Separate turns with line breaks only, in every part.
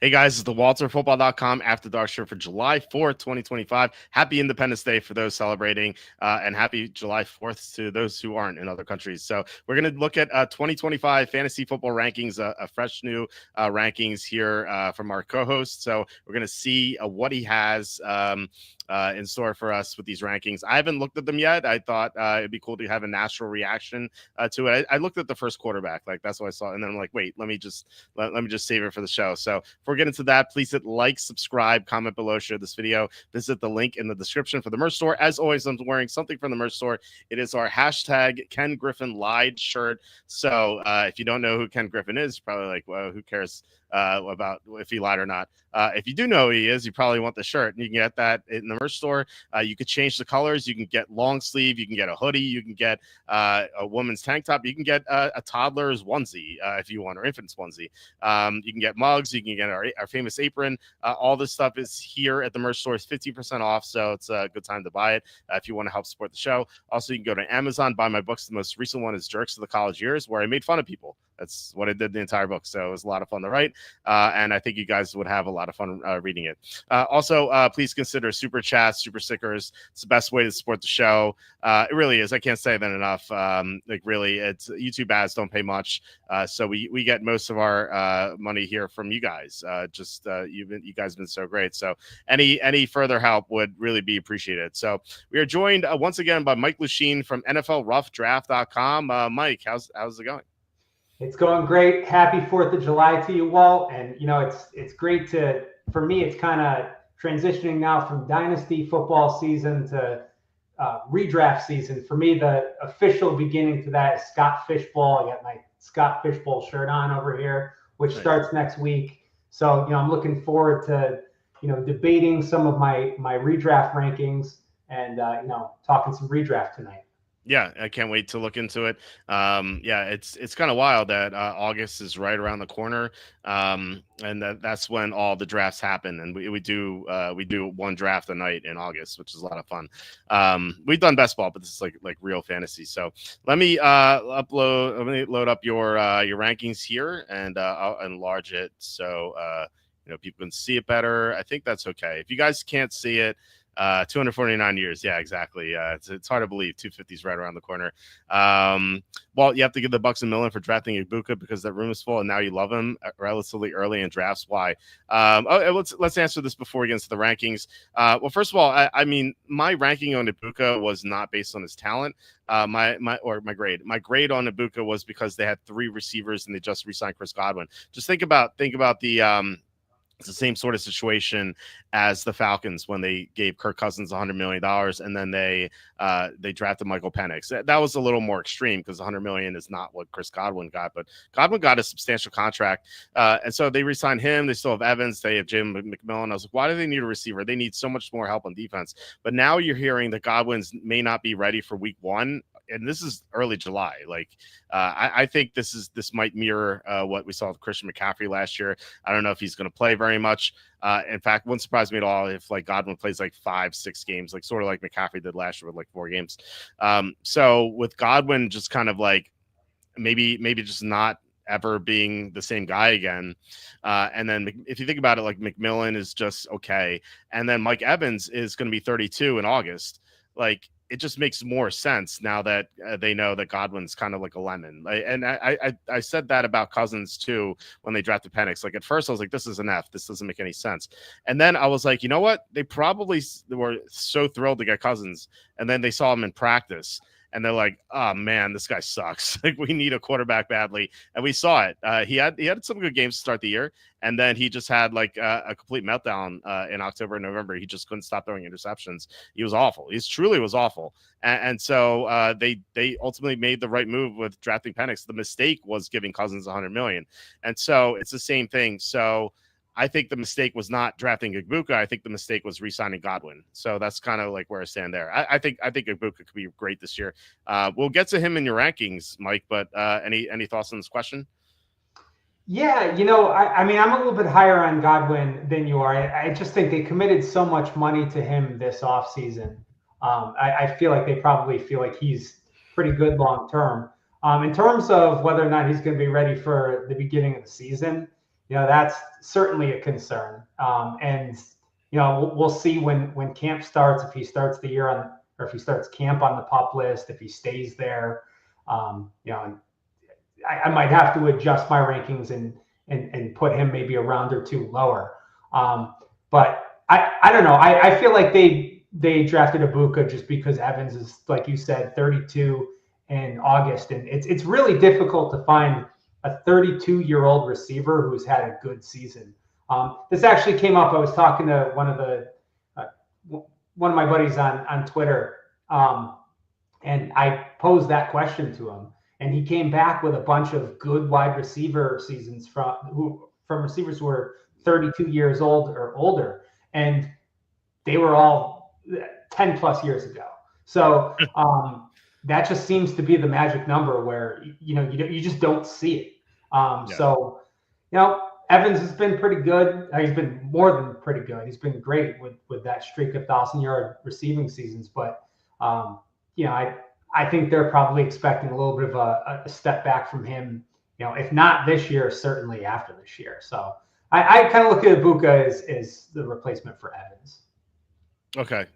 Hey guys, it's the WalterFootball.com After Dark Show for July 4th, 2025. Happy Independence Day for those celebrating, and happy July 4th to those who aren't in other countries. So we're going to look at 2025 fantasy football rankings, a fresh new rankings here from our co-host. So we're going to see what he has in store for us with these rankings. I haven't looked at them yet. I thought it'd be cool to have a natural reaction to it. I looked at the first quarterback, like that's what I saw, and then I'm like, wait, let me just save it for the show. So before we get into that, please hit like, subscribe, comment below, share this video. Visit the link in the description for the merch store. As always, I'm wearing something from the merch store. It is our hashtag Ken Griffin lied shirt. So if you don't know who Ken Griffin is, you're probably like, well, who cares about if he lied or not. If you do know who he is, you probably want the shirt, and you can get that in the merch store. You could change the colors. You can get long sleeve. You can get a hoodie. You can get a woman's tank top. You can get a toddler's onesie if you want, or infant's onesie. You can get mugs. You can get our famous apron. All this stuff is here at the merch store. It's 50% off, so it's a good time to buy it if you want to help support the show. Also, you can go to Amazon, buy my books. The most recent one is Jerks of the College Years, where I made fun of people. That's what I did the entire book. So it was a lot of fun to write. And I think you guys would have a lot of fun reading it. Also, please consider super chats, super stickers. It's the best way to support the show. It really is. I can't say that enough. Really, it's YouTube ads don't pay much. So we get most of our money here from you guys. You guys have been so great. So any further help would really be appreciated. So we are joined once again by Mike Luchene from NFLRoughDraft.com. Mike, how's it going?
It's going great. Happy 4th of July to you, Walt. And, it's great for me, it's kind of transitioning now from dynasty football season to redraft season. For me, the official beginning to that is Scott Fishbowl. I got my Scott Fishbowl shirt on over here, which starts next week. So, I'm looking forward to, debating some of my redraft rankings and, talking some redraft tonight.
Yeah, I can't wait to look into it. It's kind of wild that August is right around the corner, and that's when all the drafts happen. And we do one draft a night in August, which is a lot of fun. We've done best ball, but this is like real fantasy. So let me load up your rankings here, and I'll enlarge it so people can see it better. I think that's okay. If you guys can't see it. 249 years. Yeah, exactly. It's hard to believe 250 is right around the corner. Well, you have to give the Bucks $1 million for drafting Ibuka because that room is full, and now you love him relatively early in drafts. Why? Let's answer this before we get into the rankings. Well, first of all, I mean, my ranking on Ibuka was not based on his talent. My grade on Ibuka was because they had 3 receivers and they just re-signed Chris Godwin. Just think about the it's the same sort of situation as the Falcons when they gave Kirk Cousins $100 million and then they drafted Michael Penix. That was a little more extreme because $100 million is not what Chris Godwin got, but Godwin got a substantial contract. And so they re-signed him. They still have Evans. They have Jim McMillan. I was like, why do they need a receiver? They need so much more help on defense. But now you're hearing that Godwin's may not be ready for week 1. And this is early July. I think this might mirror what we saw with Christian McCaffrey last year. I don't know if he's going to play very much. In fact, wouldn't surprise me at all if Godwin plays 5-6 games, sort of like McCaffrey did last year with 4 games. So with Godwin, just kind of maybe just not ever being the same guy again. And then if you think about it, McMillan is just okay. And then Mike Evans is going to be 32 in August. It just makes more sense now that they know that Godwin's kind of like a lemon. And I said that about Cousins too when they drafted Penix. At first I was like, this is an F. This doesn't make any sense. And then I was like, you know what? They probably were so thrilled to get Cousins. And then they saw him in practice. And they're like, oh, man, this guy sucks. We need a quarterback badly. And we saw it. He had some good games to start the year. And then he just had a complete meltdown in October and November. He just couldn't stop throwing interceptions. He was awful. He truly was awful. And so they ultimately made the right move with drafting Penix. The mistake was giving Cousins $100 million. And so it's the same thing. So I think the mistake was not drafting Ibuka. I think the mistake was re-signing Godwin. So that's kind of where I stand there. I think Ibuka could be great this year. We'll get to him in your rankings, Mike. But any thoughts on this question?
Yeah, I mean, I'm a little bit higher on Godwin than you are. I just think they committed so much money to him this offseason. I feel like they probably feel like he's pretty good long term. In terms of whether or not he's going to be ready for the beginning of the season, that's certainly a concern. And we'll see when camp starts, if he starts the year on, or if he starts camp on the PUP list, if he stays there. And I might have to adjust my rankings and put him maybe a round or two lower. But I don't know. I feel like they drafted Ibuka just because Evans is, like you said, 32 in August, and it's really difficult to find a 32-year-old receiver who's had a good season. This actually came up. I was talking to one of my buddies on Twitter, and I posed that question to him, and he came back with a bunch of good wide receiver seasons from receivers who were 32 years old or older, and they were all 10 plus years ago. So that just seems to be the magic number where you just don't see it. So Evans has been pretty good. He's been more than pretty good. He's been great with that streak of 1,000-yard receiving seasons. But I think they're probably expecting a little bit of a step back from him. If not this year, certainly after this year. So I kind of look at Ibuka as the replacement for Evans.
Okay.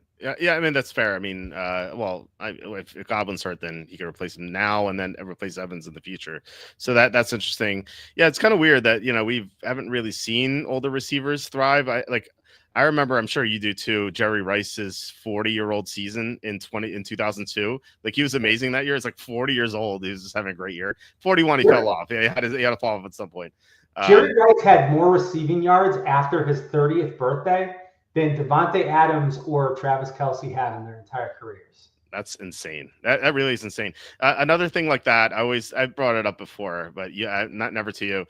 Yeah. I mean, that's fair. I mean, if Godwin's hurt, then he can replace him now and then replace Evans in the future. So that's interesting. Yeah, it's kind of weird that we haven't really seen older receivers thrive. I remember, I'm sure you do too, Jerry Rice's 40-year-old season in 2002. Like, he was amazing that year. It's like 40 years old. He was just having a great year. 41, he fell off. Yeah, he had to fall off at some point.
Jerry Rice had more receiving yards after his 30th birthday than Devontae Adams or Travis Kelce had in their entire careers.
That's insane. That really is insane. Another thing like that, I brought it up before, but yeah, never to you.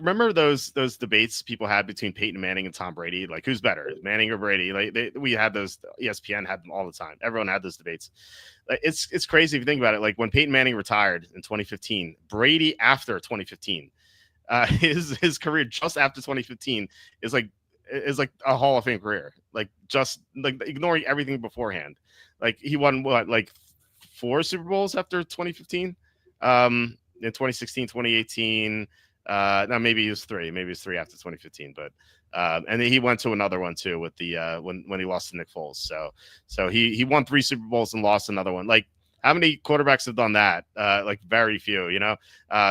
Remember those debates people had between Peyton Manning and Tom Brady? Like, who's better, Manning or Brady? Like, we had those. ESPN had them all the time. Everyone had those debates. It's crazy if you think about it. Like, when Peyton Manning retired in 2015, Brady after 2015, his career just after 2015 is like a Hall of Fame career. Like, just like ignoring everything beforehand. Like, he won like 4 Super Bowls after 2015. In 2016, 2018. Now maybe it was 3. Maybe it was 3 after 2015. But and then he went to another one too with the when he lost to Nick Foles. So he won 3 Super Bowls and lost another one. Like, how many quarterbacks have done that? Like, very few,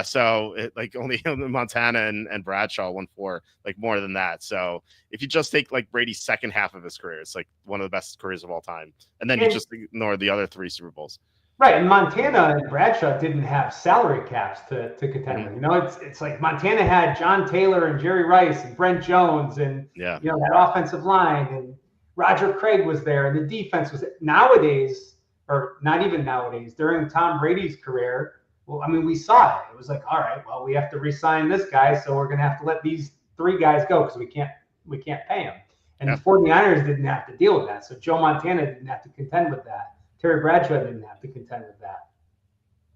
So only Montana and Bradshaw won 4, like, more than that. So if you just take like Brady's second half of his career, it's like one of the best careers of all time. And then you just ignore the other 3 Super Bowls.
Right, and Montana and Bradshaw didn't have salary caps to contend with. It's like Montana had John Taylor and Jerry Rice and Brent Jones and that offensive line, and Roger Craig was there, and the defense was nowadays, or not even nowadays, during Tom Brady's career. Well, I mean, we saw it. It was like, all right, well, we have to re-sign this guy, so we're going to have to let these 3 guys go because we can't pay them. And the 49ers didn't have to deal with that, so Joe Montana didn't have to contend with that. Terry Bradshaw didn't have to contend with that.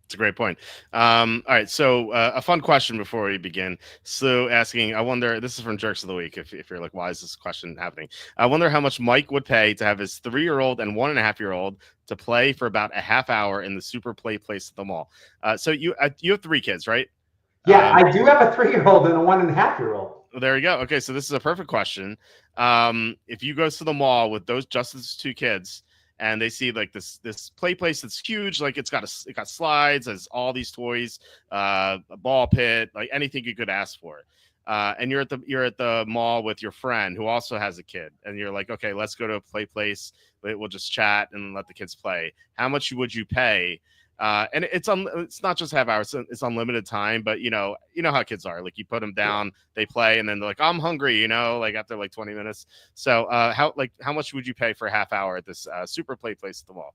It's a great point. All right, so a fun question before we begin. So asking, I wonder, this is from Jerks of the Week, if you're like, why is this question happening? I wonder how much Mike would pay to have his 3-year-old and 1.5-year-old to play for about a half hour in the super play place at the mall. So you have 3 kids, right?
Yeah, I do have a 3-year-old and a 1.5-year-old.
Well, there you go. Okay, so this is a perfect question. If you go to the mall with those 2 kids, and they see like this play place that's huge, like it got slides, has all these toys, a ball pit, like anything you could ask for. And you're at the mall with your friend who also has a kid, and you're like, okay, let's go to a play place. We'll just chat and let the kids play. How much would you pay? And it's not just half hours; it's unlimited time. But you know how kids are. Like, you put them down, they play, and then they're like, "I'm hungry," like after like 20 minutes. So how much would you pay for a half hour at this super play place at the mall?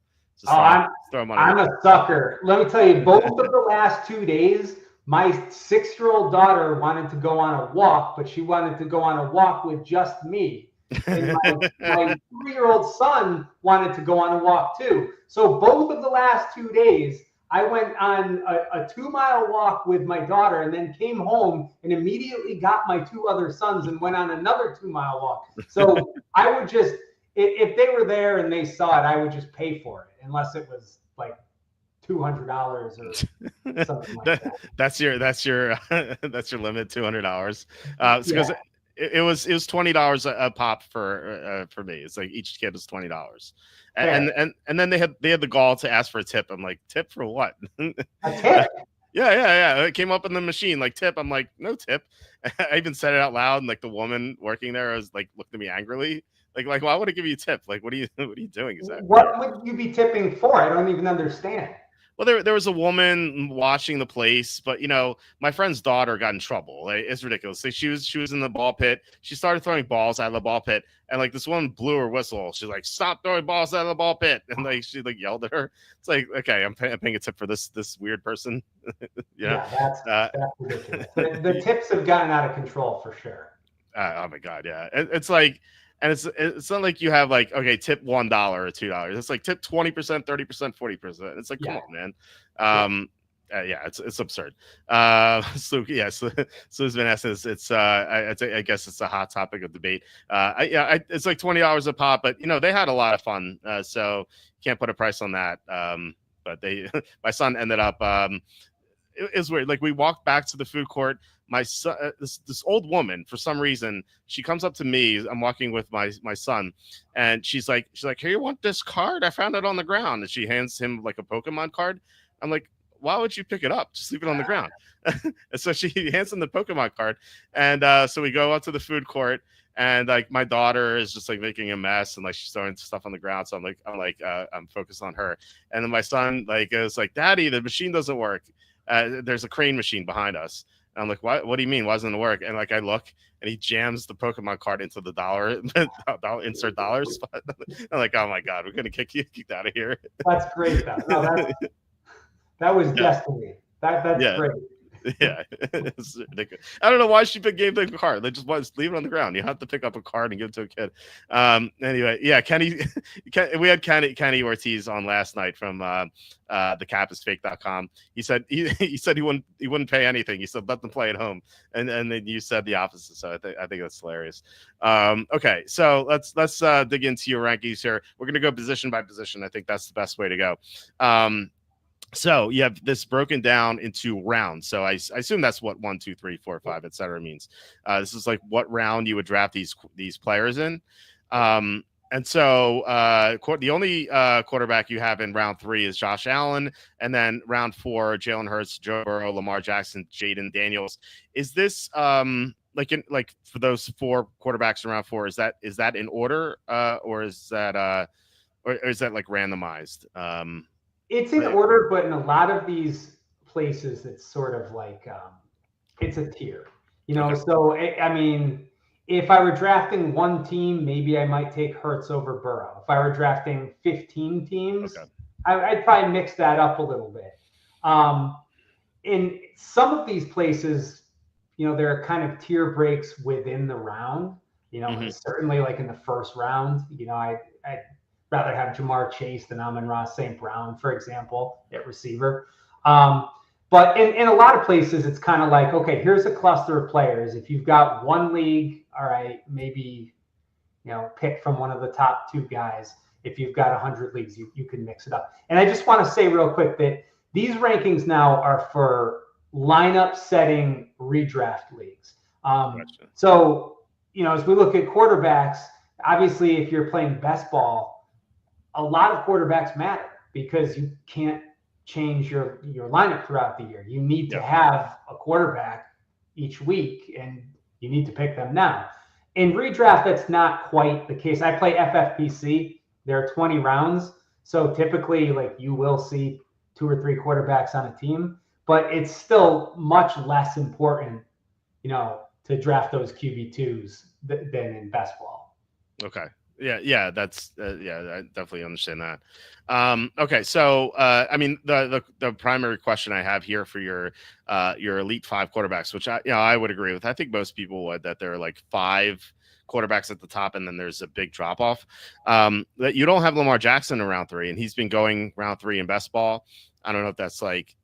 Throw money. I'm a sucker. Let me tell you, both of the last 2 days, my 6-year-old daughter wanted to go on a walk, but she wanted to go on a walk with just me. And my 3-year-old son wanted to go on a walk too. So both of the last 2 days, I went on a 2-mile walk with my daughter, and then came home and immediately got my 2 other sons and went on another 2-mile walk. So I would just, if they were there and they saw it, I would just pay for it, unless it was like $200 or something like that.
That's your that's your limit, $200. Because
Yeah.
it was $20 a pop for me. It's like each kid was $20, and
Fair.
and then they had the gall to ask for a tip. I'm like, tip for what?
A tip.
Yeah. It came up in the machine like tip. I'm like, no tip. I even said it out loud, and like the woman working there was like looked at me angrily, like why would I give you a tip? Like what are you what are you doing? Is that weird?
What would you be tipping for? I don't even understand.
Well, there was a woman watching the place, but my friend's daughter got in trouble. Like, it's ridiculous. Like, she was in the ball pit. She started throwing balls out of the ball pit, and like this woman blew her whistle. She's like, "Stop throwing balls out of the ball pit!" And like she like yelled at her. It's like, okay, I'm paying a tip for this weird person. yeah.
Yeah, that's
Uh,
that's ridiculous. The tips have gotten out of control for sure.
oh my god, yeah. It's like, and it's not like you have like, okay, tip $1 or $2. It's like tip 20%, 30%, 40%. It's like, come
Yeah,
on, man.
yeah,
Yeah, it's absurd. So yeah, so has been asking this. I guess it's a hot topic of debate. It's like $20 a pop, but they had a lot of fun. So can't put a price on that. But my son ended up. It was weird. Like we walked back to the food court. My son, this old woman, for some reason, she comes up to me. I'm walking with my son, and she's like, "Here, you want this card? I found it on the ground." And she hands him like a Pokemon card. I'm like, "Why would you pick it up? Just leave it on the ground." And so she hands him the Pokemon card, and so we go out to the food court. And like my daughter is just like making a mess and like she's throwing stuff on the ground. So I'm focused on her. And then my son like is like, "Daddy, the machine doesn't work. There's a crane machine behind us." And I'm like, what do you mean? Why doesn't it work? And like I look and he jams the Pokemon card into the dollar insert dollar spot. I'm like, oh my god, we're gonna kick you out of here.
that's great though. No, that was
Yeah,
destiny. That's
yeah.
great.
Yeah, it's ridiculous. I don't know why she gave the card. They just leave it on the ground. You have to pick up a card and give it to a kid. Anyway, yeah, we had Kenny Ortiz on last night from thecapIsFake.com. He said he wouldn't pay anything. He said let them play at home, and then you said the opposite. So I think that's hilarious. Okay, so let's dig into your rankings here. We're gonna go position by position. I think that's the best way to go. So you have this broken down into rounds. So I assume that's what 1, 2, 3, 4, 5, etc. means. This is like what round you would draft these players in. And so the only quarterback you have in round 3 is Josh Allen, and then round 4, Jalen Hurts, Joe Burrow, Lamar Jackson, Jaden Daniels. Is this like for those 4 quarterbacks in round 4? Is that in order, or is that like randomized?
It's in order, but in a lot of these places, it's sort of like it's a tier,
Okay.
So I mean, if I were drafting one team, maybe I might take Hurts over Burrow. If I were drafting 15 teams,
Okay.
I'd probably mix that up a little bit. In some of these places, there are kind of tier breaks within the round. Certainly like in the first round, I'd rather have Jamar Chase than Amon-Ra St. Brown, for example, at receiver. But in a lot of places, it's kind of like, okay, here's a cluster of players. If you've got one league, all right, maybe pick from one of the top 2 guys. If you've got 100 leagues, you can mix it up. And I just want to say real quick that these rankings now are for lineup setting redraft leagues.
Gotcha.
So, as we look at quarterbacks, obviously, if you're playing best ball, a lot of quarterbacks matter because you can't change your lineup throughout the year. You need to have a quarterback each week, and you need to pick them now. In redraft, that's not quite the case. I play FFPC. There are 20 rounds. So typically, like, you will see 2 or 3 quarterbacks on a team, but it's still much less important, to draft those QB2s than in best ball.
Okay. Yeah, that's I definitely understand that. Okay, so I mean the primary question I have here for your elite 5 quarterbacks, which I would agree with. I think most people would, that there are like 5 quarterbacks at the top, and then there's a big drop off. That you don't have Lamar Jackson in round 3, and he's been going round 3 in best ball. I don't know if that's like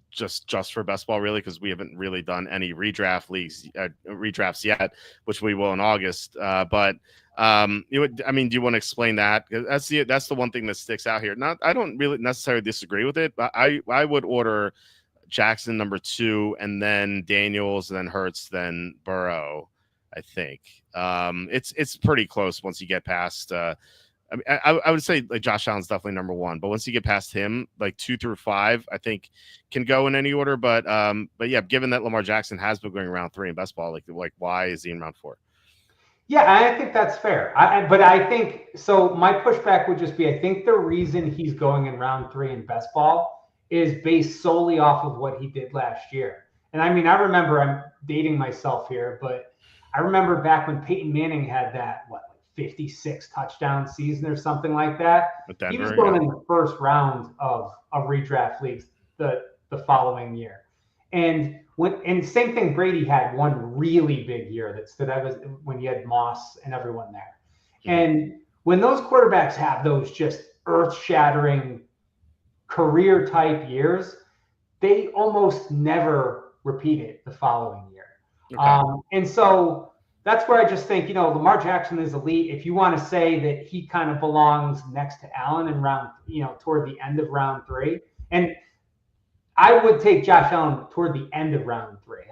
just for best ball really, because we haven't really done any redrafts yet, which we will in August. But I mean, do you want to explain that? 'Cause that's the one thing that sticks out here. Not I don't really necessarily disagree with it, but I would order Jackson number 2, and then Daniels, and then Hurts, then Burrow. I think it's pretty close once you get past. I mean, I would say like Josh Allen's definitely number 1, but once you get past him, like 2 through 5, I think can go in any order. But yeah, given that Lamar Jackson has been going around 3 in best ball, like why is he in round 4?
Yeah, I think that's fair. But I think so. My pushback would just be I think the reason he's going in round 3 in best ball is based solely off of what he did last year. And I mean, I remember I'm dating myself here, but I remember back when Peyton Manning had that, like 56 touchdown season or something like that.
With
He was
Denver,
going
yeah.
in the first round of redraft leagues the following year. And same thing, Brady had one really big year that stood out was when you had Moss and everyone there.
Mhm.
And when those quarterbacks have those just earth-shattering career type years, they almost never repeat it the following year.
Okay.
And so that's where I just think, Lamar Jackson is elite. If you want to say that he kind of belongs next to Allen in round, toward the end of round 3, and I would take Josh Allen toward the end of round 3.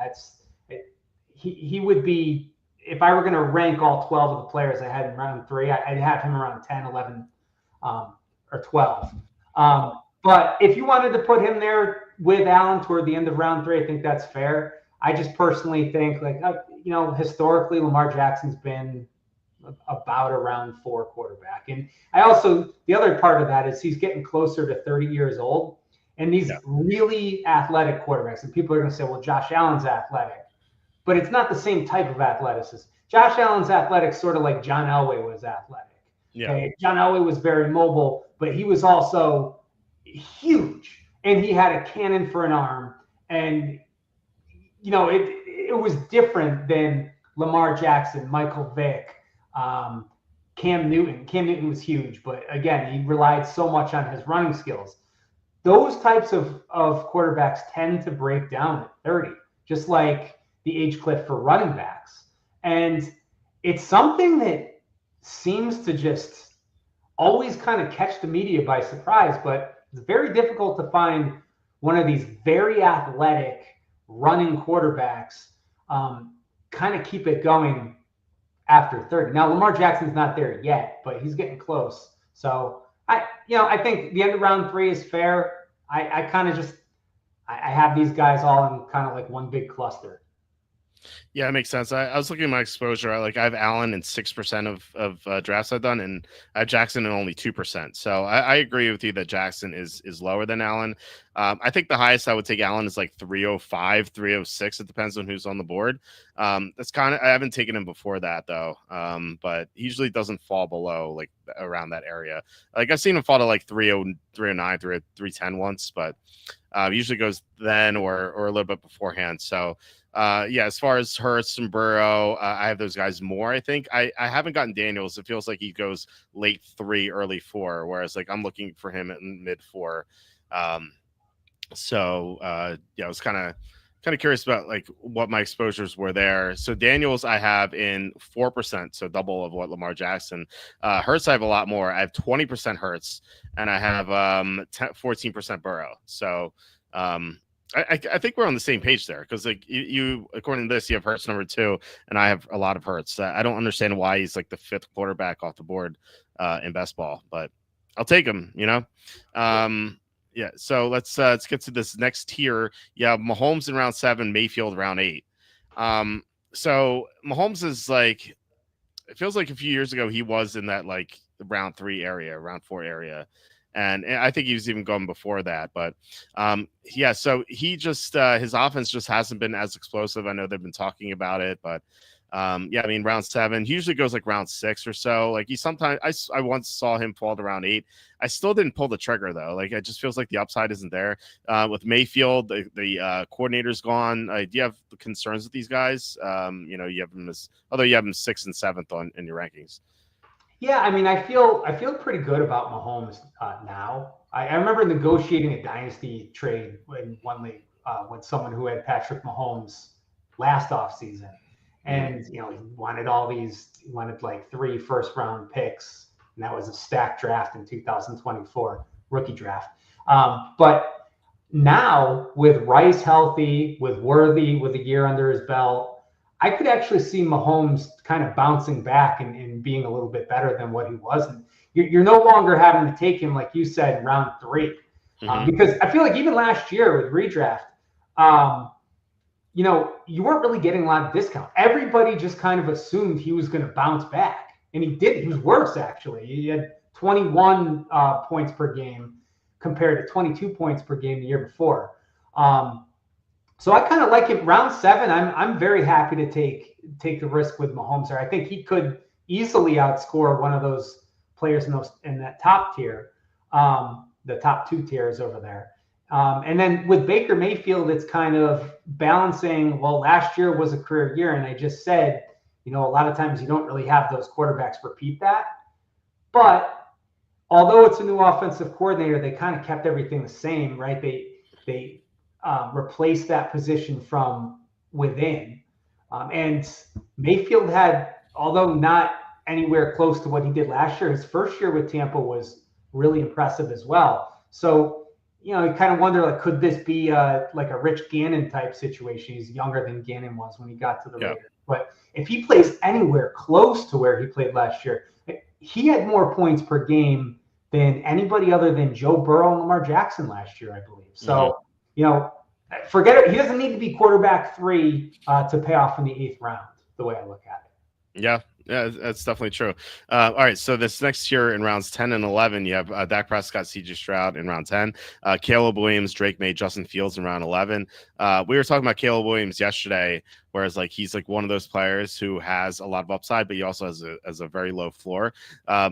He would be, if I were going to rank all 12 of the players I had in round 3, I'd have him around 10, 11, or 12. But if you wanted to put him there with Allen toward the end of round 3, I think that's fair. I just personally think, historically, Lamar Jackson's been about a round 4 quarterback. And the other part of that is he's getting closer to 30 years old. And these really athletic quarterbacks, and people are going to say, well, Josh Allen's athletic, but it's not the same type of athleticism. Josh Allen's athletic, sort of like John Elway was athletic.
Yeah.
Okay? John Elway was very mobile, but he was also huge, and he had a cannon for an arm. And, it was different than Lamar Jackson, Michael Vick, Cam Newton. Cam Newton was huge, but again, he relied so much on his running skills. Those types of quarterbacks tend to break down at 30, just like the age cliff for running backs. And it's something that seems to just always kind of catch the media by surprise, but it's very difficult to find one of these very athletic running quarterbacks kind of keep it going after 30. Now, Lamar Jackson's not there yet, but he's getting close. So I think the end of round 3 is fair. I kind of I have these guys all in kind of like one big cluster.
Yeah, it makes sense. I was looking at my exposure. I have Allen in 6% of drafts I've done, and I have Jackson in only 2%. So I agree with you that Jackson is lower than Allen. I think the highest I would take Allen is like 305, 306. It depends on who's on the board. That's kind of, I haven't taken him before that though. But he usually doesn't fall below like around that area. Like I've seen him fall to like 30, 309, 310 once, but usually goes then or a little bit beforehand. So as far as Hurts and Burrow, I have those guys more. I think I haven't gotten Daniels. It feels like he goes late 3, early 4, whereas like I'm looking for him in mid 4. I was kind of curious about like what my exposures were there. So Daniels I have in 4%, so double of what Lamar Jackson. Hurts I have a lot more. I have 20% Hurts, and I have 14% Burrow. So I think we're on the same page there, because like you according to this, you have Hurts number 2, and I have a lot of Hurts. I don't understand why he's like the 5th quarterback off the board in best ball, but I'll take him. So let's get to this next tier. Yeah, Mahomes in round 7, Mayfield round 8. So Mahomes is like, it feels like a few years ago he was in that like the round 3 area, round 4 area. And I think he was even going before that. But so he just his offense just hasn't been as explosive. I know they've been talking about it, but I mean, round 7 he usually goes like round 6 or so. Like he sometimes I once saw him fall to round 8. I still didn't pull the trigger though. Like it just feels like the upside isn't there. With Mayfield, the coordinator's gone. Do you have concerns with these guys? You have them although you have them 6th and 7th in your rankings.
Yeah, I mean, I feel pretty good about Mahomes now. I remember negotiating a dynasty trade in one league with someone who had Patrick Mahomes last offseason.
Mm,
And he wanted he wanted like 3 first-round picks, and that was a stacked draft in 2024 rookie draft. But now with Rice healthy, with Worthy with a year under his belt, I could actually see Mahomes kind of bouncing back and being a little bit better than what he was. And you're no longer having to take him, like you said, in round 3.
hmm
Because I feel like even last year with redraft, um, you weren't really getting a lot of discount. Everybody just kind of assumed he was going to bounce back. And he did. He was worse, actually. He had 21 points per game compared to 22 points per game the year before. Um, so I kind of like him round 7. I'm very happy to take the risk with Mahomes there. I think he could easily outscore one of those players in that top tier, the top 2 tiers over there. And then with Baker Mayfield, it's kind of balancing. Well, last year was a career year, and I just said, a lot of times you don't really have those quarterbacks repeat that. But although it's a new offensive coordinator, they kind of kept everything the same, right? They replaced that position from within. And Mayfield had, although not anywhere close to what he did last year, his first year with Tampa was really impressive as well. So, you kind of wonder, like, could this be like a Rich Gannon type situation? He's younger than Gannon was when he got to the
yeah.
Raiders. But if he plays anywhere close to where he played last year, he had more points per game than anybody other than Joe Burrow and Lamar Jackson last year, I believe.
hmm
So, forget it. He doesn't need to be quarterback 3 to pay off in the 8th round, the way I look at it.
Yeah, yeah, that's definitely true. All right, so this next year in rounds 10 and 11, you have Dak Prescott, C.J. Stroud in round 10, Caleb Williams, Drake May, Justin Fields in round 11. We were talking about Caleb Williams yesterday, whereas like he's like one of those players who has a lot of upside, but he also has a very low floor.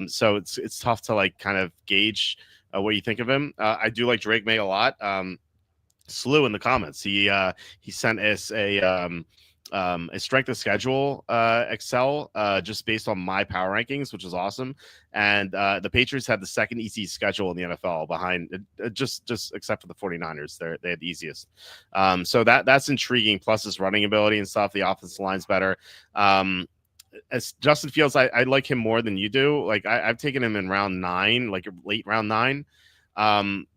So it's tough to like kind of gauge what you think of him. I do like Drake May a lot. Slew in the comments. He sent us a strength of schedule Excel just based on my power rankings, which is awesome. And the Patriots had the second easiest schedule in the NFL behind just except for the 49ers. They had the easiest. So that's intriguing. Plus his running ability and stuff. The offensive line's better. As Justin Fields, I like him more than you do. Like I've taken him in round 9, like late round 9.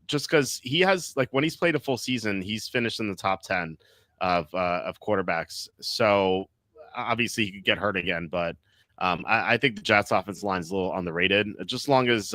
Just because he has, like, when he's played a full season, he's finished in the top 10 of quarterbacks. So obviously he could get hurt again, but I think the Jets offensive line is a little underrated, just as long as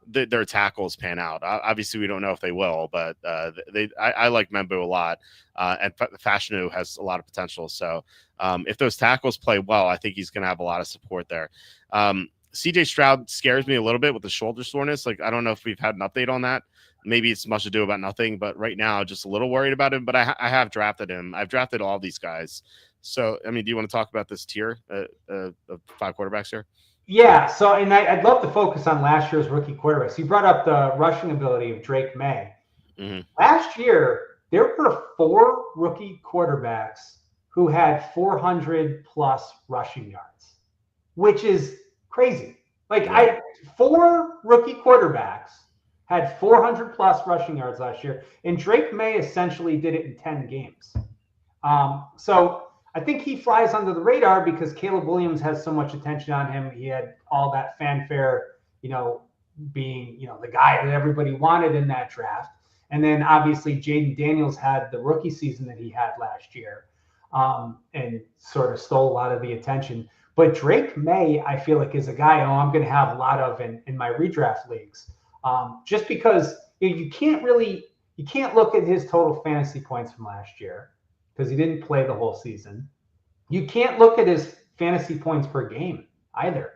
their tackles pan out. Obviously we don't know if they will, but I like Membu a lot, and Fashanu has a lot of potential. So if those tackles play well, I think he's going to have a lot of support there. CJ Stroud scares me a little bit with the shoulder soreness. Like, I don't know if we've had an update on that. Maybe it's much ado about nothing, but right now, just a little worried about him. But I have drafted him. I've drafted all these guys. So, I mean, do you want to talk about this tier of 5 quarterbacks here?
Yeah. So, and I'd love to focus on last year's rookie quarterbacks. You brought up the rushing ability of Drake May.
Mm-hmm.
Last year, there were 4 rookie quarterbacks who had 400 plus rushing yards, which is crazy. Like,
Yeah.
4 rookie quarterbacks had 400 plus rushing yards last year, and Drake May essentially did it in 10 games. So I think he flies under the radar because Caleb Williams has so much attention on him. He had all that fanfare, being, the guy that everybody wanted in that draft. And then obviously Jaden Daniels had the rookie season that he had last year, and sort of stole a lot of the attention. But Drake May, I feel like, is a guy I'm going to have a lot of in my redraft leagues, just because you can't look at his total fantasy points from last year because he didn't play the whole season. You can't look at his fantasy points per game either.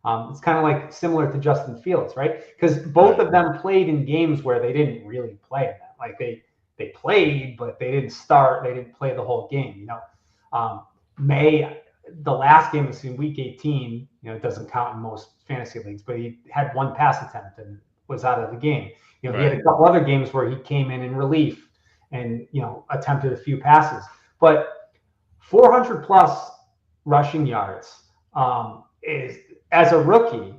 It's kind of like similar to Justin Fields, right? Because both of them played in games where they didn't really play in them. Like they played, but they didn't start. They didn't play the whole game. May, the last game was in week 18. It doesn't count in most fantasy leagues, but he had 1 pass attempt and was out of the game. He had a couple other games where he came in relief and attempted a few passes. But 400 plus rushing yards is as a rookie,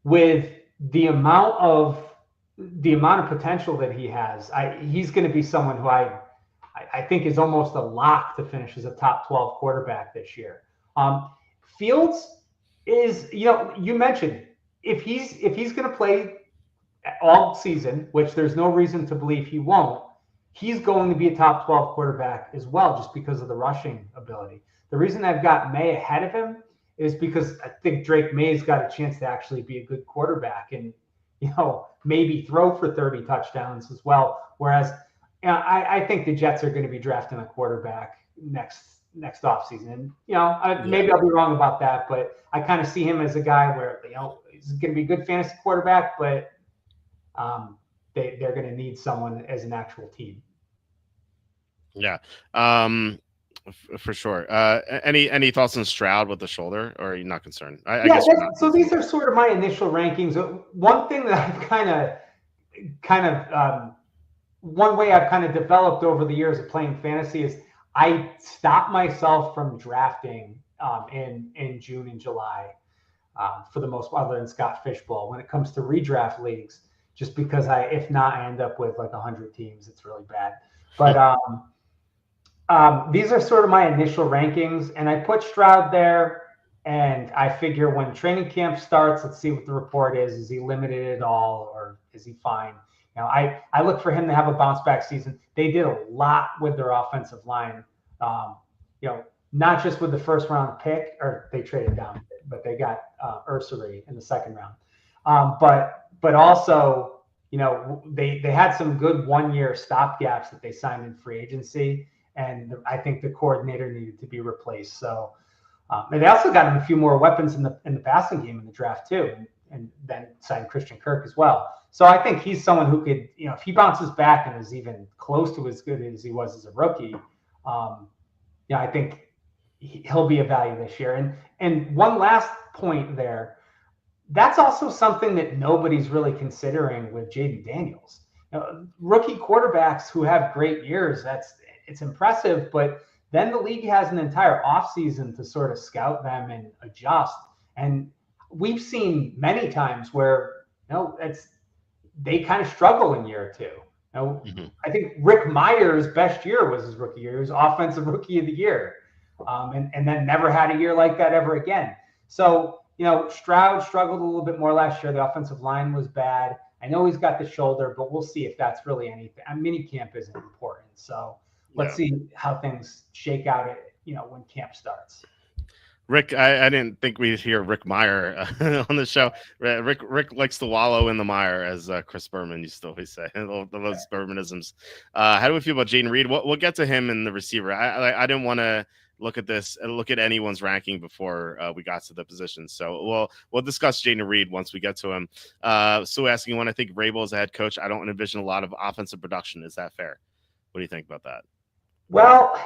with the amount of potential that he has, he's going to be someone who I think is almost a lock to finish as a top 12 quarterback this year. Fields is, you mentioned if he's going to play all season, which there's no reason to believe he won't, he's going to be a top 12 quarterback as well, just because of the rushing ability. The reason I've got May ahead of him is because I think Drake May's got a chance to actually be a good quarterback and, maybe throw for 30 touchdowns as well. Whereas I think the Jets are going to be drafting a quarterback next offseason. And, maybe I'll be wrong about that, but I kind of see him as a guy where, he's going to be a good fantasy quarterback, but they're going to need someone as an actual team.
Yeah, for sure. Any thoughts on Stroud with the shoulder, or are you not concerned? I guess you're not.
So these are sort of my initial rankings. One thing that I've one way I've kind of developed over the years of playing fantasy is I stop myself from drafting in June and July for the most part, other than Scott Fishbowl, when it comes to redraft leagues, just because if not, I end up with like 100 teams. It's really bad. But these are sort of my initial rankings, and I put Stroud there, and I figure when training camp starts, let's see what the report is. Is he limited at all, or is he fine? I look for him to have a bounce back season. They did a lot with their offensive line, not just with the first round pick, or they traded down, but they got Ursary in the second round. But also, they had some good 1 year stopgaps that they signed in free agency. And I think the coordinator needed to be replaced. So, and they also got him a few more weapons in the passing game in the draft too, and then signed Christian Kirk as well. So I think he's someone who could, if he bounces back and is even close to as good as he was as a rookie, I think he'll be a value this year. And one last point there, that's also something that nobody's really considering with Jaden Daniels. Rookie quarterbacks who have great years, it's impressive, but then the league has an entire offseason to sort of scout them and adjust. And we've seen many times where, they kind of struggle in year two. I think Rick Meyer's best year was his rookie year. He was offensive rookie of the year, and then never had a year like that ever again. So, Stroud struggled a little bit more last year. The offensive line was bad. I know he's got the shoulder, but we'll see if that's really anything. Minicamp isn't important. So let's see how things shake out when camp starts.
Rick, I didn't think we'd hear Rick Meyer on the show. Rick likes to wallow in the mire, as Chris Berman used to always say. Those Bermanisms. How do we feel about Jaden Reed? We'll get to him in the receiver. I didn't want to look at anyone's ranking before we got to the position. So we'll discuss Jaden Reed once we get to him. So asking when I think Vrabel is a head coach, I don't envision a lot of offensive production. Is that fair? What do you think about that?
Well,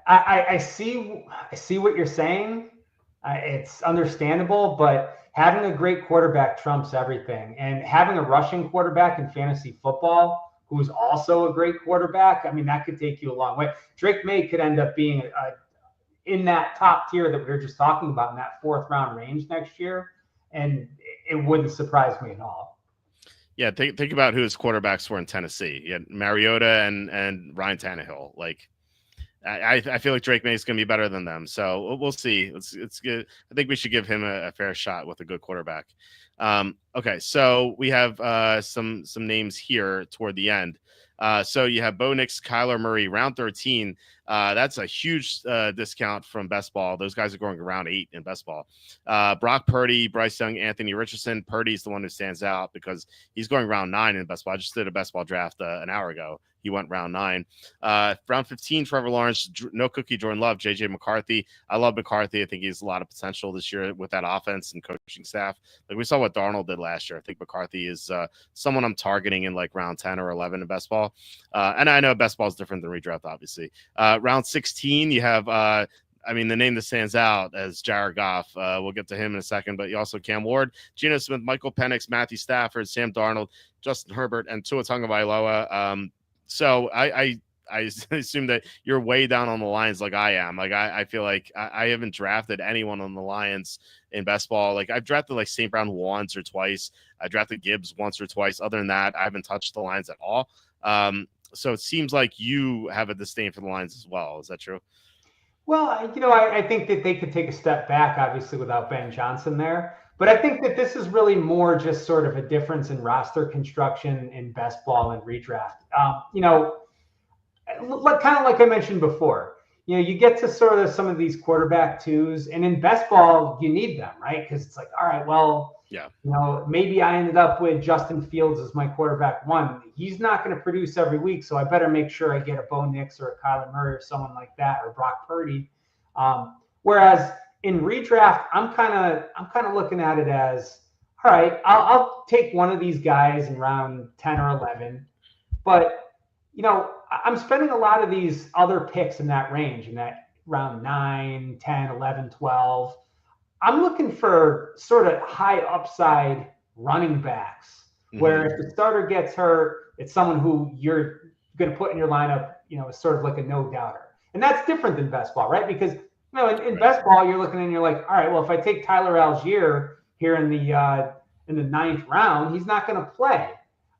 I see what you're saying. It's understandable, but having a great quarterback trumps everything. And having a rushing quarterback in fantasy football who's also a great quarterback, that could take you a long way. Drake May could end up being in that top tier that we were just talking about, in that 4th round range next year, and it wouldn't surprise me at all.
Yeah, think about who his quarterbacks were in Tennessee. You had Mariota and Ryan Tannehill. Like, I feel like Drake May is going to be better than them. So we'll see. It's good. I think we should give him a fair shot with a good quarterback. Okay, so we have some names here toward the end. So you have Bo Nix, Kyler Murray, round 13. That's a huge discount from best ball. Those guys are going around 8 in best ball. Brock Purdy, Bryce Young, Anthony Richardson. Purdy's the one who stands out because he's going round 9 in best ball. I just did a best ball draft an hour ago. He went round 9. Round 15, Trevor Lawrence, no cookie, Jordan Love, JJ McCarthy. I love McCarthy. I think he has a lot of potential this year with that offense and coaching staff. Like we saw what Darnold did last year. I think McCarthy is someone I'm targeting in like round 10 or 11 in best ball. And I know best ball is different than redraft, obviously. Round 16, you have the name that stands out as Jared Goff. We'll get to him in a second, but you also Cam Ward, Geno Smith, Michael Penix, Matthew Stafford, Sam Darnold, Justin Herbert, and Tua Tagovailoa. So I I assume that you're way down on the Lions like I am. Like I feel like I haven't drafted anyone on the Lions in best ball. Like I've drafted like St. Brown once or twice. I drafted Gibbs once or twice. Other than that, I haven't touched the Lions at all. So it seems like you have a disdain for the Lions as well. Is that true?
Well, I think that they could take a step back, obviously, without Ben Johnson there. But I
Right.
think that this is really more just sort of a difference in roster construction in best ball and redraft. Kind of like I mentioned before, you get to sort of some of these quarterback twos, and in best ball, you need them, right? Because it's like, all right, well,
Yeah.
maybe I ended up with Justin Fields as my quarterback one. He's not going to produce every week, so I better make sure I get a Bo Nix or a Kyler Murray or someone like that, or Brock Purdy. Whereas in redraft, I'm kind of looking at it as, all right, I'll take one of these guys in round 10 or 11, but I'm spending a lot of these other picks in that range, in that round 9, 10, 11, 12. I'm looking for sort of high upside running backs where
Hmm.
if the starter gets hurt, it's someone who you're going to put in your lineup, is sort of like a no doubter. And that's different than best ball, right? Because in
Right.
best ball, you're looking and you're like, all right, well, if I take Tyler Algier here in the ninth round, he's not going to play.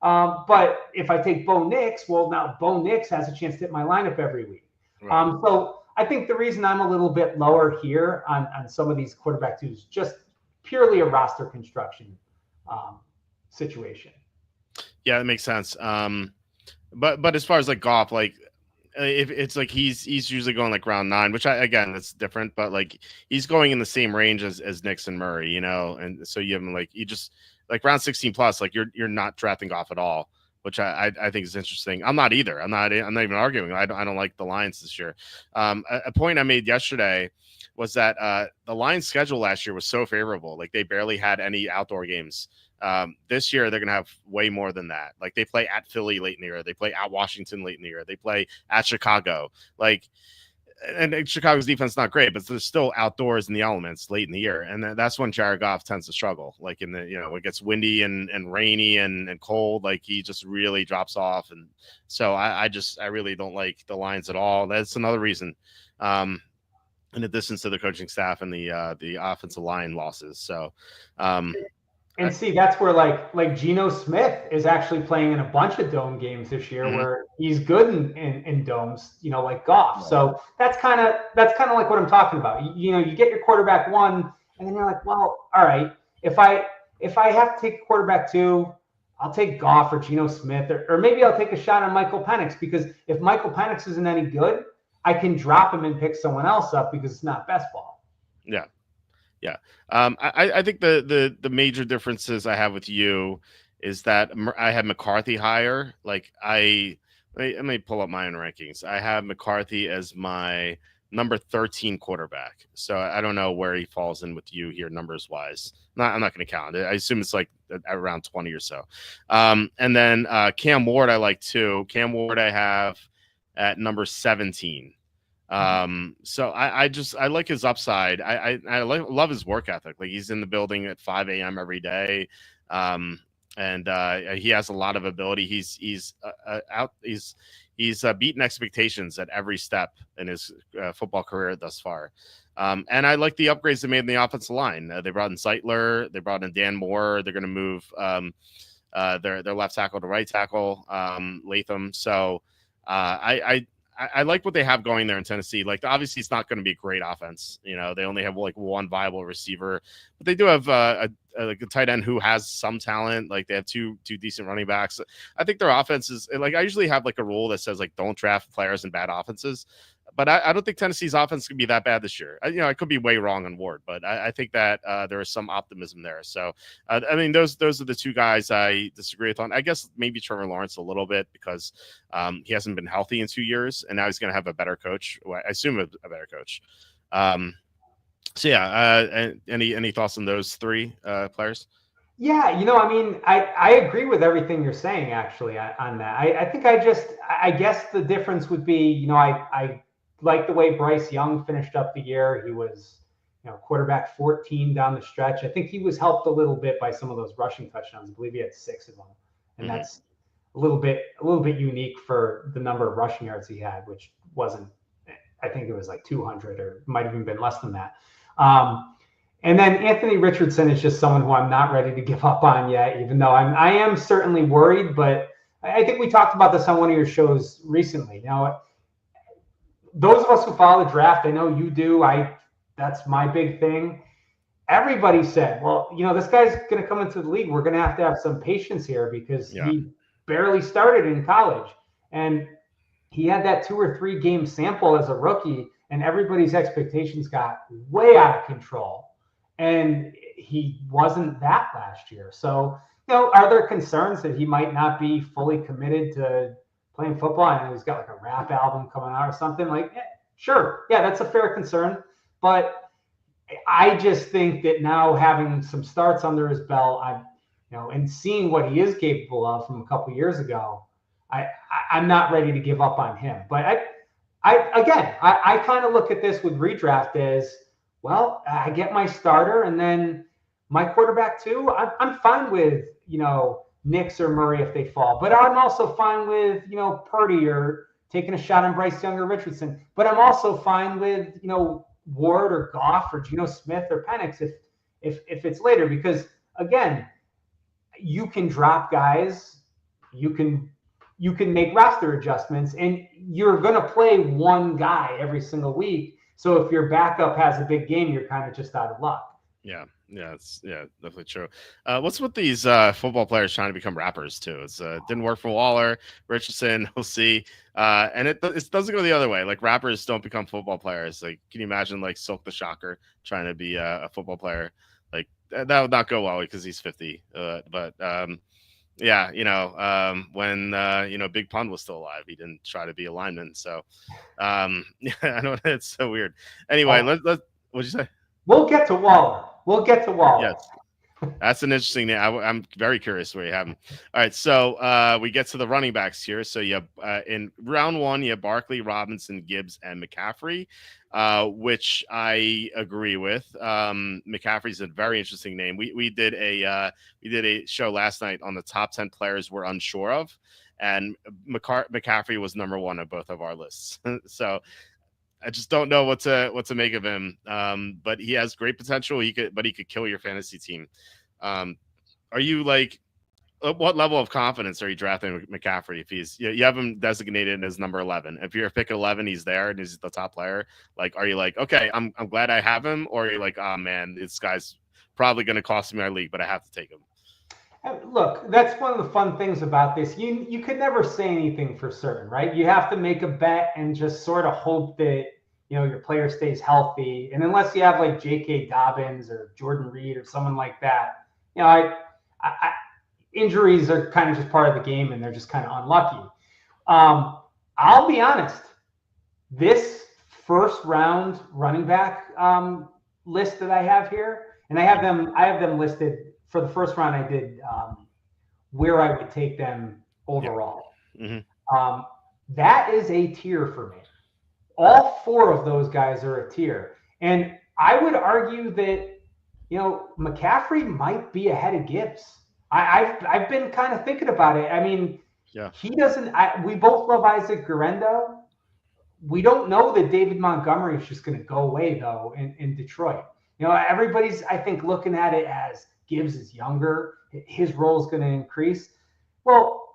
But if I take Bo Nix, well, now Bo Nix has a chance to hit my lineup every week.
Right.
So I think the reason I'm a little bit lower here on some of these quarterback twos, just purely a roster construction um, situation.
Yeah, that makes sense. But as far as like golf, like if it's like he's usually going like round 9, which I again that's different, but like he's going in the same range as Nix and Murray, and so you have him like you just like round 16 plus, like you're not drafting golf at all, which I think is interesting. I'm not either. I'm not even arguing. I don't like the Lions this year. A point I made yesterday was that the Lions schedule last year was so favorable, like they barely had any outdoor games. This year they're gonna have way more than that. Like they play at Philly late in the year, they play at Washington late in the year, they play at Chicago. Like, and Chicago's defense not great, but they're still outdoors in the elements late in the year, and that's when Jared Goff tends to struggle. Like in the when it gets windy and rainy and cold, like he just really drops off. And so I really don't like the Lions at all. That's another reason. Um, in addition to the coaching staff and the offensive line losses, so um,
And see, that's where like Geno Smith is actually playing in a bunch of dome games this year,
mhm.
where he's good in domes, like Goff.
Right.
So that's kind of like what I'm talking about. You get your quarterback one, and then you're like, well, all right, if I have to take a quarterback two, I'll take Goff or Geno Smith, or maybe I'll take a shot on Michael Penix, because if Michael Penix isn't any good, I can drop him and pick someone else up because it's not best ball.
Yeah. Yeah. I think the major differences I have with you is that I have McCarthy higher. Like let me pull up my own rankings. I have McCarthy as my number 13 quarterback. So I don't know where he falls in with you here numbers wise. I'm not going to count it. I assume it's like around 20 or so. And then Cam Ward I like too. Cam Ward I have at number 17. So I like his upside. Love his work ethic. Like he's in the building at 5 a.m. every day. And he has a lot of ability. He's beaten expectations at every step in his football career thus far. And I like the upgrades they made in the offensive line. They brought in Zeitler, they brought in Dan Moore. They're going to move their left tackle to right tackle, Latham. So I like what they have going there in Tennessee. Like, obviously, it's not going to be a great offense. They only have like one viable receiver, but they do have a tight end who has some talent. Like, they have two decent running backs. I think their offense is like, I usually have like a rule that says like don't draft players in bad offenses, but I don't think Tennessee's offense could be that bad this year. I could be way wrong on Ward, but I think that there is some optimism there. So, I mean, those are the two guys I disagree with on. I guess maybe Trevor Lawrence a little bit because he hasn't been healthy in 2 years, and now he's going to have a better coach. Well, I assume a better coach. Um, so yeah, any thoughts on those three players?
Yeah, I mean, I agree with everything you're saying actually on that. I think I guess the difference would be, I like the way Bryce Young finished up the year. He was, quarterback 14 down the stretch. I think he was helped a little bit by some of those rushing touchdowns. I believe he had 6 of them. And
Hmm.
that's a little bit unique for the number of rushing yards he had, which wasn't. I think it was like 200, or might have even been less than that. And then Anthony Richardson is just someone who I'm not ready to give up on yet, even though I am certainly worried. But I think we talked about this on one of your shows recently. Now, those of us who follow the draft, I know you do. That's my big thing. Everybody said, well, this guy's going to come into the league. We're going to have some patience here because he barely started in college. And he had that 2 or 3 game sample as a rookie, and everybody's expectations got way out of control. And he wasn't that last year. So, are there concerns that he might not be fully committed to playing football? I know he's got like a rap album coming out or something. Sure. Yeah, that's a fair concern. But I just think that now having some starts under his belt, and seeing what he is capable of from a couple of years ago, I'm not ready to give up on him. But I kind of look at this with redraft as, well, I get my starter and then my quarterback too. I'm fine with, Nix or Murray if they fall, but I'm also fine with, Purdy or taking a shot on Bryce Young or Richardson. But I'm also fine with, Ward or Goff or Geno Smith or Penix if it's later, because again, you can drop guys, you can make roster adjustments, and you're going to play one guy every single week. So if your backup has a big game, you're kind of just out of luck.
Yeah, it's definitely true. What's with these football players trying to become rappers too? It didn't work for Waller, Richardson. We'll see. And it doesn't go the other way. Like, rappers don't become football players. Like, can you imagine like Silk the Shocker trying to be a football player? Like, that would not go well because he's 50. When Big Pun was still alive, he didn't try to be a lineman. So, I know it's so weird. Anyway, let's. What'd you say?
We'll get to Waller.
Yes. That's an interesting name. I'm very curious where you have him. All right, so we get to the running backs here. So you have in round 1, you have Barkley, Robinson, Gibbs, and McCaffrey, which I agree with. McCaffrey's a very interesting name. We did a show last night on the top 10 players we're unsure of, and McCaffrey was number 1 of both of our lists. So I just don't know what to make of him. But he has great potential. He could kill your fantasy team. Are you like, what level of confidence are you drafting McCaffrey if you have him designated as number 11? If you're pick 11, he's there and he's the top player. Like, are you like, okay, I'm glad I have him, or are you like, oh man, this guy's probably going to cost me my league, but I have to take him?
Look, that's one of the fun things about this. You could never say anything for certain, right? You have to make a bet and just sort of hope that your player stays healthy. And unless you have like J.K. Dobbins or Jordan Reed or someone like that, injuries are kind of just part of the game, and they're just kind of unlucky. I'll be honest. This first round running back list that I have here, and I have them listed. For the first round, I did where I would take them overall.
Yeah. Mm-hmm.
That is a tier for me. All 4 of those guys are a tier. And I would argue that, McCaffrey might be ahead of Gibbs. I've been kind of thinking about it. I mean, he doesn't – we both love Isaac Guerrero. We don't know that David Montgomery is just going to go away, though, in Detroit. Everybody's, I think, looking at it as – Gibbs is younger. His role is going to increase. Well,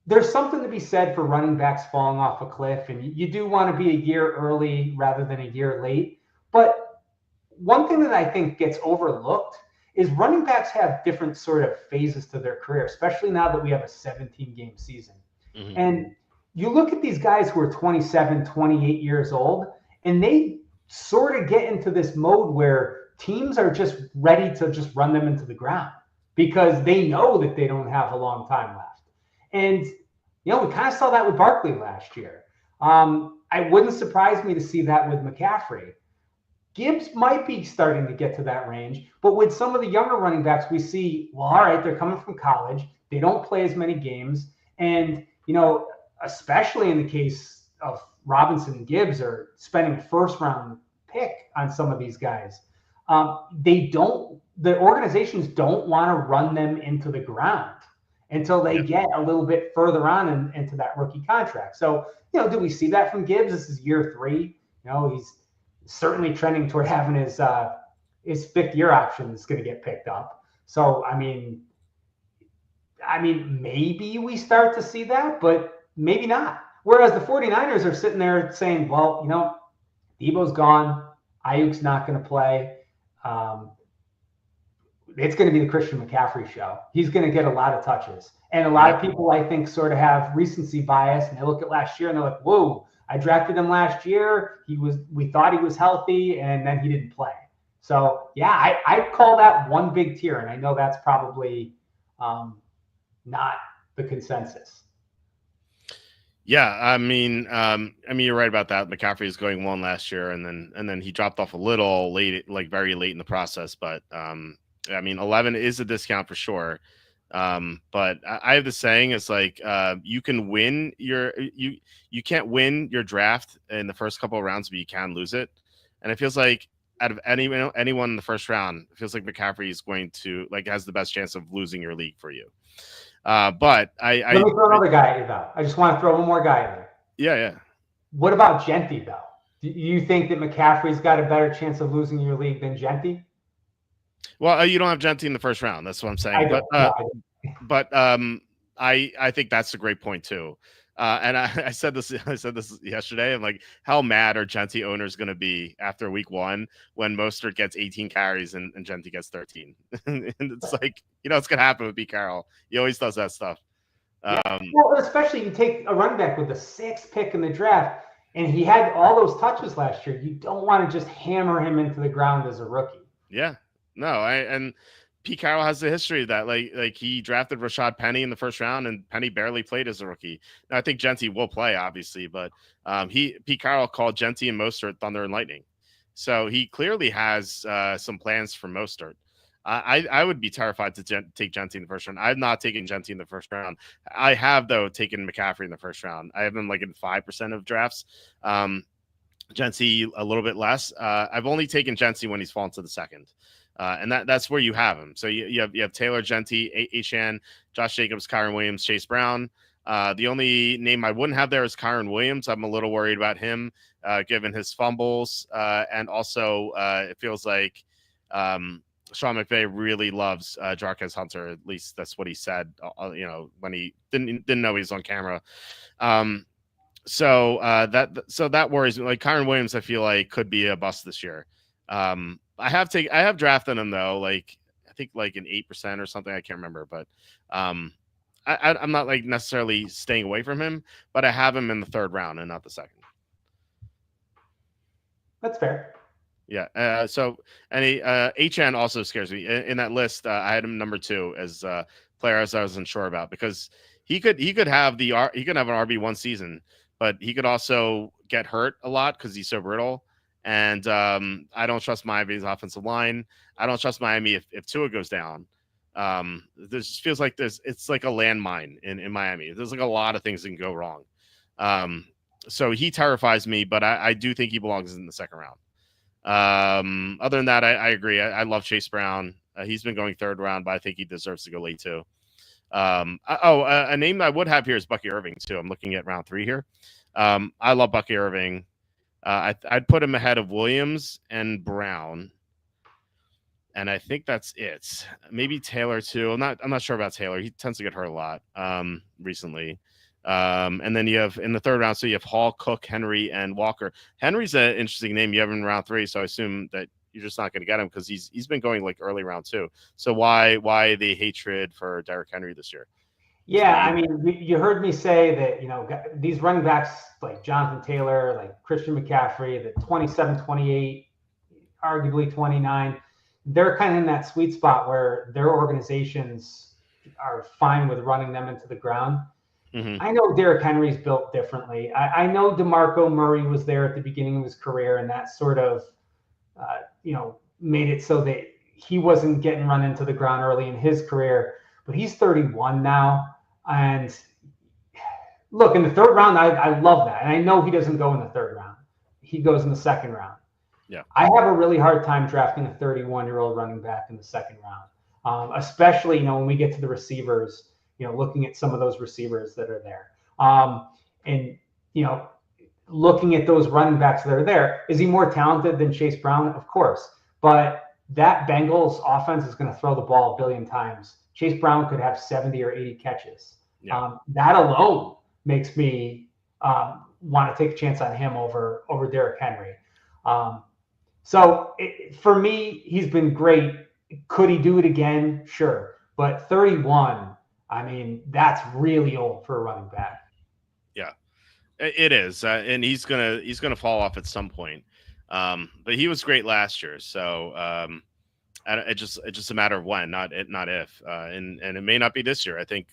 there's something to be said for running backs falling off a cliff, and you do want to be a year early rather than a year late. But one thing that I think gets overlooked is running backs have different sort of phases to their career, especially now that we have a 17-game season. Mm-hmm. And you look at these guys who are 27, 28 years old, and they sort of get into this mode where teams are just ready to just run them into the ground because they know that they don't have a long time left. And, we kind of saw that with Barkley last year. It wouldn't surprise me to see that with McCaffrey. Gibbs might be starting to get to that range, but with some of the younger running backs, we see, well, all right, they're coming from college. They don't play as many games. And, especially in the case of Robinson and Gibbs, are spending a first-round pick on some of these guys. The organizations don't want to run them into the ground. until they
Yeah.
get a little bit further on into that rookie contract. So, do we see that from Gibbs? This is year 3. He's certainly trending toward having his 5th-year option is going to get picked up. So, maybe we start to see that, but maybe not. Whereas the 49ers are sitting there saying, well, Debo's gone. Ayuk's not going to play. It's going to be the Christian McCaffrey show. He's going to get a lot of touches. And a lot of people, I think, sort of have recency bias, and they look at last year and they're like, whoa, I drafted him last year. We thought he was healthy, and then he didn't play. So, yeah, I call that one big tier, and I know that's probably not the consensus.
Yeah, you're right about that. McCaffrey is going 1 last year, and then he dropped off a little late, like very late in the process. But 11 is a discount for sure. But I have the saying, it's like you can win you can't win your draft in the first couple of rounds, but you can lose it. And it feels like out of anyone in the first round, it feels like McCaffrey is going to has the best chance of losing your league for you. But
Let me throw another guy at you, though. I just want to throw one more guy in there.
Yeah.
What about Gentry, though? Do you think that McCaffrey's got a better chance of losing your league than Gentry?
Well, you don't have Gentry in the first round. That's what I'm saying. I think that's a great point too. And I said this yesterday. I'm like, how mad are Gentry owners going to be after week 1 when Mostert gets 18 carries and Gentry gets 13? And it's like, it's going to happen with Pete Carroll. He always does that stuff.
Well, especially you take a running back with the 6th pick in the draft, and he had all those touches last year. You don't want to just hammer him into the ground as a rookie.
Yeah, no, and Pete Carroll has a history of that. Like he drafted Rashad Penny in the first round, and Penny barely played as a rookie. Now, I think Gentry will play, obviously, but Pete Carroll called Gentry and Mostert thunder and lightning. So he clearly has some plans for Mostert. I would be terrified to take Gentry in the first round. I'm not taking Gentry in the first round. I have, though, taken McCaffrey in the first round. I have him in 5% of drafts. Gentry a little bit less. I've only taken Gentry when he's fallen to the second. And that's where you have him. So you have Taylor, Gentry, Achane, Josh Jacobs, Kyren Williams, Chase Brown. The only name I wouldn't have there is Kyren Williams. I'm a little worried about him, given his fumbles. And also, it feels like Sean McVay really loves Jarquez Hunter. At least that's what he said, when he didn't know he was on camera. So that worries me. Like Kyren Williams, I feel like could be a bust this year. I have drafted him though, I think an 8% or something. I can't remember, but I'm not necessarily staying away from him, but I have him in the 3rd round and not the 2nd.
That's fair.
Yeah. So Achane also scares me in that list. I had him number 2 as players I wasn't sure about, because he could have an RB1 season, but he could also get hurt a lot because he's so brittle. And I don't trust Miami's offensive line. I don't trust Miami if Tua goes down. This just feels like it's like a landmine in Miami. There's a lot of things that can go wrong. So he terrifies me, but I do think he belongs in the 2nd round. Other than that, I agree. I love Chase Brown. He's been going 3rd round, but I think he deserves to go late too. A name I would have here is Bucky Irving too. I'm looking at round 3 here. I love Bucky Irving. I'd put him ahead of Williams and Brown, and I think that's it. Maybe Taylor too. I'm not sure about Taylor. He tends to get hurt a lot recently. And then you have in the 3rd round, so you have Hall, Cook, Henry, and Walker. Henry's an interesting name. You have him in round 3, so I assume that you're just not going to get him because he's been going early round 2. So why the hatred for Derrick Henry this year?
Yeah, you heard me say that, these running backs like Jonathan Taylor, like Christian McCaffrey, the 27, 28, arguably 29, they're kind of in that sweet spot where their organizations are fine with running them into the ground. Mm-hmm. I know Derrick Henry's built differently. I know DeMarco Murray was there at the beginning of his career, and that sort of, made it so that he wasn't getting run into the ground early in his career. But he's 31 now. And look, in the 3rd round, I love that. And I know he doesn't go in the 3rd round. He goes in the 2nd round.
Yeah.
I have a really hard time drafting a 31-year-old running back in the 2nd round, especially, when we get to the receivers. looking at some of those receivers that are there. And, looking at those running backs that are there, is he more talented than Chase Brown? Of course. But that Bengals offense is going to throw the ball a billion times. Chase Brown could have 70 or 80 catches.
Yeah.
That alone makes me want to take a chance on him over Derrick Henry. For me, he's been great. Could he do it again? Sure. But 31, I mean, that's really old for a running back.
Yeah, it is, and he's gonna fall off at some point. But he was great last year, so it's just a matter of when, not if. And it may not be this year. I think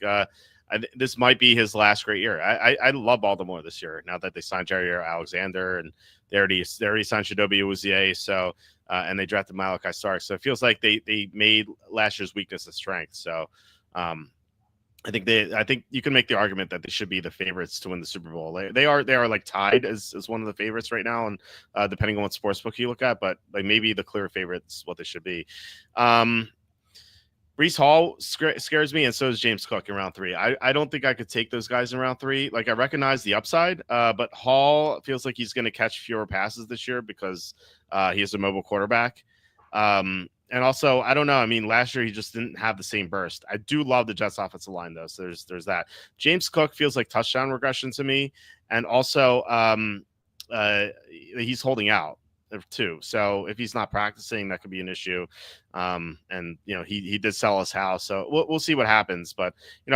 this might be his last great year. I love Baltimore this year now that they signed Jerry Alexander, and they already signed Chidobe Awuzie. So and they drafted Malachi Stark. So it feels like they made last year's weakness a strength. So I think you can make the argument that they should be the favorites to win the Super Bowl. They are like tied as one of the favorites right now, and depending on what sportsbook you look at, but like maybe the clear favorites what they should be. Breece Hall scares me, and so does James Cook in round 3. I don't think I could take those guys in round 3. Like, I recognize the upside, but Hall feels like he's going to catch fewer passes this year because he is a mobile quarterback. And also, I don't know. I mean, last year he just didn't have the same burst. I do love the Jets offensive line, though. So there's that. James Cook feels like touchdown regression to me, and also he's holding out too. So if he's not practicing, that could be an issue. And he did sell his house, so we'll see what happens. But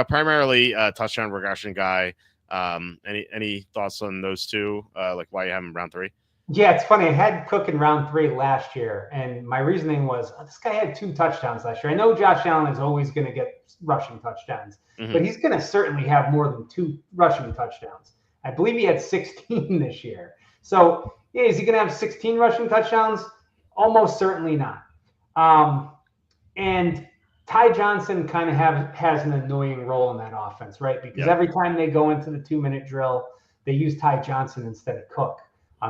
primarily touchdown regression guy. Any thoughts on those two? Like why you have him round 3?
Yeah, it's funny. I had Cook in round 3 last year, and my reasoning was this guy had 2 touchdowns last year. I know Josh Allen is always going to get rushing touchdowns, but he's going to certainly have more than 2 rushing touchdowns. I believe he had 16 this year. So, yeah, is he going to have 16 rushing touchdowns? Almost certainly not. And Ty Johnson kind of has an annoying role in that offense, right? Because every time they go into the 2-minute drill, they use Ty Johnson instead of Cook.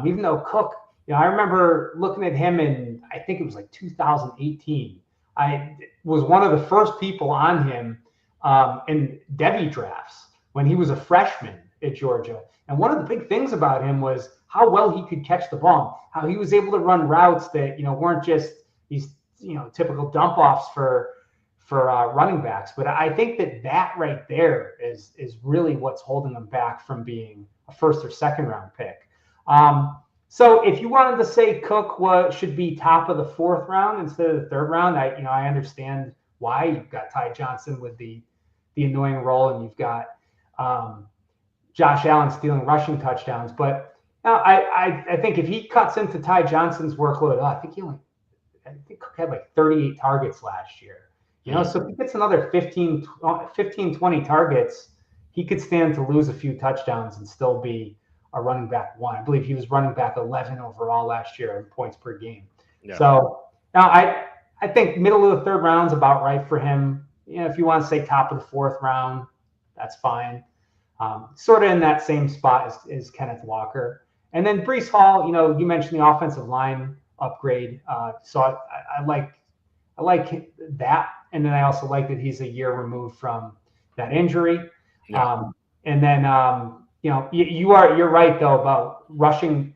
Even though Cook, I remember looking at him in, I think it was like 2018. I was one of the first people on him in Debbie drafts when he was a freshman at Georgia. And one of the big things about him was how well he could catch the ball, how he was able to run routes that, weren't just these, typical dump offs for running backs. But I think that right there is really what's holding him back from being a first or second round pick. So if you wanted to say Cook should be top of the 4th round instead of the 3rd round, I understand why. You've got Ty Johnson with the annoying role, and you've got Josh Allen stealing rushing touchdowns. But I think if he cuts into Ty Johnson's workload, I think Cook had like 38 targets last year. So if he gets another 15, 20 targets, he could stand to lose a few touchdowns and still be a running back 1. I believe he was running back 11 overall last year in points per game. Yeah. So now I think middle of the 3rd round is about right for him. If you want to say top of the 4th round, that's fine. Sort of in that same spot as Kenneth Walker. And then Breece Hall, you mentioned the offensive line upgrade. So I like that. And then I also like that he's a year removed from that injury. Yeah. And then you're right though about rushing,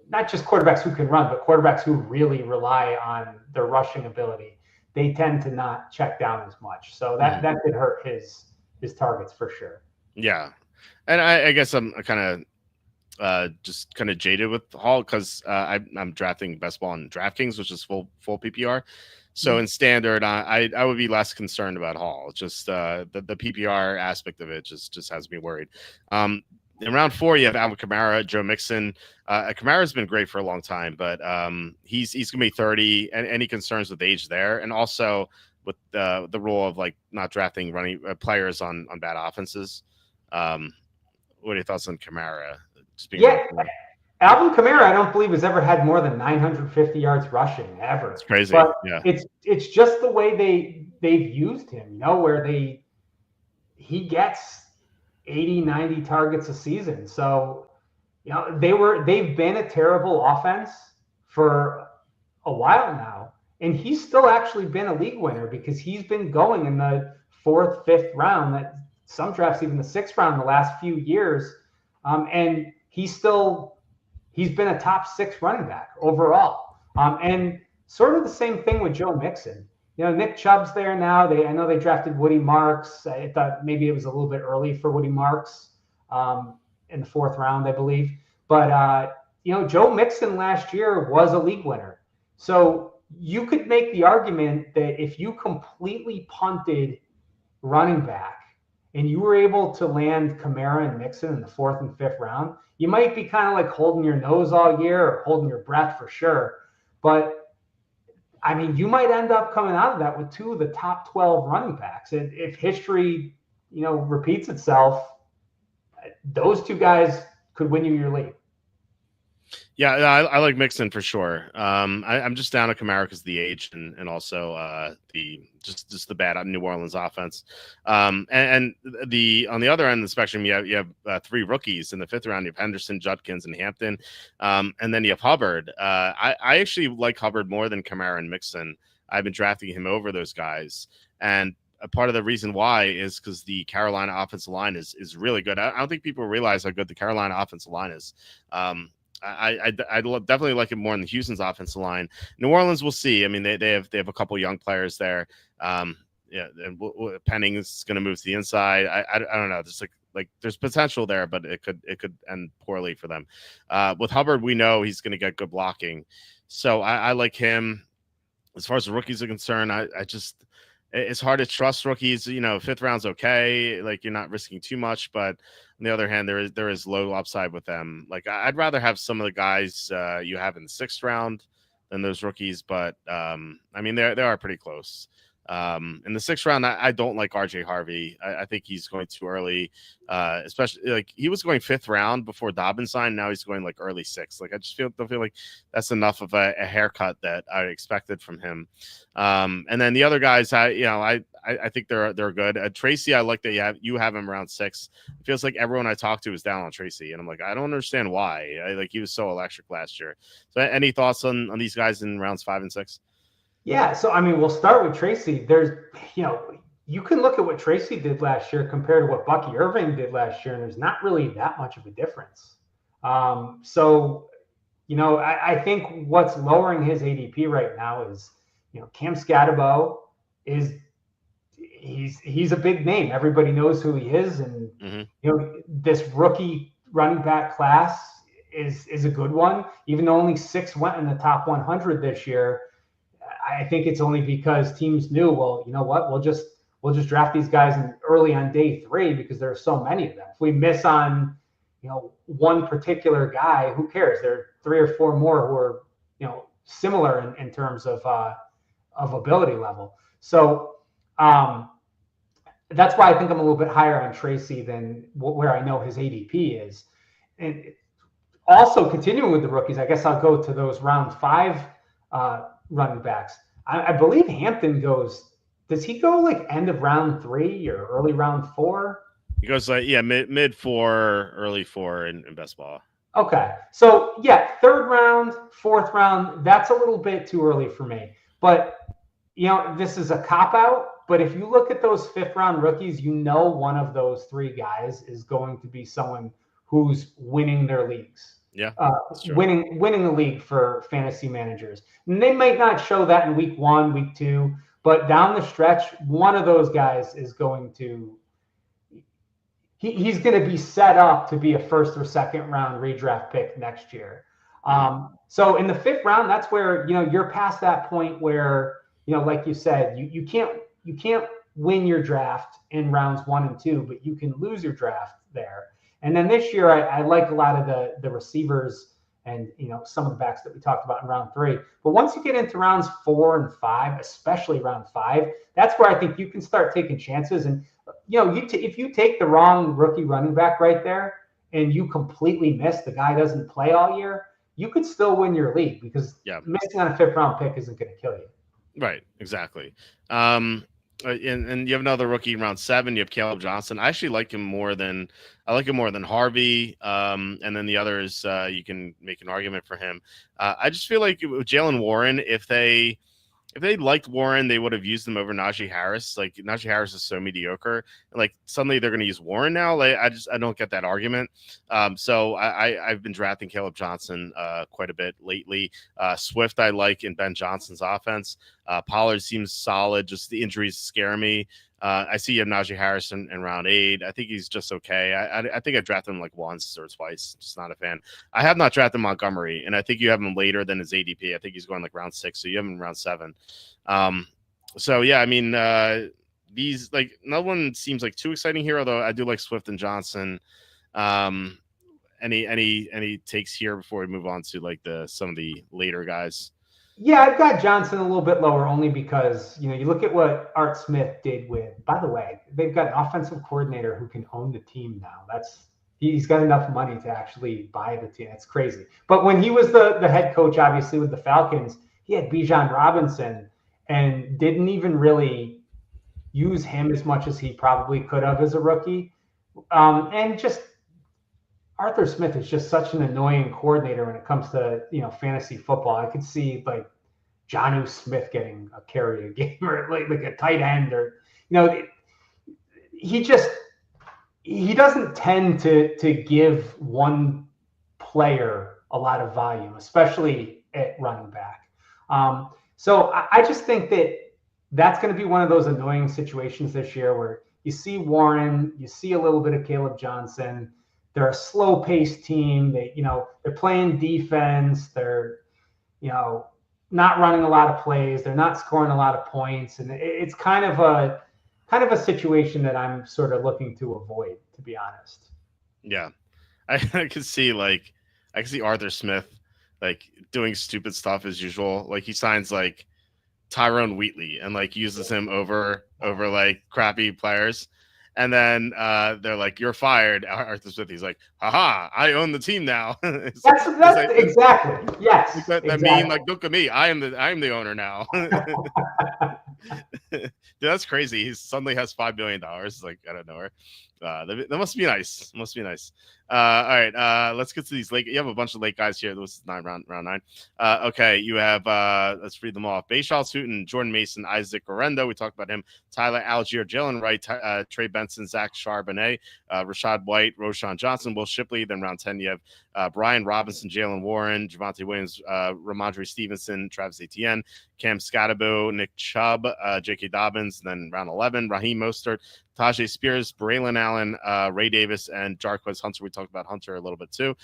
not just quarterbacks who can run, but quarterbacks who really rely on their rushing ability. They tend to not check down as much, so that could hurt his targets for sure.
Yeah, and I guess I'm kind of just kind of jaded with Hall because I'm drafting best ball on DraftKings, which is full PPR. So in standard, I would be less concerned about Hall. Just the PPR aspect of it just has me worried. In round 4, you have Alvin Kamara, Joe Mixon. Kamara's been great for a long time, but he's going to be 30. And any concerns with age there, and also with the rule of like not drafting running players on bad offenses. What are your thoughts on Kamara?
Alvin Kamara, I don't believe has ever had more than 950 yards rushing ever.
It's crazy.
But
yeah,
it's just the way they've used him, where he gets 80, 90 targets a season. So, they've been a terrible offense for a while now, and he's still actually been a league winner because he's been going in the fourth, fifth round, that some drafts even the sixth round in the last few years. And he's been a top 6 running back overall. And sort of the same thing with Joe Mixon. Nick Chubb's there now. I know they drafted Woody Marks. I thought maybe it was a little bit early for Woody Marks in the 4th round, I believe. But Joe Mixon last year was a league winner. So you could make the argument that if you completely punted running back and you were able to land Kamara and Mixon in the 4th and 5th round, you might be kind of like holding your nose all year or holding your breath for sure. But I mean, you might end up coming out of that with 2 of the top 12 running backs. And if history, repeats itself, those 2 guys could win you your league.
Yeah, I like Mixon for sure. I'm just down to Kamara because of the age and also the just the bad New Orleans offense. And the on the other end of the spectrum, you have 3 rookies in the 5th round. You have Henderson, Judkins, and Hampton, and then you have Hubbard. I actually like Hubbard more than Kamara and Mixon. I've been drafting him over those guys, and a part of the reason why is because the Carolina offensive line is really good. I don't think people realize how good the Carolina offensive line is. I definitely like it more than the Houston's offensive line. New Orleans, we'll see. I mean, they have a couple young players there. Yeah, and Penning is going to move to the inside. I don't know. There's like there's potential there, but it could end poorly for them. With Hubbard, we know he's going to get good blocking, so I like him. As far as the rookies are concerned, I just it's hard to trust rookies. 5th round's okay. Like, you're not risking too much, but on the other hand, there is low upside with them. Like, I'd rather have some of the guys you have in the 6th round than those rookies. But I mean, they are pretty close. In the 6th round, I don't like RJ Harvey. I think he's going too early, especially like he was going 5th round before Dobbins signed. Now he's going like early 6th. Like, I just don't feel like that's enough of a haircut that I expected from him. And then the other guys, I think they're good. Tracy, I like that you have him around 6. It feels like everyone I talk to is down on Tracy, and I'm like, I don't understand why. He was so electric last year. So, any thoughts on these guys in rounds 5 and 6?
Yeah, so I mean, we'll start with Tracy. There's, you can look at what Tracy did last year compared to what Bucky Irving did last year, and there's not really that much of a difference. So, I think what's lowering his ADP right now is, Cam Scatterbo he's a big name. Everybody knows who he is, and this rookie running back class is a good one. Even though only 6 went in the top 100 this year, I think it's only because teams knew, well, you know what, we'll just draft these guys early on day 3 because there are so many of them. If we miss on, one particular guy, who cares? There are 3 or 4 more who are, similar in terms of ability level. So that's why I think I'm a little bit higher on Tracy than where I know his ADP is. And also continuing with the rookies, I guess I'll go to those round 5 running backs. I believe Hampton goes. Does he go like end of round 3 or early round 4?
He goes like mid 4, early 4 in best ball.
Okay, so yeah, 3rd round, 4th round. That's a little bit too early for me. But this is a cop out. But if you look at those 5th round rookies, one of those 3 guys is going to be someone who's winning their leagues.
Yeah,
winning the league for fantasy managers. And they might not show that in week 1, week 2, but down the stretch, one of those guys is going to he's going to be set up to be a 1st or 2nd round redraft pick next year. So in the 5th round, that's where you're past that point where like you said, you can't win your draft in rounds 1 and 2, but you can lose your draft there. And then this year, I like a lot of the receivers and, some of the backs that we talked about in round 3. But once you get into rounds 4 and 5, especially round 5, that's where I think you can start taking chances. And, if you take the wrong rookie running back right there and you completely miss, the guy doesn't play all year, you could still win your league because missing on a 5th round pick isn't going to kill you.
Right, exactly. And you have another rookie in round 7. You have Caleb Johnson. I actually like him more than Harvey. And then the others, you can make an argument for him. I just feel like with Jaylen Warren, if if they liked Warren, they would have used him over Najee Harris. Like Najee Harris is so mediocre, and like suddenly they're going to use Warren now. Like I don't get that argument. So I've been drafting Caleb Johnson quite a bit lately. Swift I like in Ben Johnson's offense. Pollard seems solid. Just the injuries scare me. I see you have Najee Harris in round 8. I think he's just okay. I think I drafted him like once or twice. Just not a fan. I have not drafted Montgomery, and I think you have him later than his ADP. I think he's going like round 6, so you have him in round 7. So yeah, I mean, these like no one seems like too exciting here. Although I do like Swift and Johnson. Any takes here before we move on to like some of the later guys?
Yeah, I've got Johnson a little bit lower only because, you look at what Art Smith did with, by the way, they've got an offensive coordinator who can own the team now. He's got enough money to actually buy the team. It's crazy. But when he was the head coach, obviously with the Falcons, he had Bijan Robinson and didn't even really use him as much as he probably could have as a rookie. And just Arthur Smith is just such an annoying coordinator when it comes to, fantasy football. I could see like Jonnu Smith getting a carry a game or like a tight end or, he doesn't tend to give one player a lot of volume, especially at running back. So I just think that's going to be one of those annoying situations this year where you see Warren, you see a little bit of Caleb Johnson. They're a slow-paced team. They're playing defense. They're, not running a lot of plays. They're not scoring a lot of points, and it's kind of a situation that I'm sort of looking to avoid, to be honest.
Yeah, I could see Arthur Smith like doing stupid stuff as usual. Like he signs like Tyrone Wheatley and like uses him over like crappy players. And then they're like, "You're fired, Arthur Smith." He's like, "Haha, I own the team now."
That's like, exactly. Yes.
Like that
exactly.
mean, like, look at me. I am the owner now. Dude, that's crazy. He suddenly has $5 billion. Like out of nowhere. That must be nice. Must be nice. All right. Let's get to these late. You have a bunch of late guys here. This is round 9. Okay. You have let's read them off. Bayshal Sutton, Jordan Mason, Isaac Orendo. We talked about him. Tyler Algier, Jalen Wright, Trey Benson, Zach Charbonnet, Rashad White, Roshan Johnson, Will Shipley. Then round 10, you have Brian Robinson, Jalen Warren, Javonte Williams, Ramondre Stevenson, Travis Etienne, Cam Scatterbo, Nick Chubb, J.K. Dobbins. And then round 11, Raheem Mostert, Tajay Spears, Braylon Allen, Ray Davis, and Jarquez Hunter. We talked about Hunter a little bit too.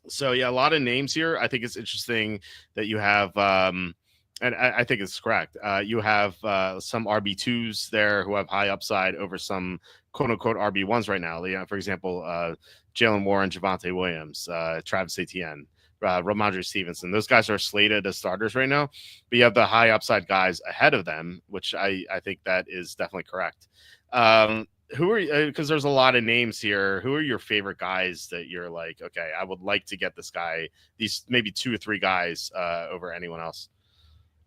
So yeah, a lot of names here. I think it's interesting that you have, and I think it's correct. You have some RB2s there who have high upside over some quote unquote RB1s right now. For example, Jalen Warren, Javonte Williams, Travis Etienne, Ramondre Stevenson. Those guys are slated as starters right now, but you have the high upside guys ahead of them, which I think that is definitely correct. Who are, because there's a lot of names here, who are your favorite guys that you're like, okay, I would like to get this guy, these maybe 2 or 3 guys over anyone else?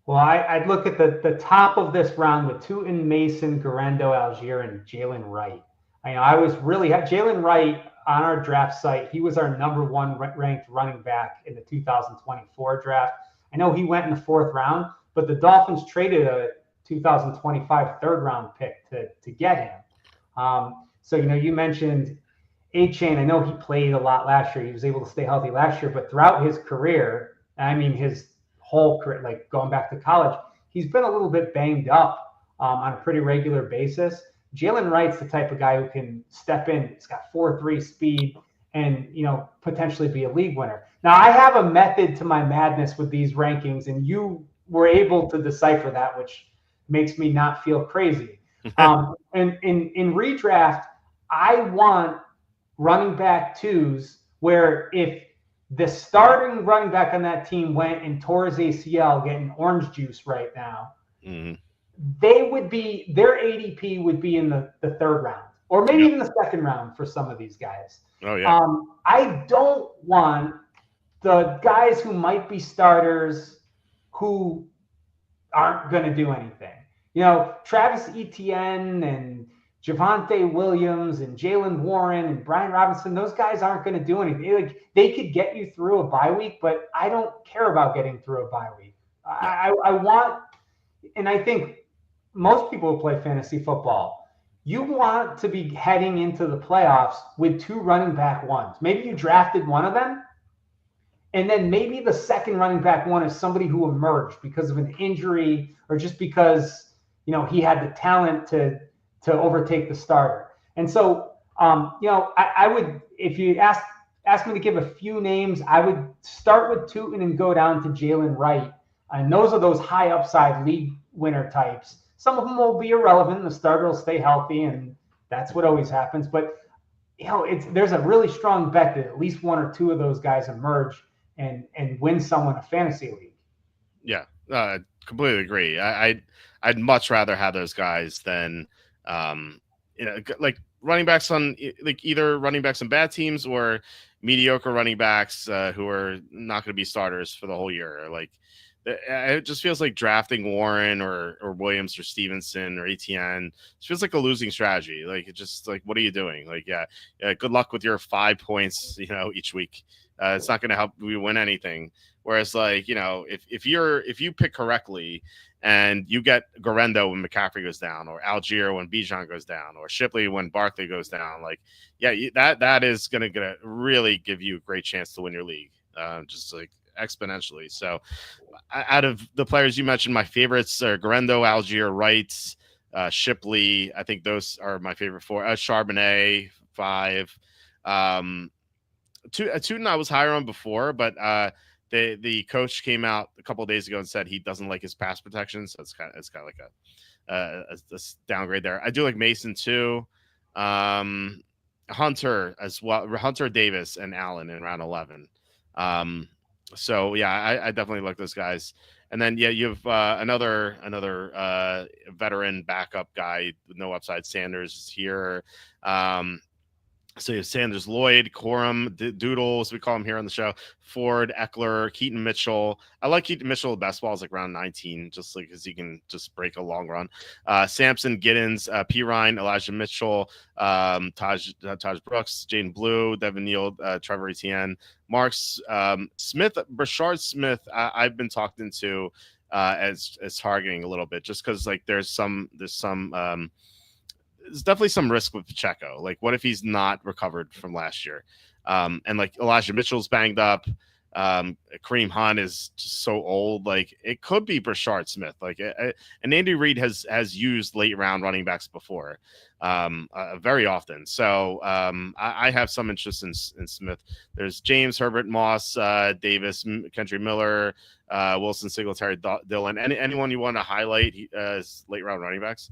Well, I'd look at the top of this round with Tootin, Mason, Garendo, Algier, and Jalen Wright. I was really Jalen Wright on our draft site. He was our number 1 ranked running back in the 2024 draft. I know he went in the 4th round, but the Dolphins traded a 2025 3rd round pick to get him. So, you mentioned A-Chain. I know he played a lot last year. He was able to stay healthy last year, but throughout his career, I mean, his whole career, like going back to college, he's been a little bit banged up on a pretty regular basis. Jalen Wright's the type of guy who can step in. He's got 4.3 speed and, potentially be a league winner. Now, I have a method to my madness with these rankings, and you were able to decipher that, which makes me not feel crazy. And in redraft, I want running back 2s where if the starting running back on that team went and tore his ACL, getting orange juice right now, they would be, their ADP would be in the 3rd round or maybe even the 2nd round for some of these guys.
Oh, yeah.
I don't want the guys who might be starters who aren't going to do anything. Travis Etienne and Javonte Williams and Jalen Warren and Brian Robinson, those guys aren't going to do anything. They could get you through a bye week, but I don't care about getting through a bye week.
Yeah.
I want, and I think most people who play fantasy football, you want to be heading into the playoffs with two running back ones. Maybe you drafted one of them, and then maybe the second running back one is somebody who emerged because of an injury or just because he had the talent to overtake the starter. And so I would, if you ask me to give a few names, I would start with Tootin and go down to Jalen Wright. And those are those high upside league winner types. Some of them will be irrelevant. The starter will stay healthy, and that's what always happens. But there's a really strong bet that at least one or two of those guys emerge and win someone a fantasy league.
Yeah, completely agree. I'd much rather have those guys than like running backs on like either running backs on bad teams or mediocre running backs who are not going to be starters for the whole year. Like it just feels like drafting Warren or Williams or Stevenson or Etienne. It feels like a losing strategy. Like it just like, what are you doing? Like yeah, good luck with your 5 points each week. It's not going to help you win anything. Whereas like if you pick correctly and you get Garendo when McCaffrey goes down, or Algier when Bijan goes down, or Shipley when Barkley goes down, like yeah, that is going to really give you a great chance to win your league, just like exponentially. So out of the players you mentioned, my favorites are Garendo, Algier, Wright, Shipley. I think those are my favorite four. Charbonnet 5. Tootin I was higher on before, but the coach came out a couple of days ago and said he doesn't like his pass protection, so it's kind of like a downgrade there. I do like Mason too, Hunter as well, Hunter Davis and Allen in round 11. So yeah, I definitely like those guys. And then yeah, you have another veteran backup guy with no upside. Sanders is here. So you have Sanders, Lloyd, Corum, Doodle, as we call him here on the show, Ford, Eckler, Keaton Mitchell. I like Keaton Mitchell. Best ball is like round 19, just like because he can just break a long run. Sampson, Giddens, P. Ryan, Elijah Mitchell, Taj Brooks, Jaden Blue, Devin Neal, Trevor Etienne, Marks, Smith, Brashard Smith. I've been talked into as targeting a little bit, just because like there's definitely some risk with Pacheco. Like, what if he's not recovered from last year? And like Elijah Mitchell's banged up. Kareem Hunt is just so old. Like, it could be Brashard Smith. Like, and Andy Reid has used late round running backs before, very often. So I have some interest in Smith. There's James, Herbert, Moss, Davis, Kendry Miller, Wilson, Singletary, Dillon. Anyone you want to highlight as late round running backs?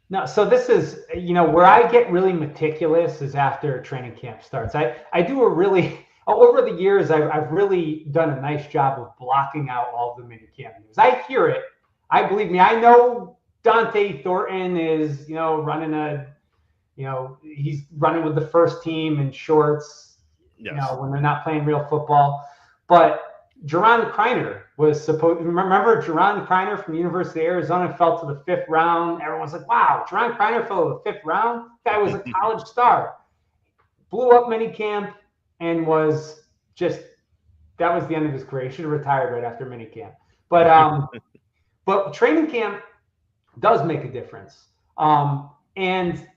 No, so this is, where I get really meticulous is after training camp starts. I do over the years, I've really done a nice job of blocking out all the mini camp news. I hear it. Believe me, I know Dante Thornton is, running he's running with the first team in shorts,
Yes.
When they're not playing real football. But Jerron Kreiner was supposed. Remember Jerron Kreiner from University of Arizona fell to the 5th round. Everyone's like, "Wow, Jerron Kreiner fell to the 5th round. Guy was a college star." Blew up minicamp and was just that was the end of his career. He should have retired right after minicamp. But training camp does make a difference. And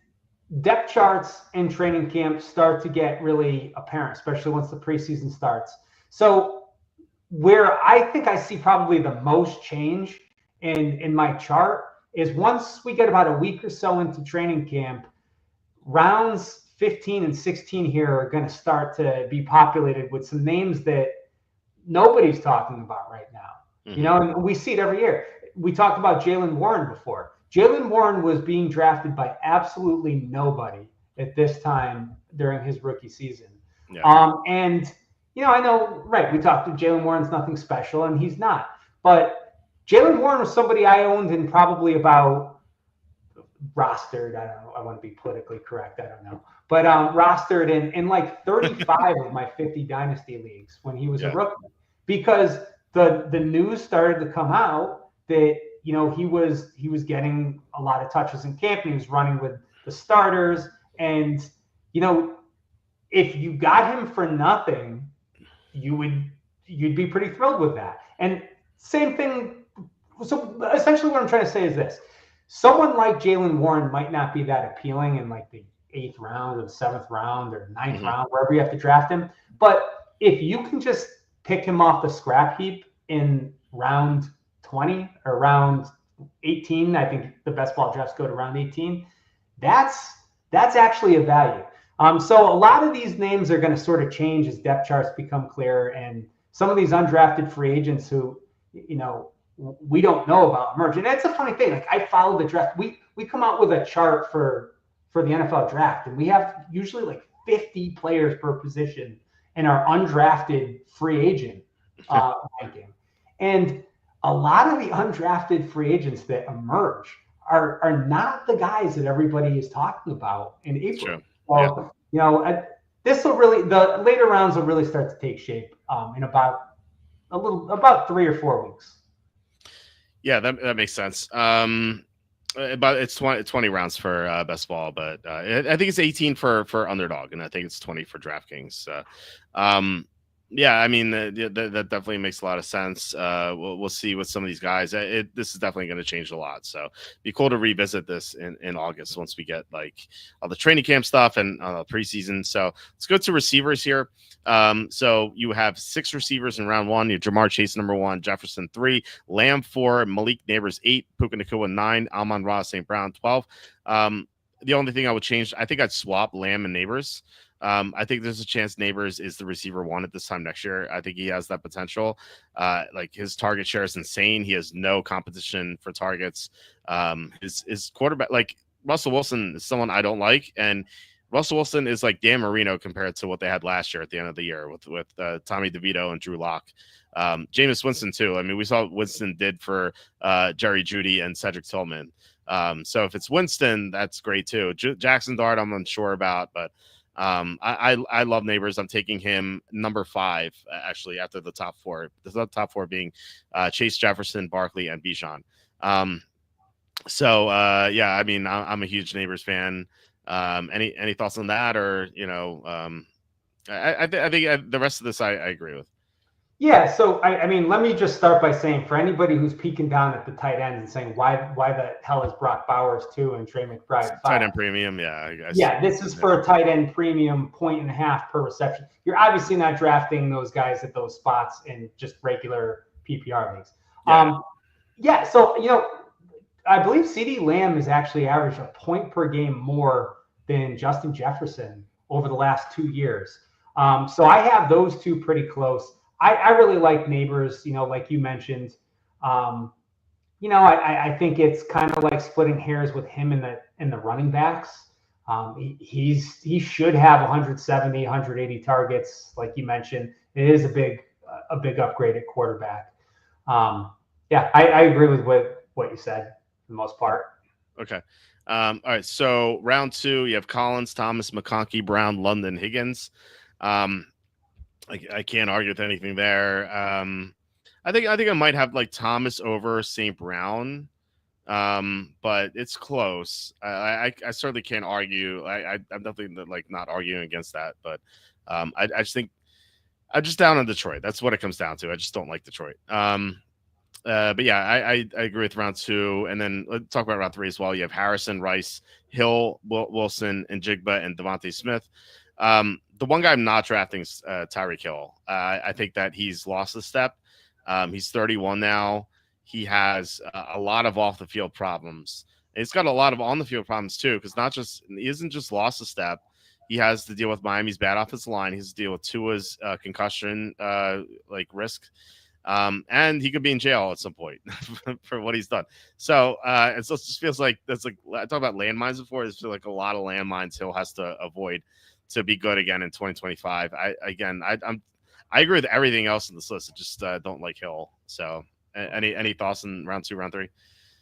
depth charts in training camp start to get really apparent, especially once the preseason starts. So where I think I see probably the most change in my chart is once we get about a week or so into training camp, rounds 15 and 16 here are going to start to be populated with some names that nobody's talking about right now. Mm-hmm. And we see it every year. We talked about Jaylen Warren before. Jaylen Warren was being drafted by absolutely nobody at this time during his rookie season. Yeah. And I know, right, we talked to Jaylen Warren's nothing special, and he's not. But Jaylen Warren was somebody I owned in probably about rostered, I don't know, I want to be politically correct, I don't know. But rostered in like 35 of my 50 dynasty leagues when he was a rookie. Because the news started to come out that, he was getting a lot of touches in camp, and he was running with the starters. And, if you got him for nothing, you'd be pretty thrilled with that. And same thing. So essentially, what I'm trying to say is this: someone like Jalen Warren might not be that appealing in like the 8th round or the 7th round or ninth
Hmm.
round, wherever you have to draft him. But if you can just pick him off the scrap heap in round 20 or round 18, I think the best ball drafts go to round 18. That's actually a value. So a lot of these names are going to sort of change as depth charts become clearer, and some of these undrafted free agents who, we don't know about emerge. And that's a funny thing. Like, I follow the draft. We come out with a chart for the NFL draft, and we have usually like 50 players per position in our undrafted free agent ranking. And a lot of the undrafted free agents that emerge are not the guys that everybody is talking about in April.
Sure. Yeah.
So, this will really, the later rounds will really start to take shape in about 3 or 4 weeks.
Yeah, that makes sense. But it's 20 rounds for best ball, but I think it's 18 for underdog, and I think it's 20 for DraftKings. Yeah, I mean that definitely makes a lot of sense. We'll see with some of these guys. This is definitely going to change a lot. So be cool to revisit this in August once we get like all the training camp stuff and preseason. So let's go to receivers here. So you have 6 receivers in round 1. You have Jamar Chase #1, Jefferson 3, Lamb 4, Malik Neighbors 8, Puka Nacua 9, Amon-Ra St. Brown 12. The only thing I would change, I think I'd swap Lamb and Neighbors. I think there's a chance Neighbors is the receiver 1 at this time next year. I think he has that potential. Like, his target share is insane. He has no competition for targets. His quarterback, like Russell Wilson, is someone I don't like, and Russell Wilson is like Dan Marino compared to what they had last year at the end of the year with Tommy DeVito and Drew Lock. Jameis Winston too. I mean, we saw what Winston did for Jerry Jeudy and Cedric Tillman. So if it's Winston, that's great too. Jackson Dart, I'm unsure about, but I love Neighbors. I'm taking him number 5 actually after the top 4. The top 4 being Chase, Jefferson, Barkley, and Bijan. Yeah, I mean, I'm a huge Neighbors fan. Any thoughts on that, or I think the rest of this I agree with.
Yeah, so I mean, let me just start by saying, for anybody who's peeking down at the tight ends and saying, why the hell is Brock Bowers 2 and Trey McBride 5?
Tight end premium, yeah.
Yeah, this is for a tight end premium, 1.5 per reception. You're obviously not drafting those guys at those spots in just regular PPR leagues. So I believe CeeDee Lamb has actually averaged a point per game more than Justin Jefferson over the last 2 years. So I have those two pretty close. I really like Neighbors, like you mentioned. I think it's kind of like splitting hairs with him in the running backs. He should have 170, 180 targets, like you mentioned. It is a big upgrade at quarterback. I agree with what you said for the most part.
Okay. All right. So round 2, you have Collins, Thomas, McConkey, Brown, London, Higgins. I can't argue with anything there. I think I might have like Thomas over St. Brown, but it's close. I certainly can't argue. I'm definitely like not arguing against that, but I just think I'm just down on Detroit. That's what it comes down to. I just don't like Detroit. But yeah, I agree with round 2, and then let's talk about round 3 as well. You have Harrison, Rice, Hill, Wilson, and Jigba, and Devontae Smith. The one guy I'm not drafting is Tyreek Hill. I think that he's lost a step. He's 31 now. He has a lot of off the field problems. And he's got a lot of on the field problems too, because he isn't just lost a step. He has to deal with Miami's bad offensive line. He has to deal with Tua's concussion risk. And he could be in jail at some point for what he's done. So it just feels like that's like I talked about landmines before. There's like a lot of landmines Hill has to avoid to be good again in 2025. I agree with everything else in this list. I just don't like Hill. So any thoughts in round 2, round 3?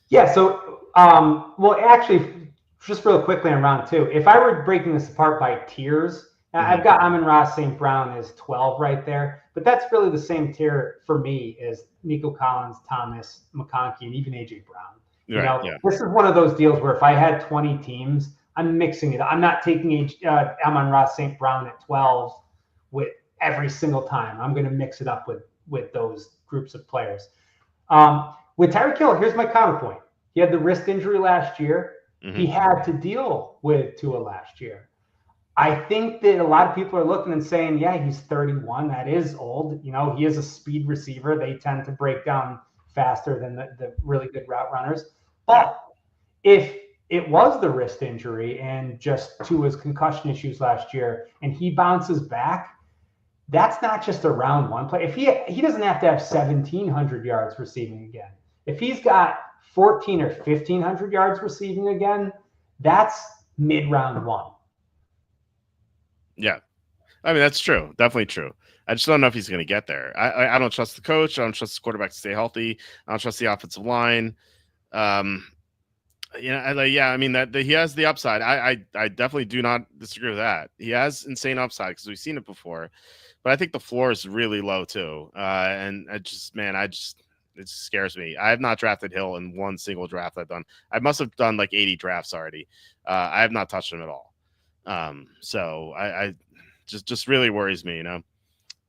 Yeah. So actually, just real quickly on round 2, if I were breaking this apart by tiers, I've got Amon-Ra St. Brown as 12 right there, but that's really the same tier for me as Nico Collins, Thomas, McConkey, and even AJ Brown. This is one of those deals where if I had 20 teams, I'm mixing it. I'm not taking Amon-Ra St. Brown at 12 with every single time. I'm going to mix it up with those groups of players. With Tyreek Hill, here's my counterpoint. He had the wrist injury last year. He
Hmm.
had to deal with Tua last year. I think that a lot of people are looking and saying, yeah, he's 31. That is old. He is a speed receiver. They tend to break down faster than the really good route runners.
Yeah.
But if it was the wrist injury and just Tua's concussion issues last year and he bounces back, that's not just a round one play. If he doesn't have to have 1,700 yards receiving again. If he's got 14 or 1,500 yards receiving again, that's mid round one.
Yeah. I mean, that's true. Definitely true. I just don't know if he's going to get there. I don't trust the coach. I don't trust the quarterback to stay healthy. I don't trust the offensive line. Um, yeah. I mean that he has the upside. I definitely do not disagree with that. He has insane upside because we've seen it before, but I think the floor is really low too. And it just scares me. I have not drafted Hill in one single draft I've done. I must have done like 80 drafts already. I have not touched him at all. So I just really worries me,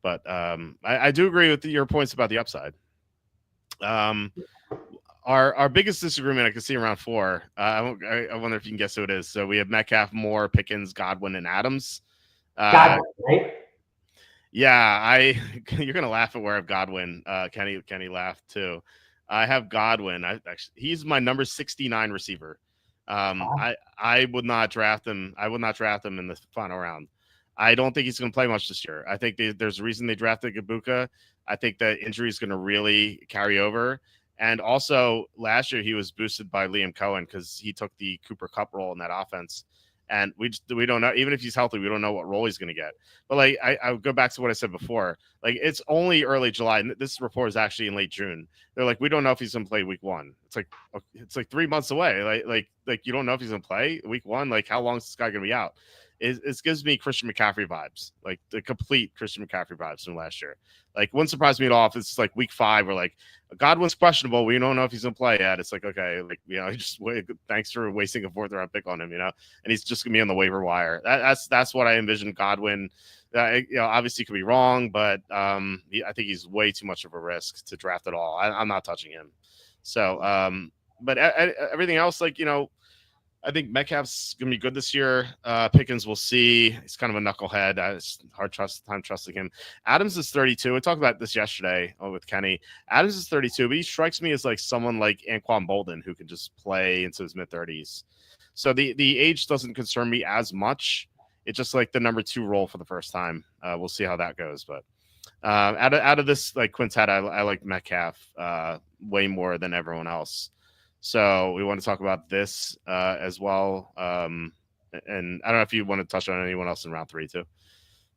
But I do agree with your points about the upside. Um, our biggest disagreement I can see around four. I wonder if you can guess who it is. So we have Metcalf, Moore, Pickens, Godwin, and Adams. Uh,
Godwin, right?
yeah, you're gonna laugh at where I have Godwin. Kenny laughed too. I have Godwin. He's my number 69 receiver. I would not draft him. I would not draft him in the final round. I don't think he's going to play much this year. I think there's a reason they drafted Gabuka. I think that injury is going to really carry over. And also, last year he was boosted by Liam Cohen because he took the Cooper Cup role in that offense. And we don't know, even if he's healthy, we don't know what role he's going to get. But like I would go back to what I said before. Like it's only early July, and this report is actually in late June. They're like, we don't know if he's going to play week one. It's like 3 months away. Like you don't know if he's going to play week one. Like how long is this guy going to be out? It gives me Christian McCaffrey vibes, like the complete Christian McCaffrey vibes from last year. Like wouldn't surprise me at all if it's like week 5 where like Godwin's questionable. We don't know if he's gonna play yet. It's like okay, like just wait. Thanks for wasting a 4th round pick on him, and he's just gonna be on the waiver wire. That's what I envision Godwin. Obviously could be wrong, but I think he's way too much of a risk to draft at all. I'm not touching him. So, but everything else, like I think Metcalf's gonna be good this year. Pickens, we'll see. He's kind of a knucklehead. It's hard time trusting him. Adams is 32. We talked about this yesterday with Kenny. Adams is 32, but he strikes me as like someone like Anquan Bolden who can just play into his mid-30s. So the age doesn't concern me as much. It's just like the number 2 role for the first time. We'll see how that goes. But out of this like quintet, I like Metcalf way more than everyone else. So we want to talk about this as well. And I don't know if you want to touch on anyone else in round 3 too.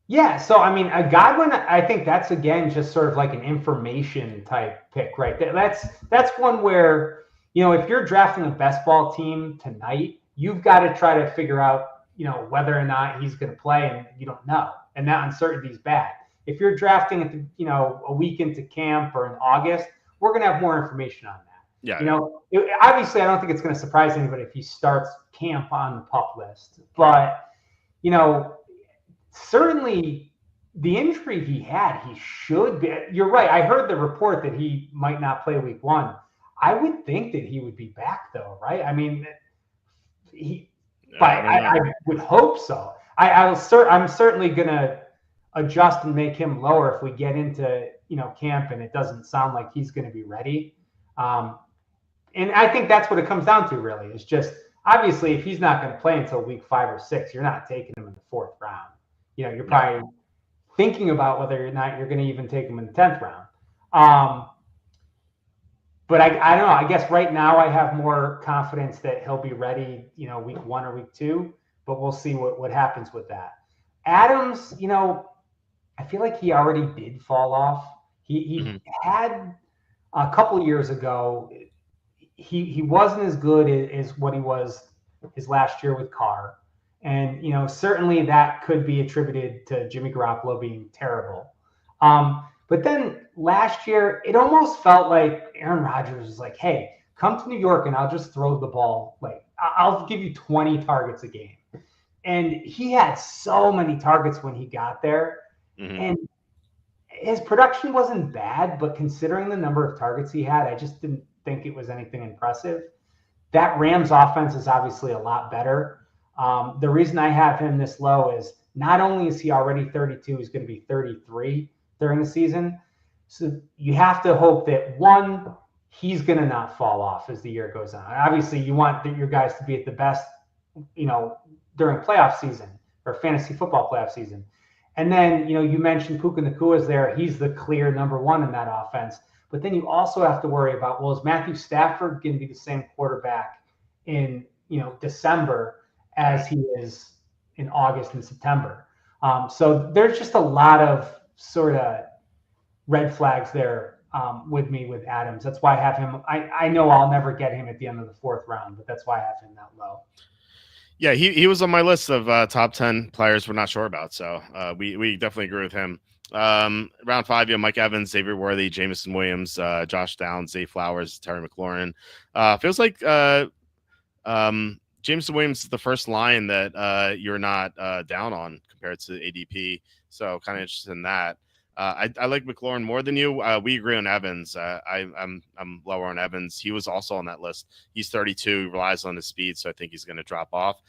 Yeah, so I mean, a Godwin, I think that's again just sort of like an information type pick, right? That's one where if you're drafting a best ball team tonight, you've got to try to figure out whether or not he's going to play, and you don't know, and that uncertainty is bad. If you're drafting at a week into camp or in August, we're going to have more information on that.
Yeah.
Obviously, I don't think it's going to surprise anybody if he starts camp on the PUP list, but certainly the injury he had, he should be. You're right. I heard the report that he might not play week 1. I would think that he would be back though, right? I mean, I would hope so. I'm certainly going to adjust and make him lower if we get into camp and it doesn't sound like he's going to be ready. And I think that's what it comes down to, really. It's just obviously if he's not going to play until week 5 or 6, you're not taking him in the 4th round. You're probably thinking about whether or not you're going to even take him in the 10th round. But I don't know. I guess right now I have more confidence that he'll be ready, week 1 or week 2. But we'll see what happens with that. Adams, I feel like he already did fall off. He had a couple years ago. He wasn't as good as what he was his last year with Carr. And, certainly that could be attributed to Jimmy Garoppolo being terrible. But then last year, it almost felt like Aaron Rodgers was like, hey, come to New York and I'll just throw the ball. Like, I'll give you 20 targets a game. And he had so many targets when he got there. And his production wasn't bad, but considering the number of targets he had, I just didn't think it was anything impressive. That Rams offense is obviously a lot better. The reason I have him this low is not only is he already 32, he's going to be 33 during the season. So you have to hope that one, he's going to not fall off as the year goes on. Obviously, you want your guys to be at the best, during playoff season or fantasy football playoff season. And then, you mentioned Puka Nakua's there. He's the clear number one in that offense. But then you also have to worry about, well, is Matthew Stafford going to be the same quarterback in, December as he is in August and September? So there's just a lot of sort of red flags there with me with Adams. That's why I have him. I know I'll never get him at the end of the fourth round, but that's why I have him that low.
Yeah, he was on my list of top 10 players we're not sure about. So we definitely agree with him. Round 5, you have Mike Evans, Xavier Worthy, Jameson Williams, Josh Downs, Zay Flowers, Terry McLaurin. Feels like Jameson Williams is the first line that you're not down on compared to ADP. So kind of interested in that. I like McLaurin more than you. We agree on Evans. I'm lower on Evans. He was also on that list. He's 32. He relies on his speed, so I think he's going to drop off.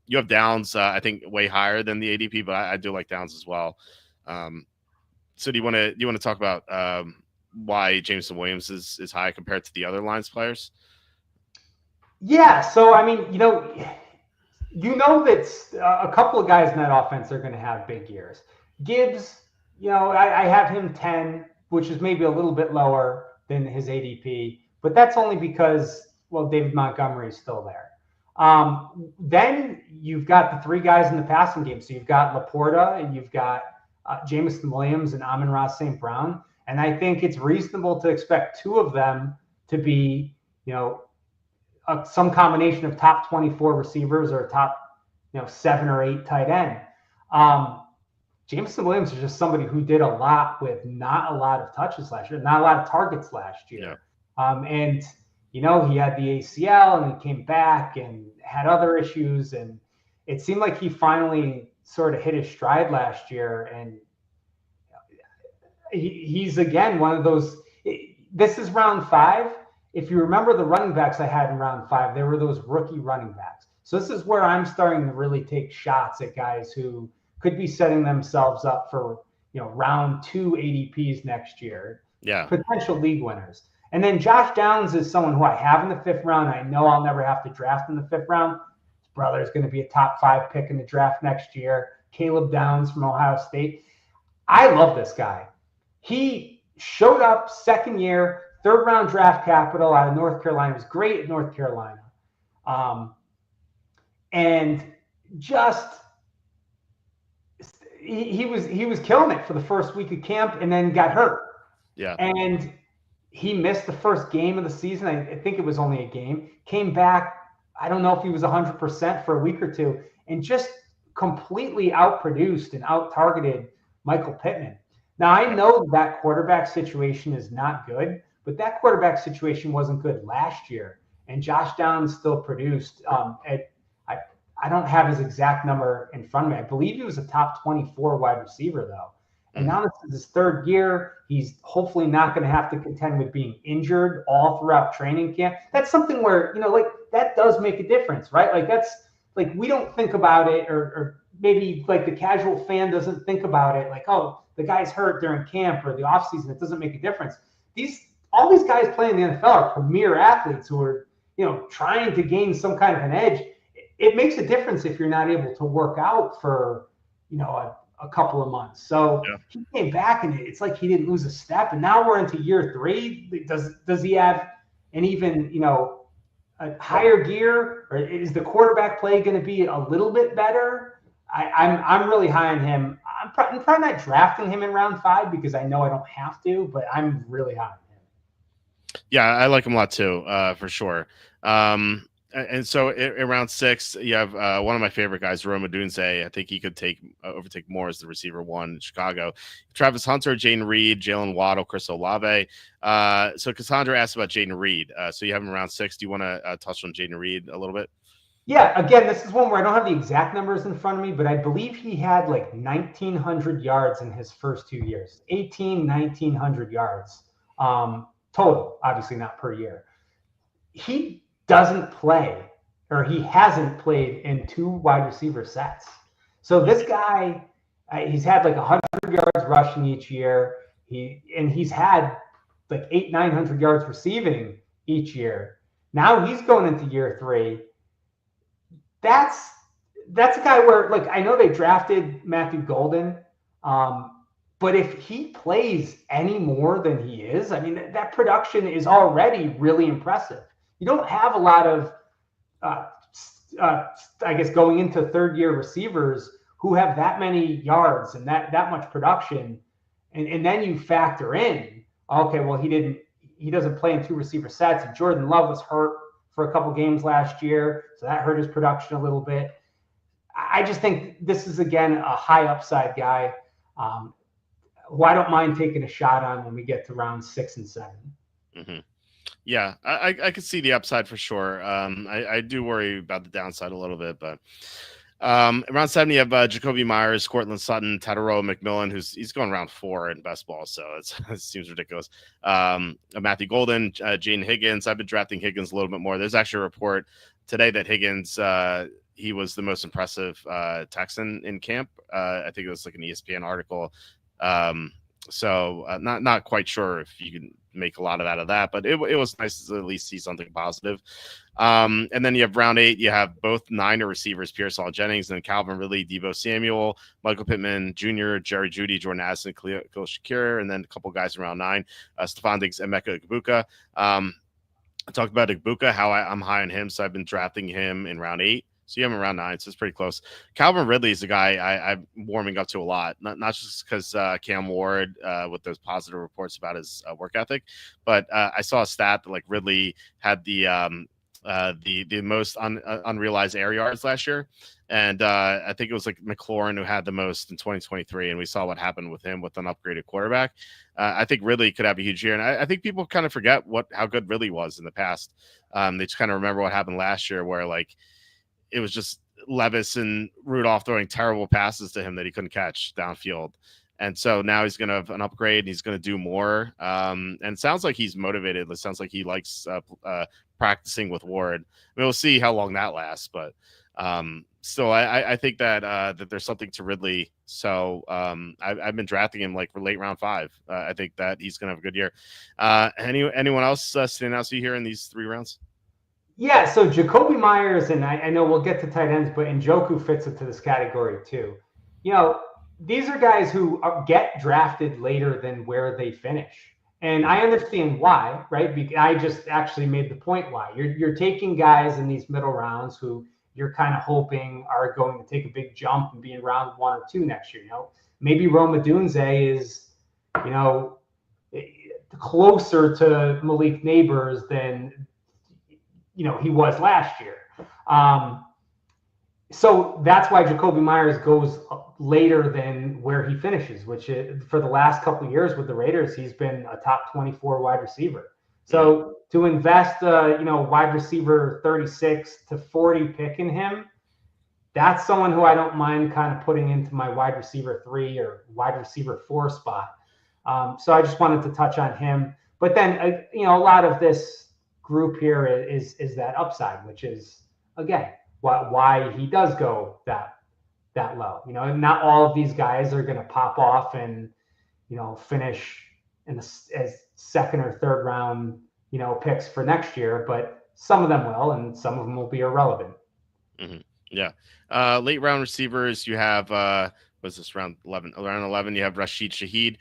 You have Downs, I think, way higher than the ADP, but I do like Downs as well. So do you want to talk about why Jameson Williams is high compared to the other lines players?
Yeah. So I mean, that a couple of guys in that offense are going to have big years. Gibbs. I have him 10, which is maybe a little bit lower than his ADP, but that's only because, David Montgomery is still there. Then you've got the three guys in the passing game. So you've got Laporta and you've got Jameson Williams and Amon-Ra St. Brown. And I think it's reasonable to expect two of them to be, some combination of top 24 receivers or top, 7 or 8 tight end. Jameson Williams is just somebody who did a lot with not a lot of touches last year, not a lot of targets last year. Yeah. And, he had the ACL and he came back and had other issues. And it seemed like he finally sort of hit his stride last year. And he's, again, one of those. This is round 5. If you remember the running backs I had in round 5, they were those rookie running backs. So this is where I'm starting to really take shots at guys who could be setting themselves up for, round 2 ADPs next year.
Yeah.
Potential league winners. And then Josh Downs is someone who I have in the 5th round. I know I'll never have to draft in the 5th round. His brother is going to be a top 5 pick in the draft next year. Caleb Downs from Ohio State. I love this guy. He showed up second year, 3rd round draft capital out of North Carolina. He was great at North Carolina. And just... He was killing it for the first week of camp and then got hurt.
Yeah.
And he missed the first game of the season. I think it was only a game. Came back. I don't know if he was 100% for a week or two and just completely outproduced and out-targeted Michael Pittman. Now, I know that quarterback situation is not good, but that quarterback situation wasn't good last year. And Josh Downs still produced I don't have his exact number in front of me. I believe he was a top 24 wide receiver, though. And now this is his 3rd year. He's hopefully not going to have to contend with being injured all throughout training camp. That's something where, that does make a difference, right? Like, that's like, we don't think about it, or maybe like the casual fan doesn't think about it. Like, oh, the guy's hurt during camp or the offseason. It doesn't make a difference. All these guys playing in the NFL are premier athletes who are, trying to gain some kind of an edge. It makes a difference if you're not able to work out for, a couple of months. So He came back and it's like he didn't lose a step. And now we're into year 3. Does he have an even, a higher gear, or is the quarterback play going to be a little bit better? I'm really high on him. I'm probably not drafting him in round 5 because I know I don't have to, but I'm really high on him.
Yeah, I like him a lot too, for sure. And so in round 6, you have one of my favorite guys, Rome Odunze. I think he could overtake Moore as the receiver 1 in Chicago. Travis Hunter, Jaden Reed, Jalen Waddle, Chris Olave. So Cassandra asked about Jaden Reed. So you have him around 6. Do you want to touch on Jaden Reed a little bit?
Yeah, again, this is one where I don't have the exact numbers in front of me, but I believe he had like 1,900 yards in his first 2 years, 1,900 yards total, obviously not per year. He doesn't play, or he hasn't played in two wide receiver sets. So this guy, he's had like 100 yards rushing each year. He's had like 900 yards receiving each year. Now he's going into year three. That's that's a guy where, like, I know they drafted Matthew Golden, um, but if he plays any more than he is, I mean, that production is already really impressive. You don't have a lot of, uh, I guess, going into third year receivers who have that many yards and that much production, and then you factor in, okay, well, he doesn't play in two receiver sets. And Jordan Love was hurt for a couple games last year, so that hurt his production a little bit. I just think this is, again, a high upside guy, um, who I don't mind taking a shot on when we get to round 6 and 7.
Mm-hmm. Yeah, I could see the upside for sure. I do worry about the downside a little bit, but around 7, you have Jacoby Myers, Cortland Sutton, Tedero McMillan, he's going round 4 in best ball, so it seems ridiculous. Matthew Golden, Jaden Higgins. I've been drafting Higgins a little bit more. There's actually a report today that Higgins, he was the most impressive Texan in camp. I think it was like an ESPN article. So not quite sure if you can make a lot of out of that, but it was nice to at least see something positive. And then you have round 8, you have both Niner receivers, Pearsall Jennings, and Calvin Ridley, Deebo Samuel, Michael Pittman Jr., Jerry Jeudy, Jordan Addison, Khalil Shakir, and then a couple guys in round 9, Stephon Diggs, and Emeka Egbuka. I talked about Egbuka, how I'm high on him, so I've been drafting him in round 8. So you have him around 9, so it's pretty close. Calvin Ridley is a guy I'm warming up to a lot, not just because Cam Ward, with those positive reports about his work ethic, but I saw a stat that like Ridley had the most unrealized air yards last year, and I think it was like McLaurin who had the most in 2023, and we saw what happened with him with an upgraded quarterback. I think Ridley could have a huge year, and I think people kind of forget how good Ridley was in the past. They just kind of remember what happened last year, where like it was just Levis and Rudolph throwing terrible passes to him that he couldn't catch downfield. And so now he's going to have an upgrade and he's going to do more. And it sounds like he's motivated. It sounds like he likes practicing with Ward. I mean, we'll see how long that lasts, but still, I think that there's something to Ridley. So I've been drafting him like for late round 5. I think that he's going to have a good year. Anyone else standing out to you here in these 3 rounds?
Yeah, so Jacoby Myers, and I know we'll get to tight ends, but Njoku fits into this category too. You know, these are guys who get drafted later than where they finish. And I understand why, right? I just actually made the point why. You're taking guys in these middle rounds who you're kind of hoping are going to take a big jump and be in round 1 or 2 next year. You know, maybe Roma Dunze is, you know, closer to Malik Neighbors than he was last year. So that's why Jacoby Myers goes later than where he finishes, which for the last couple of years with the Raiders, he's been a top 24 wide receiver. So to invest, wide receiver 36 to 40 pick in him, that's someone who I don't mind kind of putting into my wide receiver 3 or wide receiver 4 spot. So I just wanted to touch on him. But then, a lot of this group here is that upside, which is, again, why he does go that low. Not all of these guys are going to pop off and finish as second or third round picks for next year, but some of them will, and some of them will be irrelevant.
Mm-hmm. Yeah. Late round receivers, you have was this round 11? Around 11, you have Rashid Shaheed,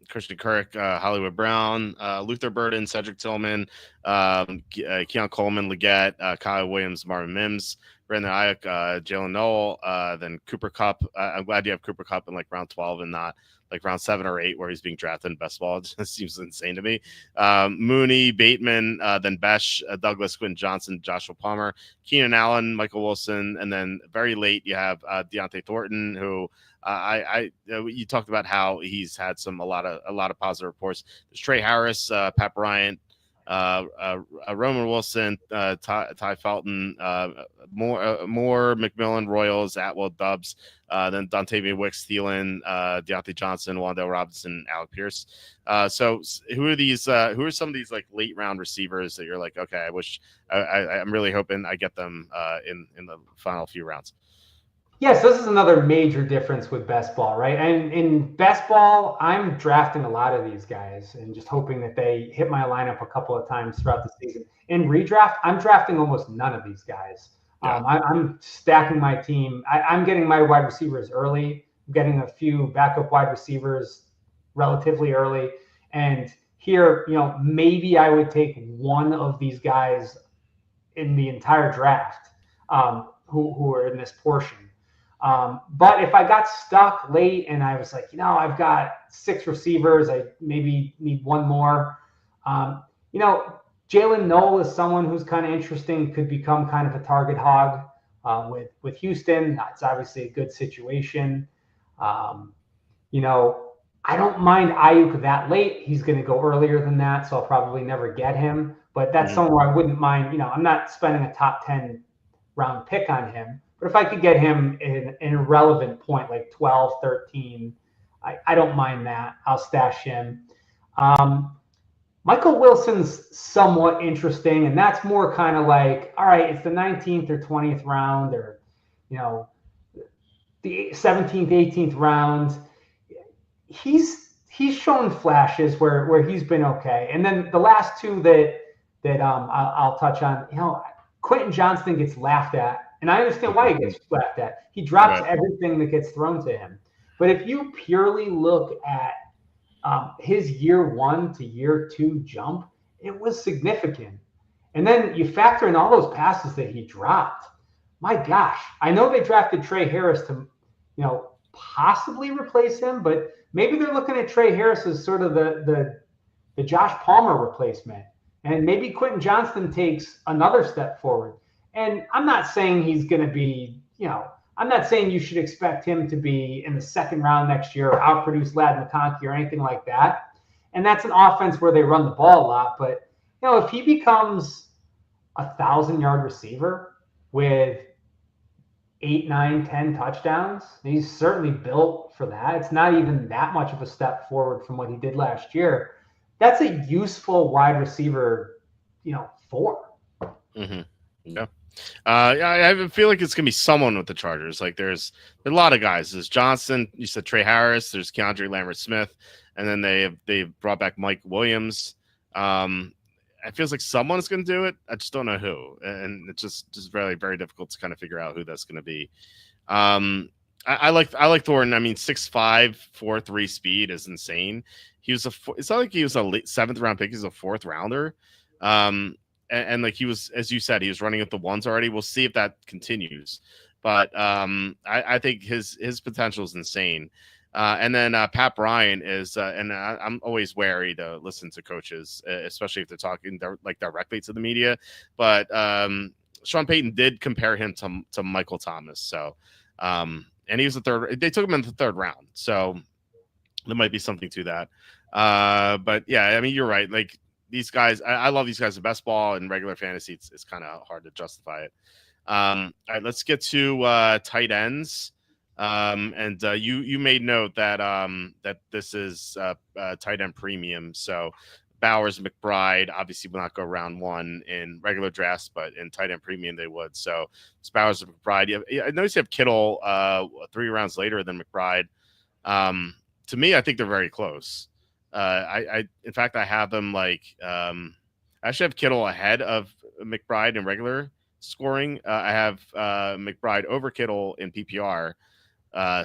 Christian Kirk, Hollywood Brown, Luther Burden, Cedric Tillman, Keon Coleman, Leggett, Kyle Williams, Marvin Mims, Brandon Ayuk, Jalen Noel, then Cooper Kupp. I'm glad you have Cooper Kupp in like round 12 and not like round 7 or 8 where he's being drafted in best ball. It just seems insane to me. Mooney, Bateman, then Besh, Douglas, Quinn Johnson, Joshua Palmer, Keenan Allen, Michael Wilson, and then very late you have Deontay Thornton, who you talked about how he's had a lot of positive reports. There's Trey Harris, Pat Bryant, Roman Wilson, Ty Felton, more McMillan, Royals, Atwell, Dubs, then Dontavian Wicks, Thielen, Deontay Johnson, Wandale Robinson, Alec Pierce. So who are these? Who are some of these like late round receivers that you're like, okay, I wish I'm really hoping I get them in the final few rounds.
Yes, this is another major difference with best ball, right? And in best ball, I'm drafting a lot of these guys and just hoping that they hit my lineup a couple of times throughout the season. In redraft, I'm drafting almost none of these guys.
Yeah.
I'm stacking my team. I'm getting my wide receivers early. I'm getting a few backup wide receivers relatively early. And here, maybe I would take one of these guys in the entire draft who are in this portion. But if I got stuck late and I was like, I've got 6 receivers, I maybe need one more. Jalen Noel is someone who's kind of interesting, could become kind of a target hog with Houston. That's obviously a good situation. You know, I don't mind Ayuk that late. He's going to go earlier than that, so I'll probably never get him. But that's someone where I wouldn't mind. I'm not spending a top 10 round pick on him. But if I could get him in an irrelevant point, like 12, 13, I don't mind that. I'll stash him. Michael Wilson's somewhat interesting, and that's more kind of like, all right, it's the 19th or 20th round, or, the 17th, 18th round. He's shown flashes where he's been okay. And then the last two that I'll touch on, Quentin Johnston gets laughed at. And I understand why he gets laughed at. He drops everything that gets thrown to him. But if you purely look at his year 1 to year 2 jump, it was significant. And then you factor in all those passes that he dropped. My gosh, I know they drafted Trey Harris to, possibly replace him, but maybe they're looking at Trey Harris as sort of the Josh Palmer replacement. And maybe Quentin Johnston takes another step forward. And I'm not saying he's going to be, I'm not saying you should expect him to be in the second round next year or outproduce Ladd McConkey or anything like that. And that's an offense where they run the ball a lot. But, if he becomes 1,000-yard receiver with 8, 9, 10 touchdowns, he's certainly built for that. It's not even that much of a step forward from what he did last year. That's a useful wide receiver, 4.
Mm-hmm. Yeah. I feel like it's gonna be someone with the Chargers. Like there's a lot of guys. There's Johnson. You said Trey Harris. There's Keandre Lambert-Smith, and then they brought back Mike Williams. It feels like someone's gonna do it. I just don't know who, and it's just very very difficult to kind of figure out who that's gonna be. I like Thornton. I mean, 6'5", 4.3 speed is insane. It's not like he was a late 7th round pick. He's a 4th rounder. And like he was, as you said, he was running at the ones already. We'll see if that continues. But I think his potential is insane. And then Pat Bryant is, and I'm always wary to listen to coaches, especially if they're talking directly to the media. But Sean Payton did compare him to Michael Thomas. So, and he was the 3rd. They took him in the 3rd round. So there might be something to that. But yeah, I mean, you're right. Like, these guys, I love these guys in best ball and regular fantasy. It's kind of hard to justify it. All right, let's get to tight ends. And you made note that that this is tight end premium. So Bowers, McBride obviously will not go round 1 in regular drafts, but in tight end premium they would. So it's Bowers and McBride. I noticed you have Kittle 3 rounds later than McBride. To me, I think they're very close. In fact, I have them I actually have Kittle ahead of McBride in regular scoring. I have McBride over Kittle in PPR.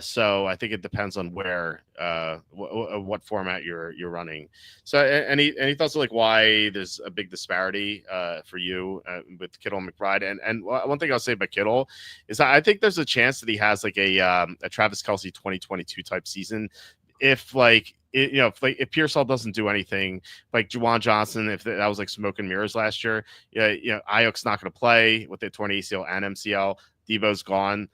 So I think it depends on where, what format you're running. So any thoughts on why there's a big disparity for you with Kittle and McBride? And one thing I'll say about Kittle is I think there's a chance that he has a Travis Kelce 2022 type season. If if Pearsall doesn't do anything, like Juwan Johnson, if that was smoke and mirrors last year, Ayuk's not going to play with the torn ACL and MCL. Debo's gone.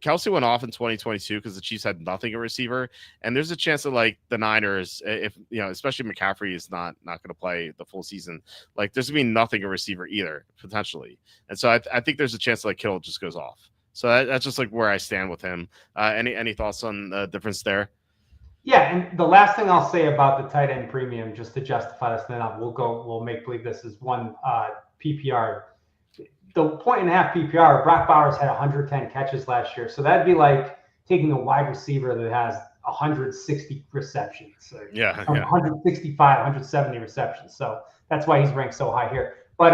Kelsey went off in 2022 because the Chiefs had nothing at receiver, and there's a chance that like the Niners, if especially McCaffrey is not going to play the full season, like there's gonna be nothing at receiver either potentially, and so I think there's a chance that like Kittle just goes off. So that's just like where I stand with him. Any thoughts on the difference there?
Yeah, and the last thing I'll say about the tight end premium, just to justify this, then we'll make believe this is one PPR. The point and a half PPR, Brock Bowers had 110 catches last year, so that'd be like taking a wide receiver that has 160 receptions, or
Yeah,
165, 170 receptions. So that's why he's ranked so high here. But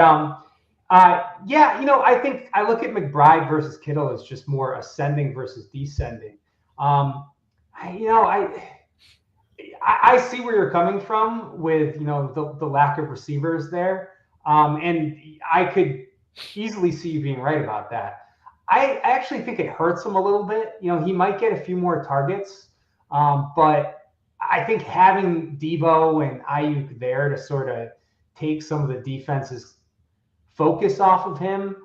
yeah, I think I look at McBride versus Kittle as just more ascending versus descending. I see where you're coming from with the lack of receivers there, and I could easily see you being right about that. I actually think it hurts him a little bit. He might get a few more targets, but I think having Debo and Ayuk there to sort of take some of the defense's focus off of him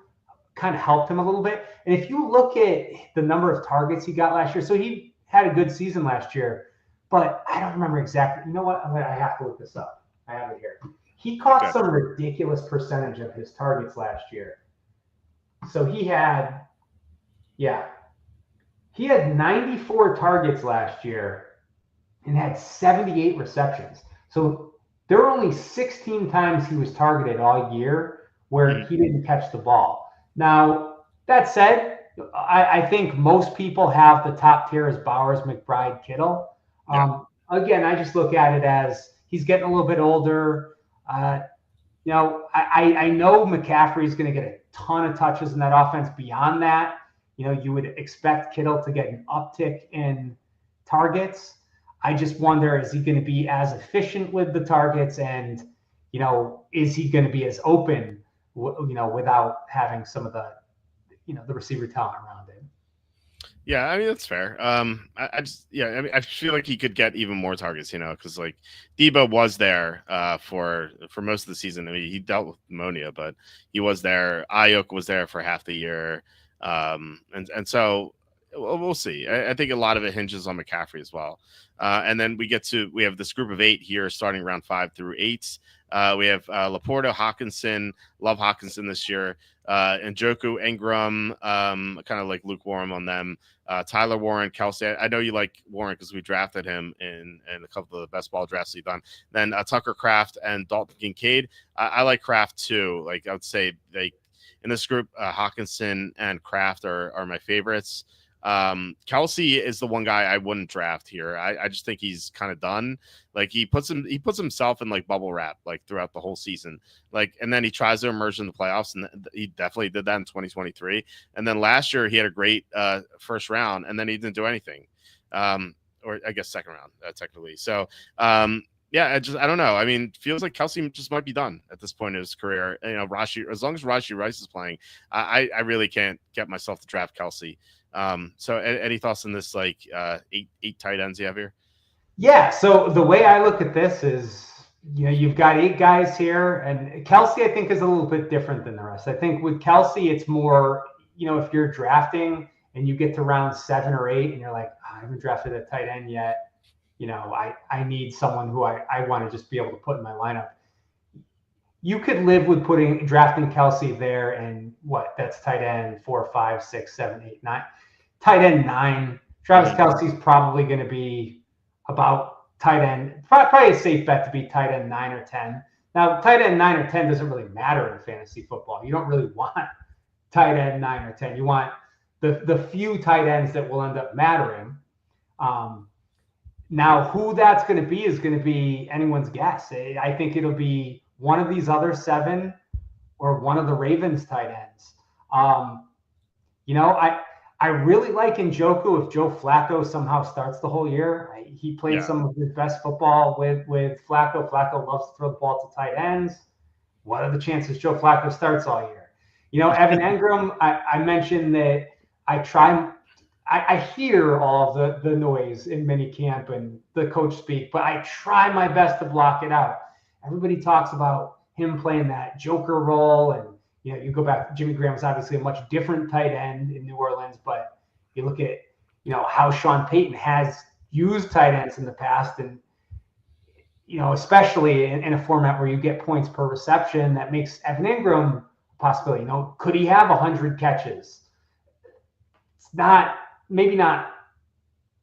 kind of helped him a little bit. And if you look at the number of targets he got last year, so he had a good season last year, but I don't remember exactly. You know what? I have to look this up. I have it here. He caught some ridiculous percentage of his targets last year. So he had 94 targets last year and had 78 receptions. So there were only 16 times he was targeted all year where he didn't catch the ball. Now, that said, I think most people have the top tier as Bowers, McBride, Kittle. Again, I just look at it as he's getting a little bit older. I know McCaffrey is going to get a ton of touches in that offense. Beyond that, you would expect Kittle to get an uptick in targets. I just wonder, is he going to be as efficient with the targets, and is he going to be as open, without having some of the the receiver talent around him?
Yeah, I mean that's fair. I feel like he could get even more targets, because like Debo was there for most of the season. I mean, he dealt with pneumonia, but he was there. Ayuk was there for half the year, and so we'll see. I think a lot of it hinges on McCaffrey as well. And then we have this group of 8 here, starting round 5 through 8. We have Laporta, Hawkinson, love Hawkinson this year, Njoku, Ingram, kind of like lukewarm on them. Tyler Warren, Kelsey. I know you like Warren because we drafted him in a couple of the best ball drafts we've done. Then Tucker Kraft and Dalton Kincaid. I like Kraft too. Like I would say, like in this group, Hawkinson and Kraft are my favorites. Kelsey is the one guy I wouldn't draft here. I just think he's kind of done. Like he puts himself in like bubble wrap like throughout the whole season. Like, and then he tries to emerge in the playoffs, and he definitely did that in 2023. And then last year he had a great first round, and then he didn't do anything. Or I guess second round technically. So yeah, I don't know. I mean, feels like Kelsey just might be done at this point in his career. Rashee, as long as Rashee Rice is playing, I really can't get myself to draft Kelsey. So any thoughts on this, like eight tight ends you have here?
Yeah. So the way I look at this is, you've got 8 guys here, and Kelsey, I think, is a little bit different than the rest. I think with Kelsey, it's more, if you're drafting and you get to round 7 or 8 and you're like, I haven't drafted a tight end yet. I need someone who I want to just be able to put in my lineup. You could live with drafting Kelsey there, and that's tight end 4, 5, 6, 7, 8, 9. Tight end 9. Travis Kelsey's probably going to be about tight end. Probably a safe bet to be tight end 9 or 10. Now, tight end 9 or 10 doesn't really matter in fantasy football. You don't really want tight end 9 or 10. You want the few tight ends that will end up mattering. Now, who that's going to be is going to be anyone's guess. I think it'll be one of these other 7 or one of the Ravens tight ends. I really like Njoku if Joe Flacco somehow starts the whole year. He played some of his best football with Flacco. Flacco loves to throw the ball to tight ends. What are the chances Joe Flacco starts all year? Evan Engram, I mentioned that I hear all the noise in minicamp and the coach speak, but I try my best to block it out. Everybody talks about him playing that Joker role, and you go back. Jimmy Graham was obviously a much different tight end in New Orleans, but You look at, how Sean Payton has used tight ends in the past, and especially in a format where you get points per reception, that makes Evan Ingram a possibility. Could he have 100 catches? It's maybe not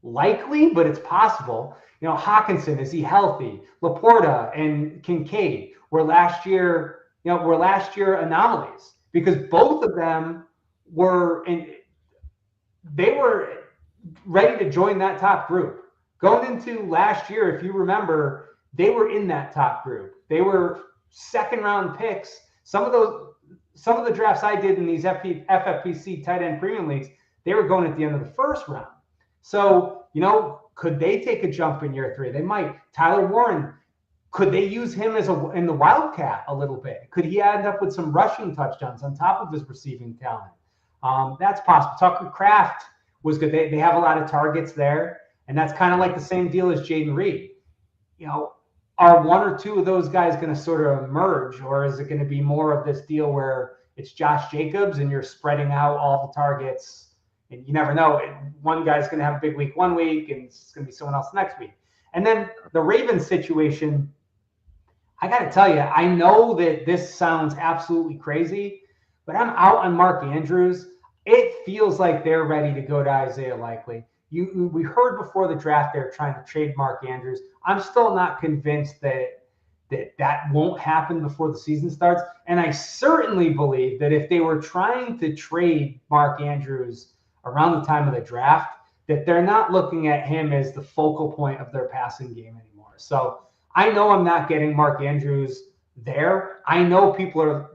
likely, but it's possible. Hawkinson, is he healthy? Laporta and Kincaid were last year anomalies, because both of them they were ready to join that top group. Going into last year, if you remember, they were in that top group. They were second round picks. Some of the drafts I did in these FFPC tight end premium leagues, they were going at the end of the first round. So, could they take a jump in year 3? They might. Tyler Warren, could they use him in the Wildcat a little bit? Could he end up with some rushing touchdowns on top of his receiving talent? That's possible. Tucker Kraft was good. They have a lot of targets there, and that's kind of like the same deal as Jaden Reed. Are one or two of those guys going to sort of emerge, or is it going to be more of this deal where it's Josh Jacobs and you're spreading out all the targets? And you never know. One guy's going to have a big week one week, and it's going to be someone else next week. And then the Ravens situation, I got to tell you, I know that this sounds absolutely crazy, but I'm out on Mark Andrews. It feels like they're ready to go to Isaiah Likely. We heard before the draft they're trying to trade Mark Andrews. I'm still not convinced that won't happen before the season starts. And I certainly believe that if they were trying to trade Mark Andrews around the time of the draft, that they're not looking at him as the focal point of their passing game anymore. So I know I'm not getting Mark Andrews there. I know people are,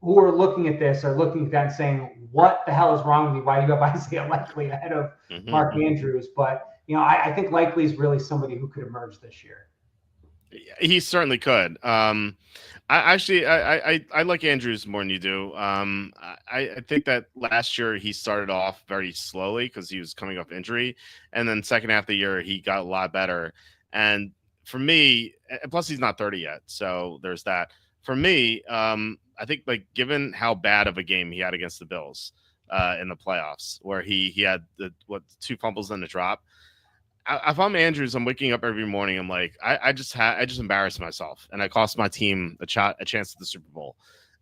who are looking at this are looking at that and saying, what the hell is wrong with me? Why do you have Isaiah Likely ahead of Mark Andrews? But, I think Likely is really somebody who could emerge this year.
He certainly could. I like Andrews more than you do. I think that last year he started off very slowly because he was coming off injury, and then second half of the year he got a lot better. And for me, plus he's not 30 yet, so there's that. For me, I think given how bad of a game he had against the Bills in the playoffs, where he had the 2 fumbles and a drop. If I'm Andrews, I'm waking up every morning. I'm like, I just embarrassed myself, and I cost my team a chance at the Super Bowl.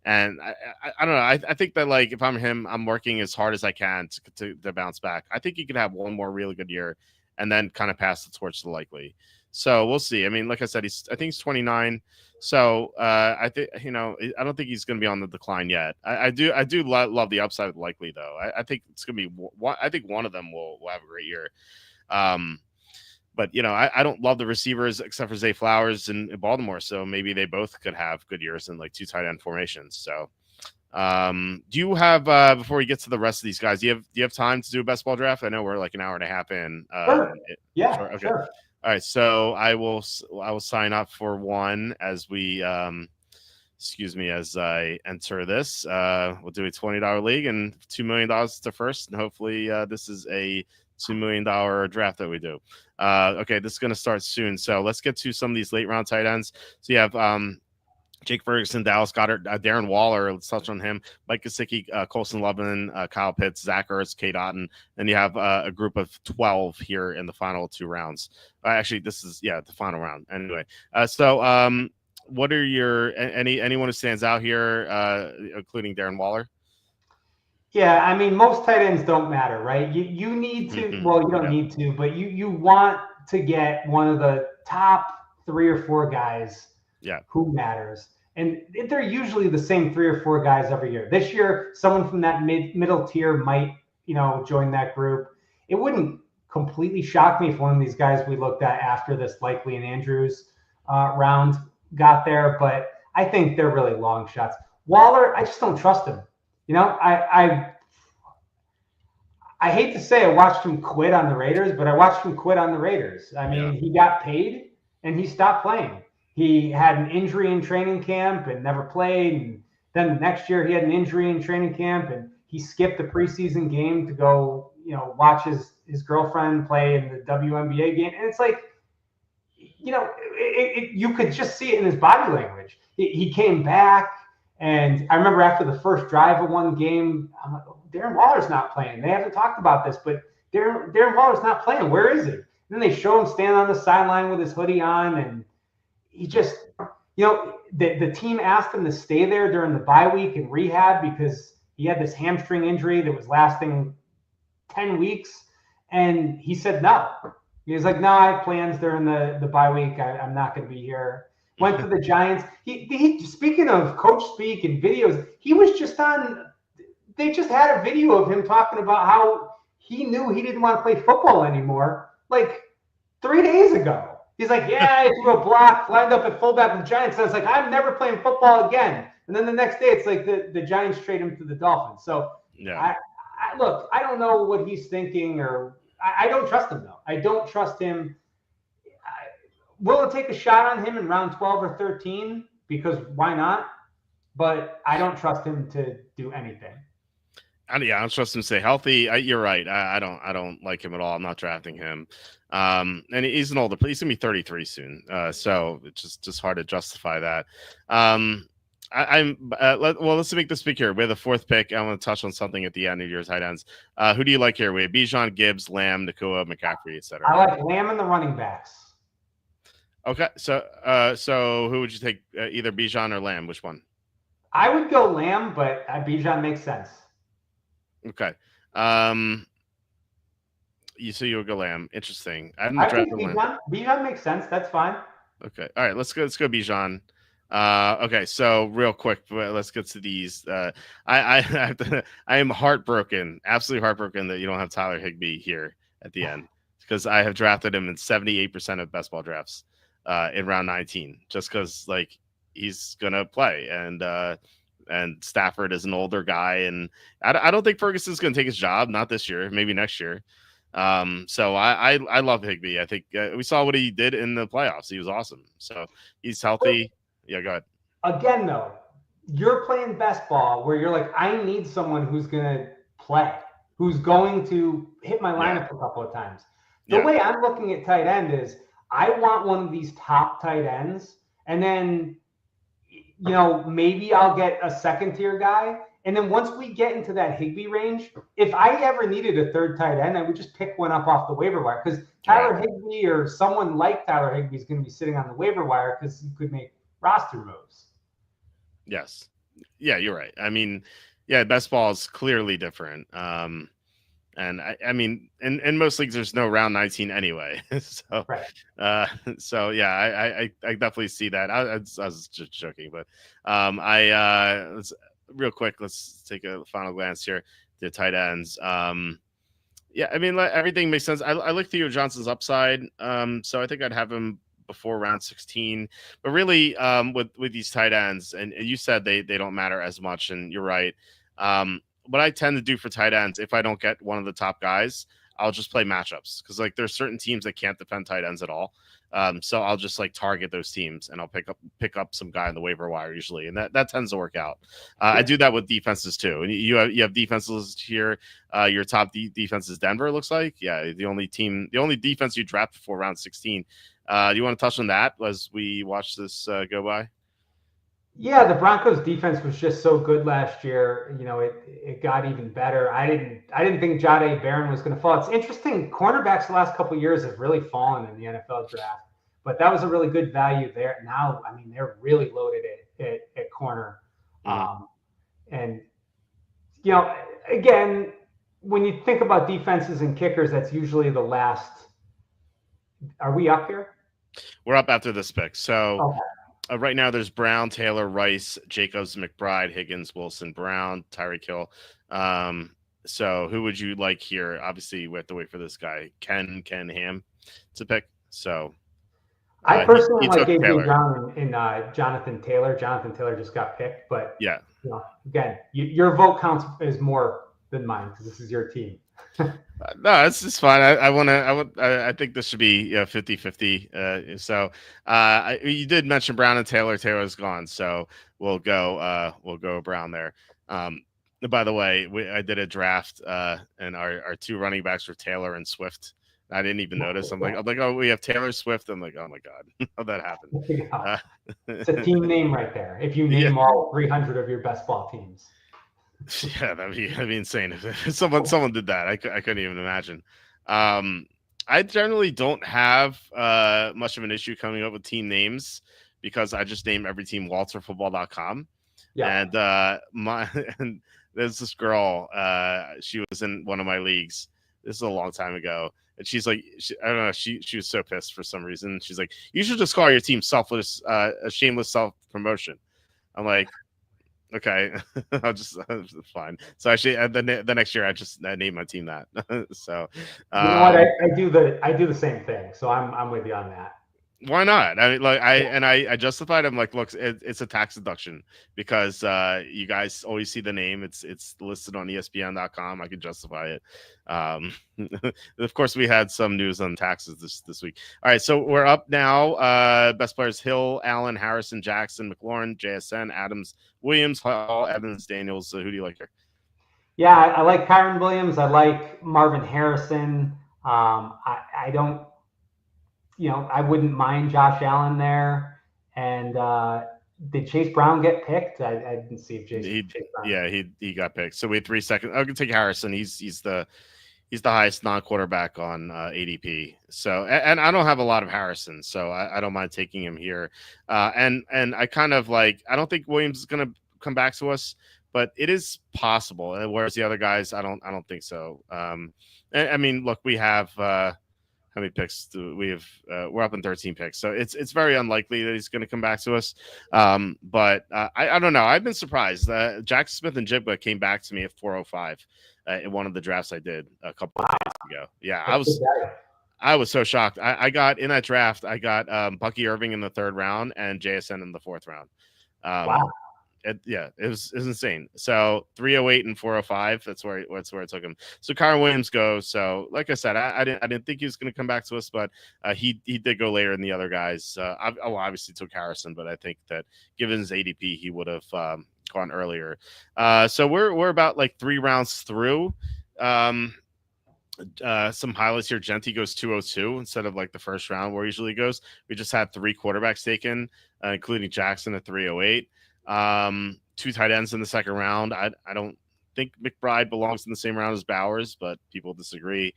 And I don't know. I think that if I'm him, I'm working as hard as I can to bounce back. I think he could have one more really good year, and then kind of pass the torch to Likely. So we'll see. I mean, like I said, I think he's 29. So I think I don't think he's going to be on the decline yet. I do love the upside of Likely though. I think it's going to be. I think one of them will have a great year. But I don't love the receivers except for Zay Flowers in Baltimore. So maybe they both could have good years in 2 tight end formations. So do you have before we get to the rest of these guys, do you have time to do a best ball draft? I know we're an hour and a half in.
Sure. Yeah.
Sure. Okay.
Sure.
All right. So I will sign up for one as we as I enter this. We'll do a $20 league and $2 million to first, and hopefully this is a $2 million draft that we do. Okay, this is going to start soon. So let's get to some of these late round tight ends. So you have Jake Ferguson, Dallas Goedert, Darren Waller. Let's touch on him. Mike Gesicki, Colson Loveland, Kyle Pitts, Zach Ertz, Kate Otten. Then you have a group of 12 here in the final 2 rounds. Actually, this is the final round. Anyway, what are your anyone who stands out here, including Darren Waller?
Yeah, I mean, most tight ends don't matter, right? You need to, well, you don't need to, but you want to get one of the top 3 or 4 guys who matters. And they're usually the same 3 or 4 guys every year. This year, someone from that middle tier might, join that group. It wouldn't completely shock me if one of these guys we looked at after this Likely and Andrews round got there, but I think they're really long shots. Waller, I just don't trust him. I hate to say I watched him quit on the Raiders, but I watched him quit on the Raiders. I mean, he got paid and he stopped playing. He had an injury in training camp and never played. And then the next year he had an injury in training camp and he skipped the preseason game to go, watch his girlfriend play in the WNBA game. And it's you could just see it in his body language. He came back. And I remember after the first drive of one game, I'm like, Darren Waller's not playing. They haven't talked about this, but Darren Waller's not playing. Where is he? And then they show him standing on the sideline with his hoodie on, and he just, the team asked him to stay there during the bye week and rehab because he had this hamstring injury that was lasting 10 weeks. And he said no. He was like, no, I have plans during the bye week. I'm not going to be here. Went to the Giants. He speaking of coach speak and videos, he was just on. They just had a video of him talking about how he knew he didn't want to play football anymore, like 3 days ago. He's like, yeah, I threw a block, lined up at fullback with the Giants. I was like, I'm never playing football again. And then the next day, it's like the Giants trade him to the Dolphins. So,
yeah.
Look, I don't know what he's thinking, or I don't trust him, though. I don't trust him. Will it take a shot on him in round 12 or 13? Because why not? But I don't trust him to do anything.
I don't trust him to stay healthy. You're right. I don't like him at all. I'm not drafting him. And he's an older player. He's gonna be 33 soon. So it's just hard to justify that. Let's make this pick here. We have the fourth pick. I want to touch on something at the end of your tight ends. Who do you like here? We have Bijan, Gibbs, Lamb, Nakua, McCaffrey, etc.
I like Lamb and the running backs.
Okay, so who would you take? Either Bijan or Lamb? Which one?
I would go Lamb, but Bijan makes sense.
Okay. You would go Lamb. Interesting. I
think Bijan makes sense. That's fine.
Okay. All right. Let's go Bijan. Okay. So real quick, let's get to these. I am heartbroken, absolutely heartbroken that you don't have Tyler Higbee here at the end because I have drafted him in 78% of best ball drafts in round 19, just because like he's gonna play and Stafford is an older guy, and I don't think Ferguson's going to take his job. Not this year, maybe next year. So I love Higbee. I think we saw what he did in the playoffs. He was awesome. So he's healthy. Yeah, go ahead.
Again, though, you're playing best ball where you're like, I need someone who's going to play, who's going to hit my lineup a couple of times. The way I'm looking at tight end is I want one of these top tight ends, and then maybe I'll get a second tier guy. And then once we get into that Higbee range, if I ever needed a third tight end, I would just pick one up off the waiver wire because Tyler Higbee or someone like Tyler Higbee is going to be sitting on the waiver wire because you could make roster moves.
Yes. Yeah, you're right. I mean, best ball is clearly different. And I mean, in most leagues, there's no round 19 anyway. So, I definitely see that. I was just joking, but let's real quick. Let's take a final glance here. The tight ends. I mean, everything makes sense. I like Theo Johnson's upside. So I think I'd have him before round 16. But really, with these tight ends, and you said they don't matter as much, and you're right. What I tend to do for tight ends, if I don't get one of the top guys, I'll just play matchups because like there's certain teams that can't defend tight ends at all. So I'll just like target those teams and I'll pick up some guy on the waiver wire usually, and that tends to work out. I do that with defenses too. And you have defenses here. Your top defense is Denver. It looks like the only defense you draft before round 16. Do you want to touch on that as we watch this go by?
Yeah, the Broncos defense was just so good last year. It got even better. I didn't think Jahdae Barron was going to fall. It's interesting. Cornerbacks the last couple of years have really fallen in the NFL draft, but that was a really good value there. Now, I mean, they're really loaded at corner. And again, when you think about defenses and kickers, that's usually the last. Are we up here?
We're up after this pick. So.
Okay.
Right now, there's Brown, Taylor, Rice, Jacobs, McBride, Higgins, Wilson, Brown, Tyreek Hill. So who would you like here? Obviously, we have to wait for this guy, Ken Ham, to pick. So
I personally like A.J. Brown and Jonathan Taylor. Jonathan Taylor just got picked, but again, your vote counts as more than mine because this is your team.
No, it's just fine. I think this should be 50-50. So you did mention Brown and Taylor. Taylor's gone, so we'll go Brown there. By the way, I did a draft, and our two running backs were Taylor and Swift. I didn't even notice. I'm like, oh, we have Taylor Swift. I'm like, oh my god, how'd that happen?
It's a team name right there. If you name all 300 of your best ball teams.
Yeah, that'd be insane if someone did that. I couldn't even imagine. Um, I generally don't have much of an issue coming up with team names because I just name every team walterfootball.com.
Yeah.
And my and there's this girl. She was in one of my leagues. This is a long time ago, and she's like, I don't know. She was so pissed for some reason. She's like, you should just call your team selfless, a shameless self promotion. I'm like, okay, I'll just fine. So actually, the next year, I named my team that. So,
You know what? I,
um,
I do the same thing. So I'm with you on that.
why not? I mean, like
Yeah.
I justified. I'm like, look, it's a tax deduction because you guys always see the name. It's listed on ESPN.com. I can justify it. Um, of course, we had some news on taxes this week. All right, so we're up now. Best players: Hill, Allen, Harrison, Jackson, McLaurin, JSN, Adams, Williams, Hall, Evans, Daniels. So who do you like here?
Yeah, I like Kyron Williams. I like Marvin Harrison. I don't, I wouldn't mind Josh Allen there. And did Chase Brown get picked? I didn't see if
He,
Chase Brown.
yeah, he got picked. So we had 3 seconds. I can take Harrison. He's the highest non-quarterback on ADP. So, and I don't have a lot of Harrison, so I don't mind taking him here. And I kind of like, I don't think Williams is going to come back to us, but it is possible. Whereas the other guys, I don't think so. I mean, look, we have how many picks do we have? We're up in 13 picks, so it's very unlikely that he's going to come back to us. But I don't know. I've been surprised. Jack Smith and Jibba came back to me at 405 in one of the drafts I did a couple of days ago. Yeah, I was so shocked. I got in that draft. I got Bucky Irving in the third round and JSN in the fourth round.
Wow.
Um, yeah, it was insane. So 308 and 405. That's where I took him. So Kyron Williams goes. So like I said, I didn't think he was going to come back to us, but he did go later than the other guys. Obviously took Harrison, but I think that given his ADP, he would have gone earlier. So we're about like 3 rounds through. Um, some highlights here. Genti goes 202 instead of like the first round where he usually goes. We just had 3 quarterbacks taken, including Jackson at 308. 2 tight ends in the second round. I don't think McBride belongs in the same round as Bowers, but people disagree.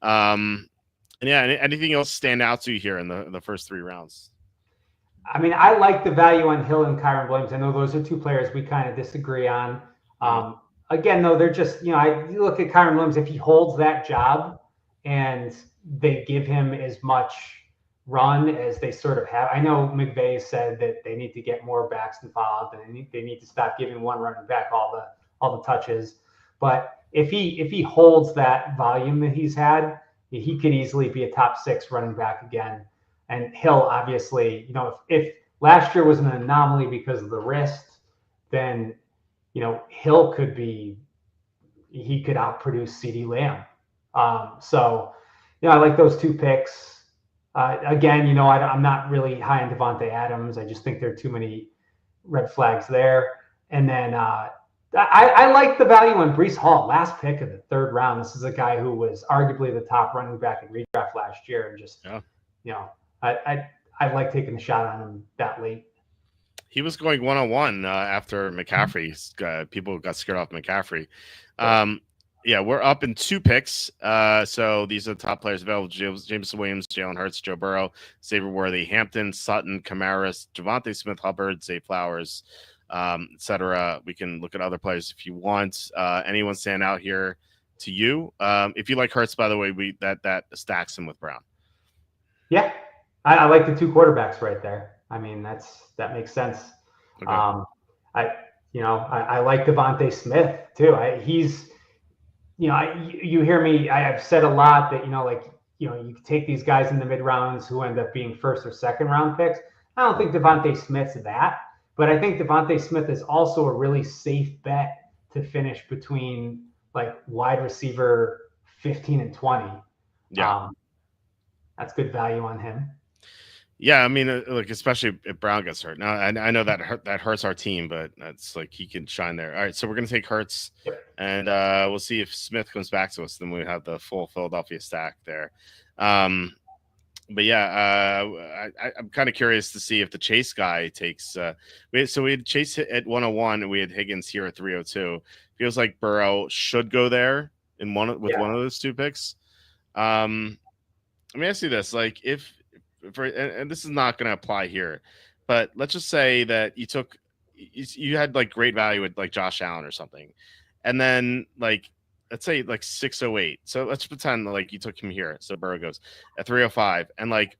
And yeah, anything else stand out to you here in the first 3 rounds?
I mean, I like the value on Hill and Kyron Williams. I know those are two players we kind of disagree on.
Mm-hmm.
Again, though, they're just, you look at Kyron Williams, if he holds that job and they give him as much run as they sort of have. I know McVay said that they need to get more backs involved and they need to stop giving one running back all the touches. But if he holds that volume that he's had, he could easily be a top 6 running back again. And Hill, obviously, if last year was an anomaly because of the wrist, then Hill he could outproduce CD Lamb. So, I like those 2 picks. Again, I'm not really high on Devontae Adams. I just think there are too many red flags there. And then I like the value on Breece Hall, last pick of the third round. This is a guy who was arguably the top running back in redraft last year, and just I like taking a shot on him that late.
He was going 1-on-1 after McCaffrey. People got scared off McCaffrey. Yeah, we're up in 2 picks. So these are the top players available: Jameson Williams, Jalen Hurts, Joe Burrow, Xavier Worthy, Hampton, Sutton, Kamara, Javonte Smith, Hubbard, Zay Flowers, etc. We can look at other players if you want. Anyone stand out here to you? If you like Hurts, by the way, that stacks him with Brown.
Yeah, I like the 2 quarterbacks right there. I mean, that makes sense.
Okay.
I like Devontae Smith too. He's, you hear me. I've said a lot that you take these guys in the mid rounds who end up being first or second round picks. I don't think Devontae Smith's that, but I think Devontae Smith is also a really safe bet to finish between like wide receiver 15 and 20.
Yeah.
That's good value on him.
Yeah, I mean, like especially if Brown gets hurt. Now, I know that hurts our team, but that's like he can shine there. All right, so we're gonna take Hurts, and we'll see if Smith comes back to us. Then we have the full Philadelphia stack there. but yeah, I'm kind of curious to see if the Chase guy takes. We had Chase hit at 101, and we had Higgins here at 302. Feels like Burrow should go there in with
Yeah.
one of those two picks. Um, Let me ask you this: like, if for and this is not going to apply here, but let's just say that you had like great value with like Josh Allen or something, and then like let's say like 608. So let's pretend like you took him here. So Burrow goes at 305, and like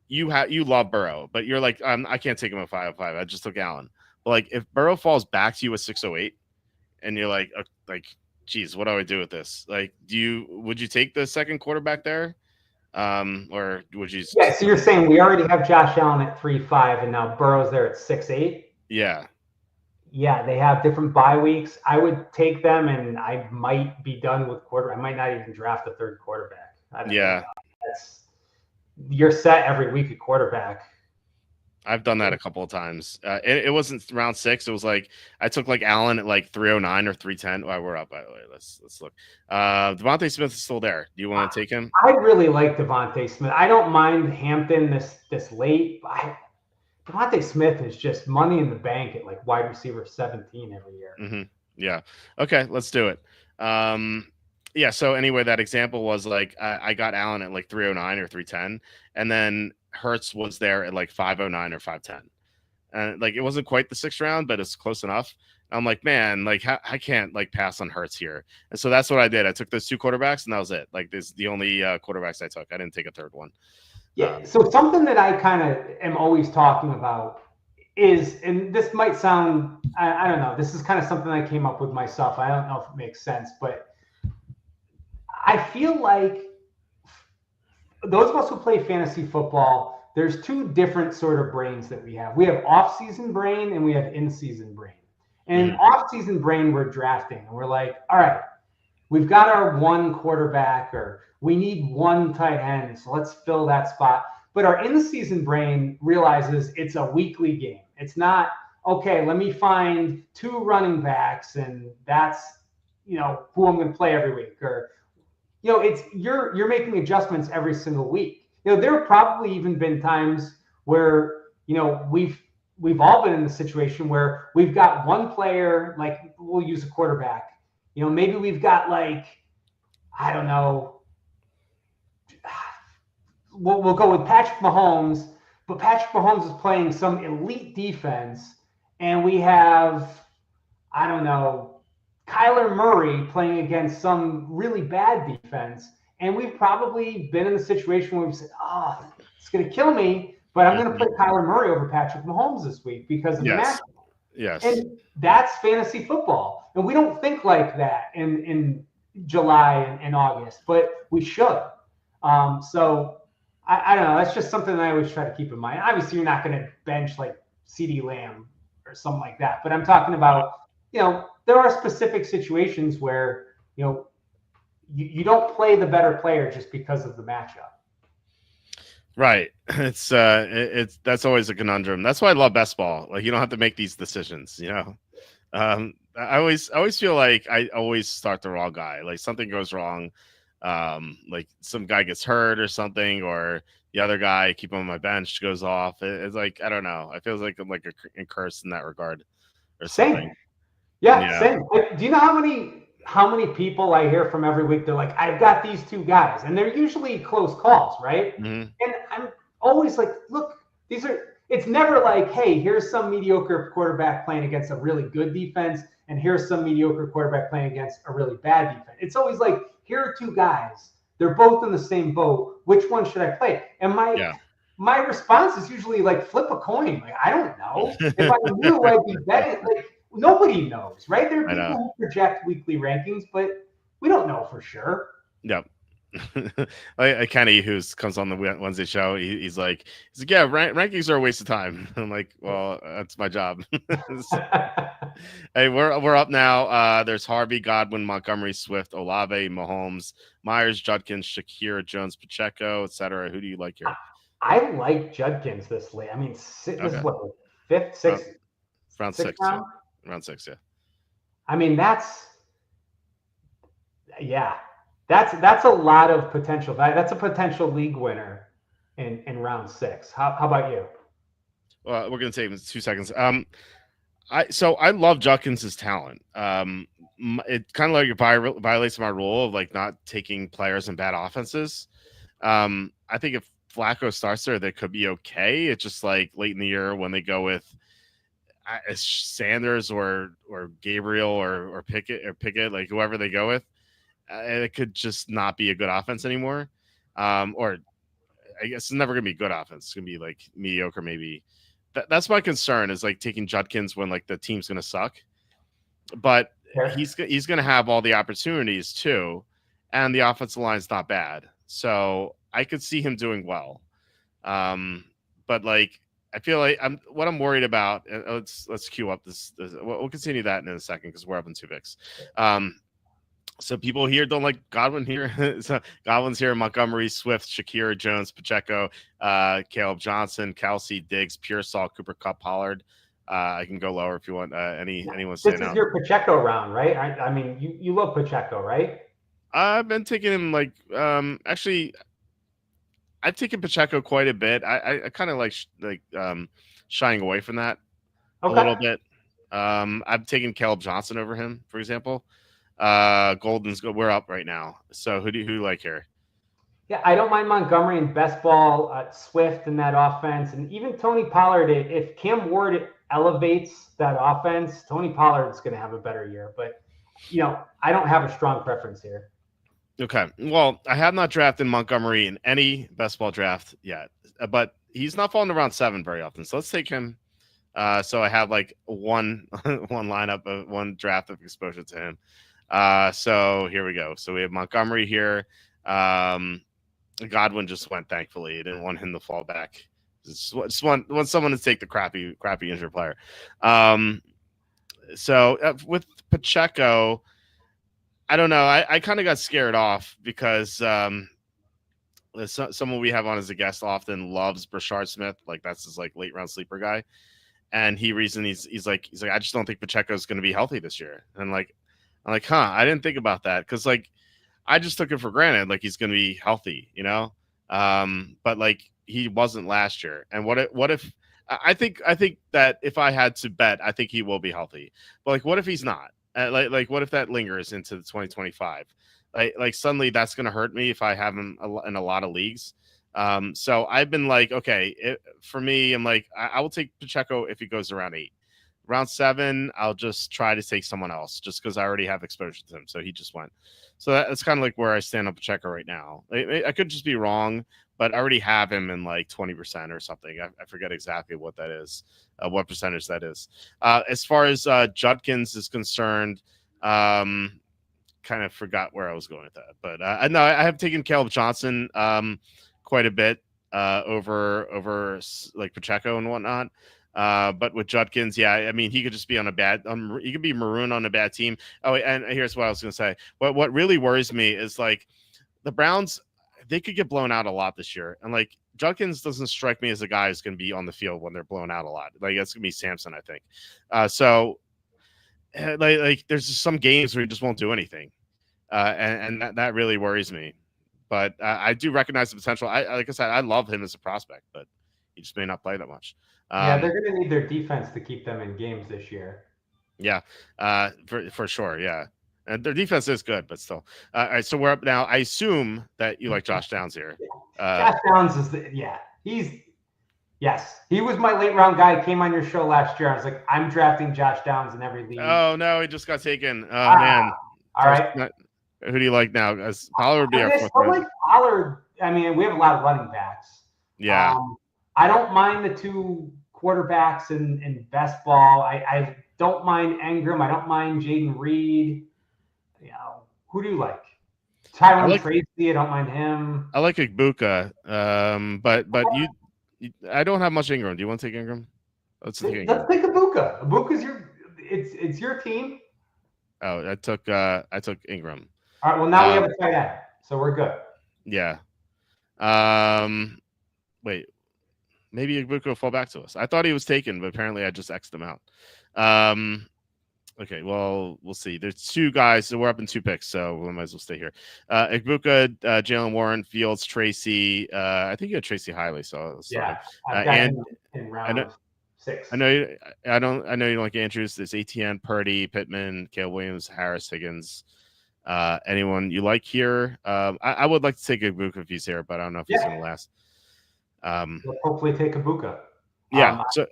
you love Burrow, but you're like I can't take him at 505. I just took Allen. But like if Burrow falls back to you at 608, and you're like geez, what do I do with this? Like, would you take the second quarterback there? Or would you
Yeah.
just
So you're saying we already have Josh Allen at 3.5, and now Burrow's there at 6.8.
yeah.
Yeah, they have different bye weeks. I would take them, and I might be done with quarter. I might not even draft a third quarterback. I don't
Yeah.
know. That's You're set every week at quarterback.
I've done that a couple of times. It wasn't round six. It was like I took like Allen at like 309 or 310. Well, we're up by the way. Let's look. Devontae Smith is still there. Do you want to take him?
I really like Devontae Smith. I don't mind Hampton this late. Devontae Smith is just money in the bank at like wide receiver 17 every year.
Mm-hmm. Yeah. Okay, let's do it. Yeah. So anyway, that example was like I got Allen at like 309 or 310, and then Hertz was there at like 509 or 510. And like it wasn't quite the sixth round, but it's close enough. I'm like, man, like I can't like pass on Hertz here, and so that's what I did. I took those two quarterbacks, and that was it. Like this, the only quarterbacks I took. I didn't take a third one.
Yeah. So something that I kind of am always talking about is, and this might sound, I don't know, this is kind of something I came up with myself. I don't know if it makes sense, but I feel like those of us who play fantasy football, there's two different sort of brains that we have. We have off-season brain and we have in-season brain. And
Mm-hmm.
off-season brain, we're drafting and we're like, all right, we've got our one quarterback or we need one tight end, so let's fill that spot. But our in-season brain realizes it's a weekly game. It's not, okay, let me find two running backs and that's, who I'm going to play every week. Or it's you're making adjustments every single week. There have probably even been times where we've all been in the situation where we've got one player, like we'll use a quarterback. Maybe we've got like, I don't know, we'll go with Patrick Mahomes, but Patrick Mahomes is playing some elite defense, and we have, I don't know, Kyler Murray playing against some really bad defense. And we've probably been in the situation where we said, oh, it's going to kill me, but I'm going to play Kyler Murray over Patrick Mahomes this week because of the
Yes.
matchup.
Yes.
And that's fantasy football. And we don't think like that in July and August, but we should. So I don't know. That's just something that I always try to keep in mind. Obviously, you're not going to bench like CeeDee Lamb or something like that. But I'm talking about, there are specific situations where, you don't play the better player just because of the matchup.
Right. It's that's always a conundrum. That's why I love best ball. Like you don't have to make these decisions, I always feel like I always start the wrong guy. Like something goes wrong, like some guy gets hurt or something, or the other guy keep him on my bench goes off. It's like I don't know. I feel like I'm like a curse in that regard or something.
Same. Yeah,
Yeah.
same. Do you know how many people I hear from every week? They're like, I've got these two guys, and they're usually close calls, right?
Mm-hmm.
And I'm always like, look, it's never like, hey, here's some mediocre quarterback playing against a really good defense, and here's some mediocre quarterback playing against a really bad defense. It's always like, here are two guys. They're both in the same boat. Which one should I play? And my response is usually like, flip a coin. Like, I don't know. If I knew, I'd be betting. Like, nobody knows, right? There are
I
people
know.
who project weekly rankings, but we don't know for sure.
Yep. Kenny, who comes on the Wednesday show, he's like, yeah, rankings are a waste of time. I'm like, well, that's my job. Hey, we're up now. There's Harvey, Godwin, Montgomery, Swift, Olave, Mahomes, Myers, Judkins, Shakir, Jones, Pacheco, etc. Who do you like here?
I like Judkins this late. I mean, this is what, fifth, sixth,
round
sixth
six,
round?
yeah. Round six, yeah.
I mean, that's a lot of potential. That's a potential league winner. in round 6. How about you?
Well, we're gonna take 2 seconds. I love Judkins' talent. It kind of like violates my rule of like not taking players in bad offenses. I think if Flacco starts there, they could be okay. It's just like late in the year when they go with Sanders or Gabriel or Pickett, like whoever they go with, it could just not be a good offense anymore. Or I guess it's never gonna be a good offense. It's gonna be like mediocre, maybe. That's my concern is like taking Judkins when like the team's gonna suck, but
Sure.
he's gonna have all the opportunities too, and the offensive line's not bad, so I could see him doing well. But like I feel like I'm worried about. Let's queue up this. We'll continue that in a second because we're up in 2 picks. So people here don't like Godwin here. So Godwin's here. Montgomery, Swift, Shakira, Jones, Pacheco, Caleb Johnson, Kelsey, Diggs, Pearsall, Cooper Cup, Pollard. I can go lower if you want. Anyone
This
stand
is
out?
your Pacheco round, right? I mean, you love Pacheco, right?
I've been taking him like actually I've taken Pacheco quite a bit. I kind of shying away from that a
Okay.
little bit. I've taken Caleb Johnson over him, for example. Golden's good. We're up right now. So who you like here?
Yeah, I don't mind Montgomery and best ball, Swift in that offense, and even Tony Pollard. If Cam Ward elevates that offense, Tony Pollard's going to have a better year. But I don't have a strong preference here.
Okay. Well, I have not drafted Montgomery in any best ball draft yet, but he's not falling around 7 very often. So let's take him. So I have like one one lineup of one draft of exposure to him. So here we go. So we have Montgomery here. Godwin just went. Thankfully, I didn't want him to fall back. Just want someone to take the crappy injured player. So with Pacheco, I don't know. I kind of got scared off because someone we have on as a guest often loves Brashard Smith. Like that's his like late round sleeper guy. And he's like I just don't think Pacheco is going to be healthy this year. And I'm like, I didn't think about that because like I just took it for granted like he's going to be healthy, you know. But like he wasn't last year. And what if I think that if I had to bet, I think he will be healthy. But like, what if he's not? Like what if that lingers into the 2025? Like suddenly that's going to hurt me if I have him in a lot of leagues. So I've been like, okay, for me, I'm like, I will take Pacheco if he goes around 8. Round 7, I'll just try to take someone else just because I already have exposure to him. So he just went. So that's kind of like where I stand on Pacheco right now. I could just be wrong, but I already have him in like 20% or something. I forget exactly what that is, what percentage that is. As far as Judkins is concerned, kind of forgot where I was going with that. But no, I have taken Caleb Johnson quite a bit over like Pacheco and whatnot. But with Judkins, yeah, I mean, he could just be on a bad, he could be marooned on a bad team. Oh, and here's what I was going to say. What really worries me is like the Browns, they could get blown out a lot this year. And like Judkins doesn't strike me as a guy who's going to be on the field when they're blown out a lot. Like that's going to be Samson, I think. So like there's just some games where he just won't do anything. And that really worries me. But I do recognize the potential. Like I said, I love him as a prospect, but he just may not play that much.
Yeah, they're going to need their defense to keep them in games this year.
Yeah, for sure. Yeah, and their defense is good, but still. All right, so we're up now. I assume that you like Josh Downs here.
Josh Downs is yes, he was my late round guy. Came on your show last year. I was like, I'm drafting Josh Downs in every league.
Oh no, he just got taken. Oh man.
All right.
Who do you like now? As Pollard would be our fourth
I like Pollard. I mean, we have a lot of running backs.
Yeah.
I don't mind the 2 quarterbacks in best ball. I don't mind Engram. I don't mind Jaden Reed. Who do you like? Tyron Tracy. I don't mind him.
I like Ibuka. But I don't have much Ingram. Do you want to take Ingram?
Let's take Ibuka. Ibuka's it's your team.
Oh, I took Ingram.
All right. Well, now we have a tight end, so we're good.
Yeah. Wait. Maybe Ibuka will fall back to us. I thought he was taken, but apparently I just X'd him out. Okay, well, we'll see. There's two guys, so we're up in two picks, so we might as well stay here. Igbuka, Jalen Warren, Fields, Tracy. I think you had Tracy Hiley, so I'll start
Yeah,
him.
I've got
And
him in
I know,
round 6.
I know, I don't, I know you don't like Andrews. There's ATN, Purdy, Pittman, Caleb Williams, Harris, Higgins. Anyone you like here? I would like to take Igbuka if he's here, but I don't know if he's
Yeah,
going to last. Um,
we'll hopefully take Ibuka.
yeah. So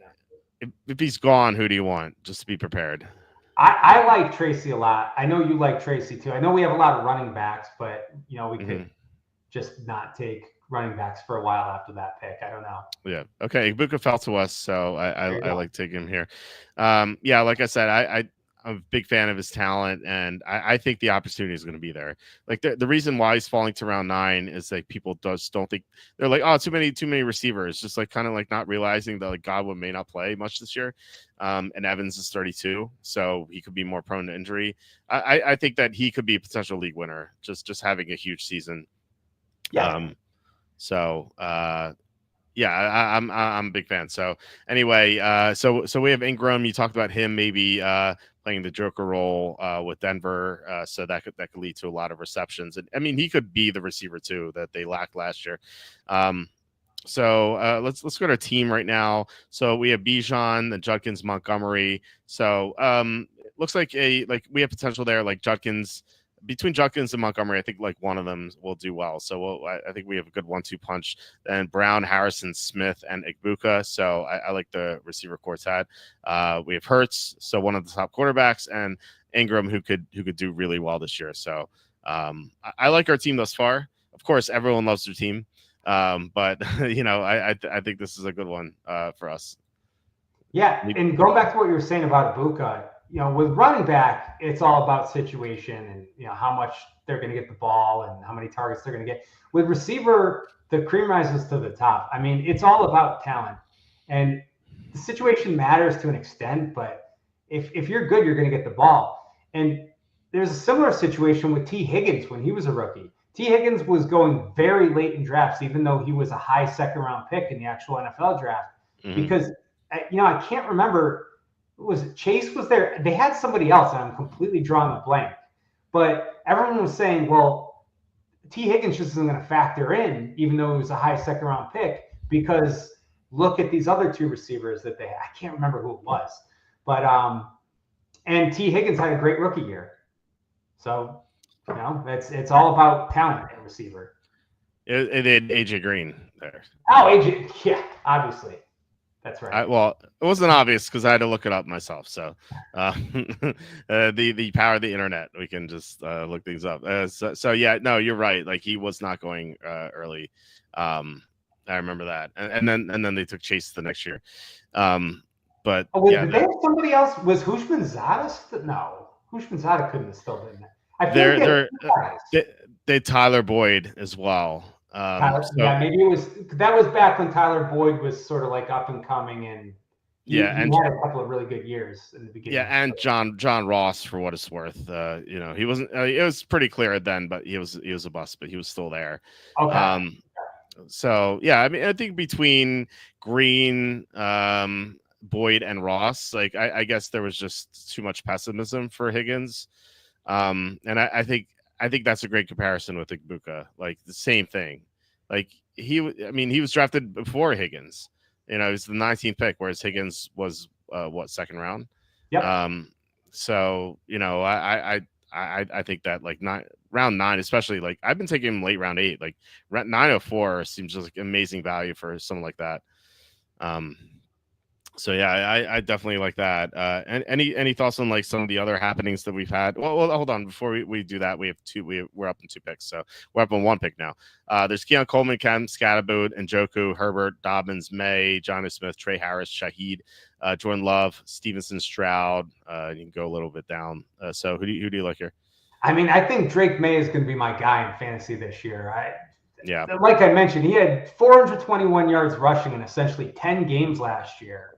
if he's gone, who do you want? Just to be prepared.
I like Tracy a lot. I know you like Tracy too. I know we have a lot of running backs, but we could just not take running backs for a while after that pick. I don't know.
Yeah. Okay. Ibuka fell to us, so I like taking him here. Yeah. Like I said, I'm a big fan of his talent, and I think the opportunity is going to be there. Like the reason why he's falling to round 9 is like people just don't think they're like, oh, too many receivers. Just like kind of like not realizing that like Godwin may not play much this year, and Evans is 32, so he could be more prone to injury. I think that he could be a potential league winner, just having a huge season.
Yeah.
So yeah, I'm a big fan. So anyway, so we have Ingram. You talked about him maybe playing the Joker role with Denver, so that could lead to a lot of receptions. And I mean, he could be the receiver too that they lacked last year. So let's go to team right now. So we have Bijan, the Judkins, Montgomery. So it looks like we have potential there. Like Judkins. Between Judkins and Montgomery, I think like one of them will do well. So I think we have a good 1-2 punch. Then Brown, Harrison, Smith, and Igbuka. So I like the receiver quartet. We have Hurts, so one of the top quarterbacks, and Ingram, who could do really well this year. So I like our team thus far. Of course, everyone loves their team, but I think this is a good one for us.
Yeah, and going back to what you were saying about Ibuka, with running back, it's all about situation and how much they're going to get the ball and how many targets they're going to get. With receiver, the cream rises to the top. I mean, it's all about talent, and the situation matters to an extent. But if you're good, you're going to get the ball. And there's a similar situation with T. Higgins when he was a rookie. T. Higgins was going very late in drafts, even though he was a high second-round pick in the actual NFL draft, because I can't remember. Was it Chase was there? They had somebody else, and I'm completely drawing a blank. But everyone was saying, well, T. Higgins just isn't going to factor in, even though it was a high second-round pick, because look at these other 2 receivers that they had. I can't remember who it was. But and T. Higgins had a great rookie year. So, it's all about talent at receiver.
It had AJ Green there.
Oh, AJ, yeah, obviously. That's right.
Well, it wasn't obvious because I had to look it up myself. So, the power of the internet, we can just look things up. So yeah, no, you're right. Like he was not going early. I remember that, and then they took Chase the next year. But
did they have somebody else? Was Hushmanzada? No, Hushmanzada couldn't have still been there. I think
they Tyler Boyd as well.
Yeah, maybe that was back when Tyler Boyd was sort of like up and coming, and he had a couple of really good years in the beginning.
Yeah, and John Ross, for what it's worth, he wasn't. It was pretty clear then, but he was a bust, but he was still there.
Okay.
So yeah, I mean, I think between Green, Boyd, and Ross, like I guess there was just too much pessimism for Higgins, and I think that's a great comparison with Igbuka. Like the same thing. Like he was drafted before Higgins. He was the 19th pick, whereas Higgins was second round.
Yep.
So I think that like round 9, especially like I've been taking him late round 8. Like 904 seems just like amazing value for someone like that. So yeah, I definitely like that. And any thoughts on like some of the other happenings that we've had? Well hold on. Before we do that, we have we're up in 2 picks, so we're up on 1 pick now. There's Keon Coleman, Cam Scatterboot, Njoku, Herbert, Dobbins, May, Jonnu Smith, Trey Harris, Shaheed, Jordan Love, Stevenson, Stroud. You can go a little bit down. So who do you like here?
I mean, I think Drake May is going to be my guy in fantasy this year.
Yeah.
Like I mentioned, he had 421 yards rushing in essentially 10 games last year.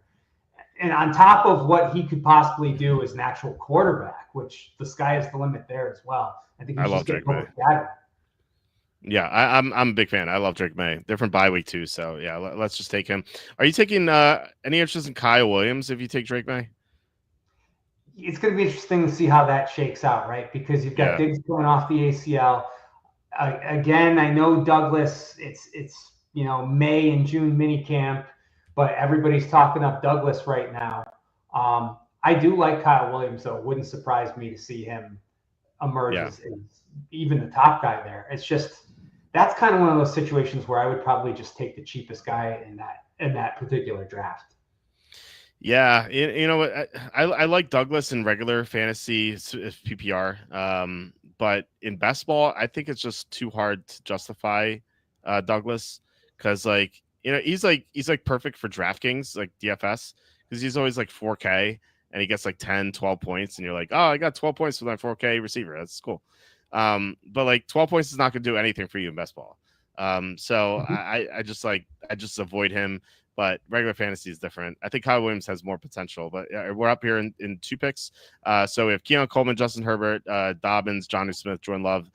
And on top of what he could possibly do as an actual quarterback, which the sky is the limit there as well. I think he's just getting better.
Yeah, I'm a big fan. I love Drake May. Different bye week too, so yeah, let's just take him. Are you taking any interest in Kyle Williams if you take Drake May?
it's going to be interesting to see how that shakes out, right? Because you've got
Yeah,
Diggs going off the ACL. Again, I know Douglas. It's May and June mini camp, but everybody's talking up Douglas right now. I do like Kyle Williams, though. It wouldn't surprise me to see him emerge
yeah.
as even the top guy there. It's just that's kind of one of those situations where I would probably just take the cheapest guy in that particular draft.
Yeah, you know what? I like Douglas in regular fantasy PPR, but in best ball, I think it's just too hard to justify Douglas because he's like perfect for DraftKings like DFS because he's always like 4K and he gets like 10, 12 points and you're like, oh, I got 12 points with my 4K receiver. That's cool. But like 12 points is not going to do anything for you in best ball. So
Mhm.
I just avoid him, but regular fantasy is different. I think Kyle Williams has more potential, but we're up here in two picks. So we have Keon Coleman, Justin Herbert, Dobbins, Johnny Smith, Jordan Love,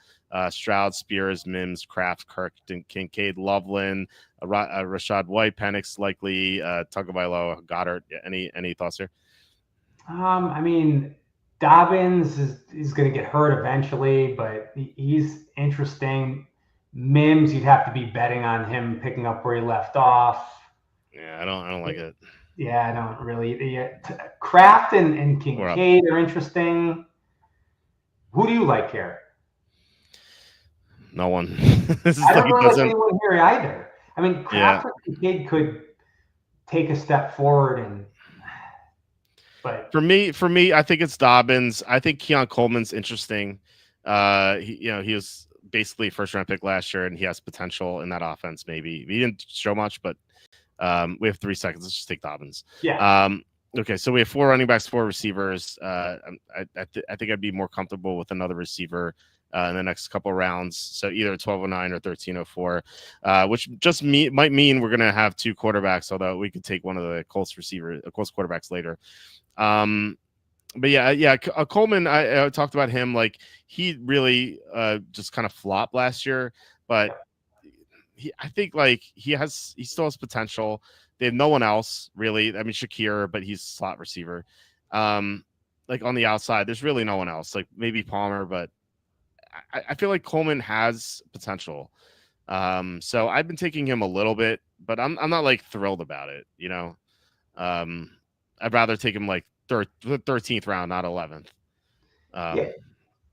Stroud, Spears, Mims, Kraft, Kirk, Kincaid, Loveland, Rashad White, Penix, likely, Tagovailoa, Goddard. Yeah, any thoughts here?
I mean, Dobbins is going to get hurt eventually, but he's interesting. Mims, you'd have to be betting on him picking up where he left off.
Yeah, I don't like it.
Yeah, I don't really. Yeah, Kraft and
We're up.
Kincaid are interesting. Who do you like here?
No one. This
I
is like
don't
it
really like
doesn't.
anyone here either. I mean,
Yeah.
Kraft or Kincaid could take a step forward, but
For me, I think it's Dobbins. I think Keon Coleman's interesting. He was basically first round pick last year, and he has potential in that offense. Maybe he didn't show much, but we have 3 seconds. Let's just take Dobbins.
yeah,
Okay, so we have 4 running backs, 4 receivers. I think I'd be more comfortable with another receiver in the next couple rounds. So either 1209 or 1304, which just might mean we're going to have 2 quarterbacks, although we could take one of the Colts quarterbacks later. But yeah, Coleman, I talked about him. Like he really just kind of flopped last year, but I think like he still has potential. They have no one else really. I mean Shakir, but he's slot receiver. Like on the outside, there's really no one else. Like maybe Palmer, but I feel like Coleman has potential. So I've been taking him a little bit, but I'm not like thrilled about it. Um, I'd rather take him like 13th round, not 11th.
yeah.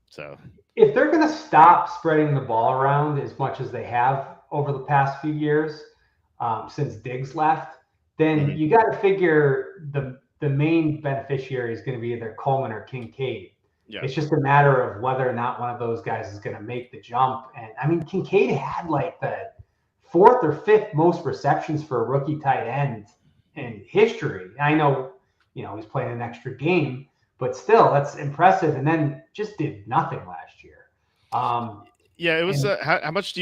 So
If they're going to stop spreading the ball around as much as they have over the past few years, since Diggs left, then
mhm.
you got to figure the main beneficiary is going to be either Coleman or Kincaid.
Yeah,
It's just a matter of whether or not one of those guys is going to make the jump. And I mean, Kincaid had like the fourth or fifth most receptions for a rookie tight end in history. I know, he's playing an extra game, but still, that's impressive. And then just did nothing last year. Um,
yeah. It was
and
how much do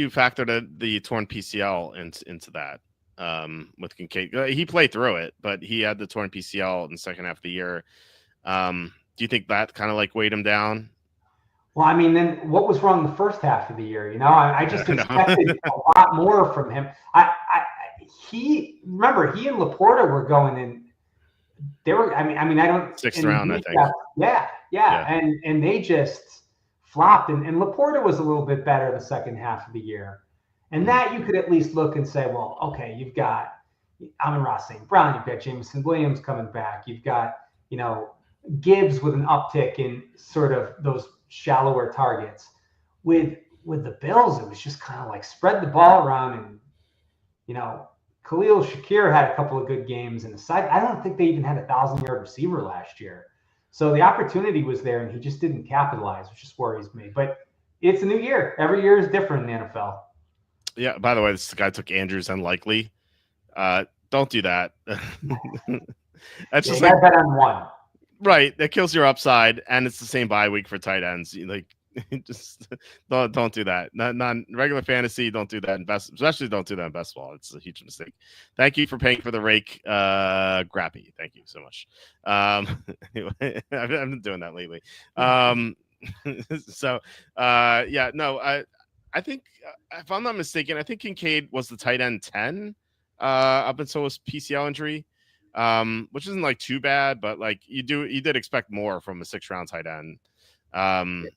you factor the torn PCL into that with Kincaid? He played through it, but he had the torn PCL in the second half of the year. Do you think that kind of like weighed him down?
well, I mean, then what was wrong the first half of the year? I just
I
expected
know.
a lot more from him. Remember he and Laporta were going in. They were. I mean, I don't.
Sixth
And
round, I think.
yeah,
Yeah.
and they just flopped. And Laporta was a little bit better the second half of the year, and
Mhm.
that you could at least look and say, well, okay, you've got Amon-Ra St. Brown, you've got Jameson Williams coming back, you've got Gibbs with an uptick in sort of those shallower targets. With the Bills, it was just kind of like spread the ball around, and you know Khalil Shakir had a couple of good games, and aside, I don't think they even had a 1,000-yard receiver last year. So the opportunity was there, and he just didn't capitalize, which just worries me. But it's a new year. Every year is different in the NFL.
Yeah. By the way, this guy took Andrews unlikely. Don't do that. That's
Yeah, you
just
got
like
to bet on one.
right. That kills your upside, and it's the same bye week for tight ends. Like, just don't do that. Not regular fantasy. Don't do that in best, especially don't do that in best ball. It's a huge mistake. Thank you for paying for the rake, Grappy. Thank you so much. Anyway, I've been doing that lately. So, yeah, no, I think if I'm not mistaken, I think Kincaid was the tight end 10 up until his PCL injury. which isn't like too bad, but like you did expect more from a 6th round tight end. Um,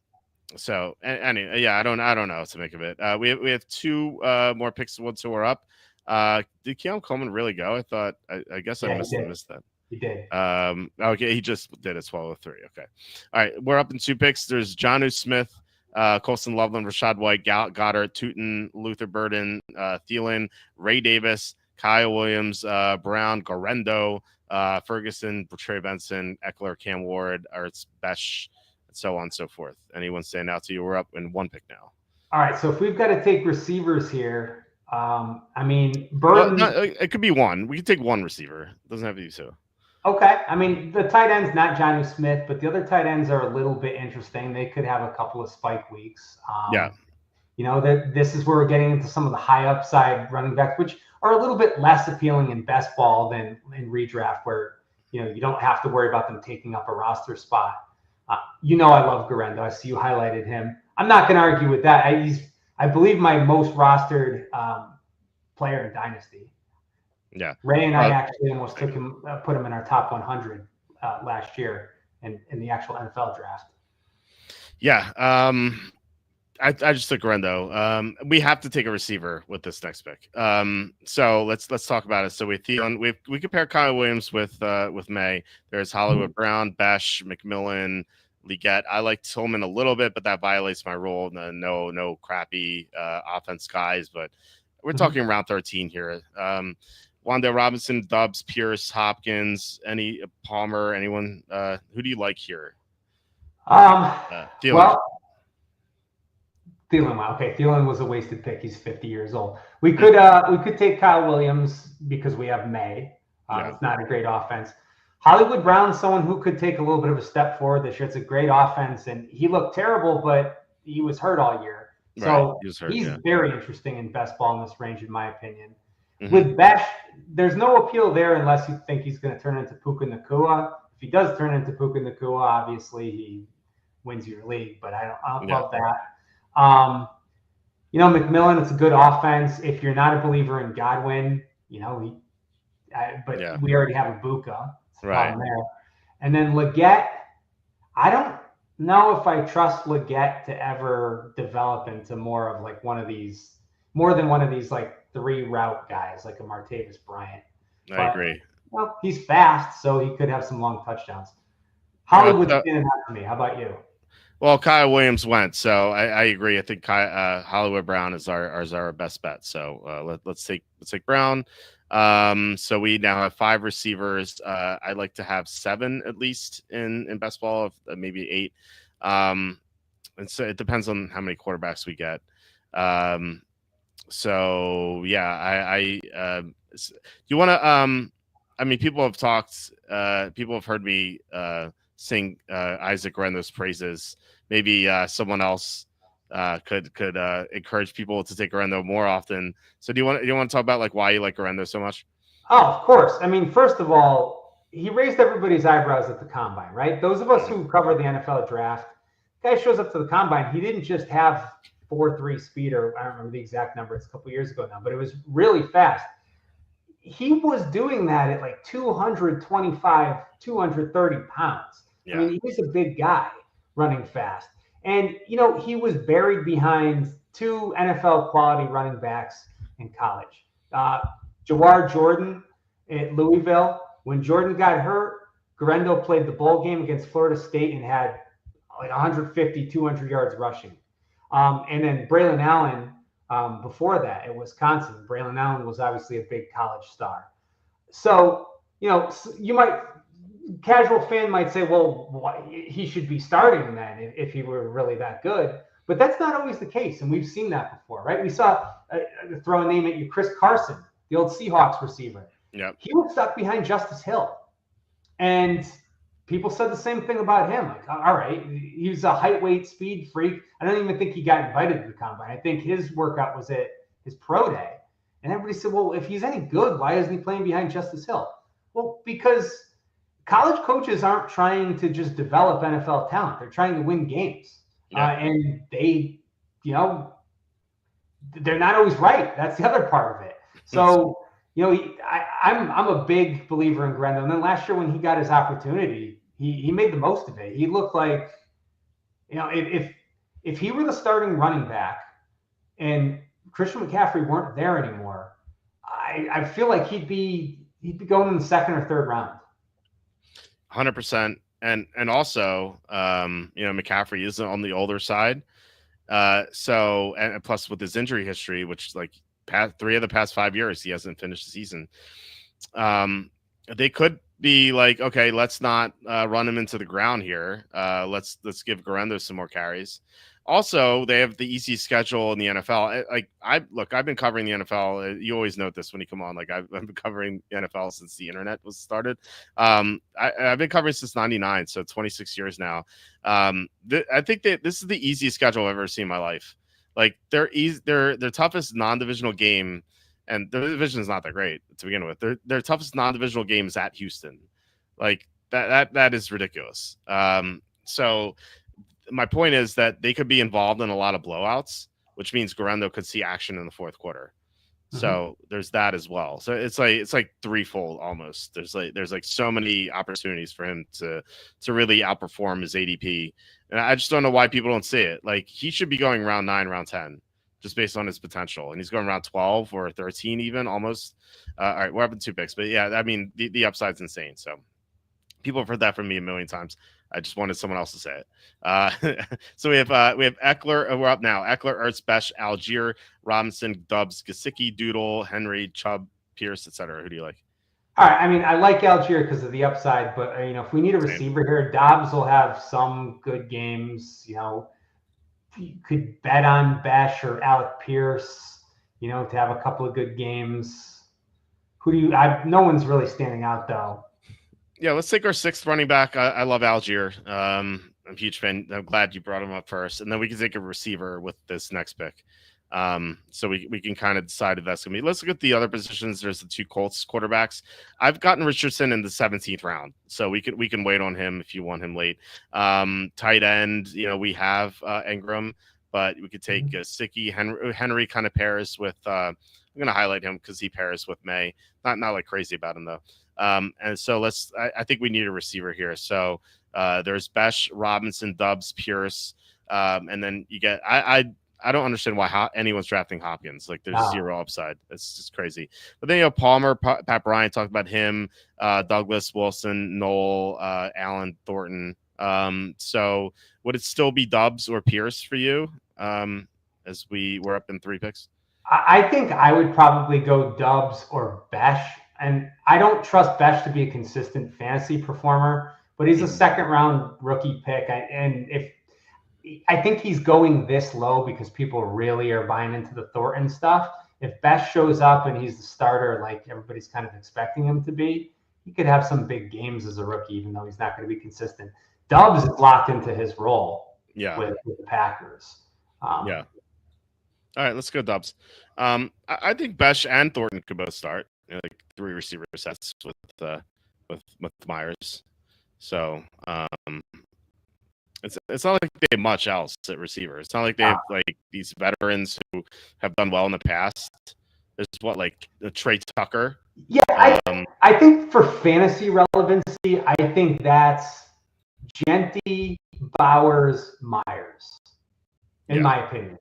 so anyway, yeah, I don't know what to make of it. We have two more picks once we're up. Did Keon Coleman really go? I guess I
Yeah,
missed that.
he did.
Okay, he just did it 12-3. Okay. All right, we're up in 2 picks. There's Jonnu Smith, Colston Loveland, Rashad White, Goddard, Tootin, Luther Burden, Thielen, Ray Davis, Kyle Williams, Brown, Garendo, Ferguson, Trey Benson, Eckler, Cam Ward, Ertz, Besh, and so on and so forth. Anyone stand out to you? We're up in 1 pick now.
All right, so if we've got to take receivers here, I mean,
Well,
Burton.
it could be one. We could take one receiver. It doesn't have to be two.
Okay. I mean, the tight end's not Jonnu Smith, but the other tight ends are a little bit interesting. They could have a couple of spike weeks.
Yeah.
This is where we're getting into some of the high upside running backs, which are a little bit less appealing in best ball than in redraft, where you don't have to worry about them taking up a roster spot. I love Garendo. I see you highlighted him. I'm not going to argue with that. I believe, my most rostered player in Dynasty.
Yeah.
Ray and I actually almost put him in our top 100 last year in the actual NFL draft.
Yeah. I just took Garendo. We have to take a receiver with this next pick. So let's talk about it. So we compare Kyle Williams with May. There's Hollywood Brown, Besh, McMillan, Leggett. I like Tillman a little bit, but that violates my rule. No crappy offense guys, but we're talking round 13 here. Wan'Dale Robinson, Dubs, Pierce, Hopkins, Palmer, anyone? Who do you like here?
Thielen. Okay, Thielen was a wasted pick. He's 50 years old. We could take Kyle Williams because we have May. It's not a great offense. Hollywood Brown, someone who could take a little bit of a step forward this year. It's a great offense, and he looked terrible, but he was hurt all year. So he's very interesting in best ball in this range, in my opinion. Mm-hmm. With Besh, there's no appeal there unless you think he's going to turn into Puka Nacua. If he does turn into Puka Nacua, obviously he wins your league, but I don't love that. McMillan, it's a good offense. If you're not a believer in Godwin, we already have a Buka. Right. There. And then Leggett, I don't know if I trust Leggett to ever develop into more than one of these like 3 route guys, like a Martavis Bryant.
I agree.
Well, he's fast, so he could have some long touchdowns. Hollywood's standing out to me. How about you?
Well, Kyle Williams went, so I agree. I think Hollywood Brown is our best bet. So let's take Brown. So we now have 5 receivers. I'd like to have 7 at least in best ball, maybe 8. And so it depends on how many quarterbacks we get. So yeah, you want to? People have talked. People have heard me sing Isaac Rendo's praises. Maybe someone else could encourage people to take Garendo more often. So do you want to talk about why you like Garendo so much?
Oh, of course. First of all, he raised everybody's eyebrows at the combine, right? Those of us who cover the NFL draft, guy shows up to the combine. He didn't just have 4.3 speed, or I don't remember the exact number. It's a couple years ago now, but it was really fast. He was doing that at 225, 230 pounds. Yeah. He's a big guy running fast. And, he was buried behind 2 NFL quality running backs in college. Jawar Jordan at Louisville. When Jordan got hurt, Garendo played the bowl game against Florida State and had 150, 200 yards rushing. And then Braylon Allen, before that at Wisconsin. Braylon Allen was obviously a big college star. So, casual fan might say, well, he should be starting then if he were really that good. But that's not always the case, and we've seen that before, right? We saw, throw a name at you, Chris Carson, the old Seahawks receiver.
Yep.
He was stuck behind Justice Hill. And people said the same thing about him. All right, he's a height, weight, speed freak. I don't even think he got invited to the combine. I think his workout was at his pro day. And everybody said, well, if he's any good, why isn't he playing behind Justice Hill? Well, because college coaches aren't trying to just develop NFL talent. They're trying to win games. Yeah. And they, they're not always right. That's the other part of it. So, I'm a big believer in Grendel. And then last year when he got his opportunity, he made the most of it. He looked like, if he were the starting running back and Christian McCaffrey weren't there anymore, I feel like he'd be going in the second or third round.
100%. And also, McCaffrey is on the older side. So, and plus with his injury history, which like three of the past 5 years, he hasn't finished the season. They could be like, okay, let's not run him into the ground here. Let's give Garendo some more carries. Also, they have the easy schedule in the NFL. I've been covering the NFL. You always note this when you come on. Like I've been covering the NFL since the internet was started. I've been covering since '99, so 26 years now. I think that this is the easiest schedule I've ever seen in my life. Like their toughest non-divisional game, and their division is not that great to begin with. Their toughest non-divisional game is at Houston. Like that is ridiculous. So my point is that they could be involved in a lot of blowouts, which means Garendo could see action in the fourth quarter. So there's that as well. So it's like threefold almost. There's like so many opportunities for him to really outperform his ADP. And I just don't know why people don't see it. Like he should be going round 9, round 10, just based on his potential. And he's going around 12 or 13 even almost. All right, we're up in 2 picks. But yeah, I mean, the upside's insane. So people have heard that from me a million times. I just wanted someone else to say it. So we have Eckler. We're up now. Eckler, Ertz, Besh, Algier, Robinson, Dubs, Gesicki, Doodle, Henry, Chubb, Pierce, etc. Who do you like?
All right. I mean, I like Algier because of the upside, but if we need a receiver here, Dobbs will have some good games. You could bet on Besh or Alec Pierce. To have a couple of good games. Who do you? No one's really standing out though.
Yeah, let's take our 6th running back. I love Algier. I'm a huge fan. I'm glad you brought him up first. And then we can take a receiver with this next pick. So we can kind of decide if that's going to be. Let's look at the other positions. There's the 2 Colts quarterbacks. I've gotten Richardson in the 17th round. So we can wait on him if you want him late. Tight end, we have Ingram, but we could take Sicky. Henry kind of pairs with I'm going to highlight him because he pairs with May. Not like crazy about him though. And so I think we need a receiver here. So there's Besh, Robinson, Dubs, Pierce. And then you get, I don't understand why anyone's drafting Hopkins. Like there's zero upside. It's just crazy. But then you have Palmer, Pat Bryant talked about him, Douglas, Wilson, Knoll, Allen, Thornton. So would it still be Dubs or Pierce for you? As we're up in 3 picks?
I think I would probably go Dubs or Besh. And I don't trust Besh to be a consistent fantasy performer, but he's a 2nd round rookie pick. I think he's going this low because people really are buying into the Thornton stuff. If Besh shows up and he's the starter, like everybody's kind of expecting him to be, he could have some big games as a rookie, even though he's not going to be consistent. Dubs is locked into his role with the Packers.
Yeah. All right, let's go Dubs. I think Besh and Thornton could both start. Like 3 receiver sets with Myers. So it's not like they have much else at receiver. It's not like they have like these veterans who have done well in the past. There's like Trey Tucker.
Yeah, I think for fantasy relevancy, I think that's Genty, Bowers, Myers, in my opinion.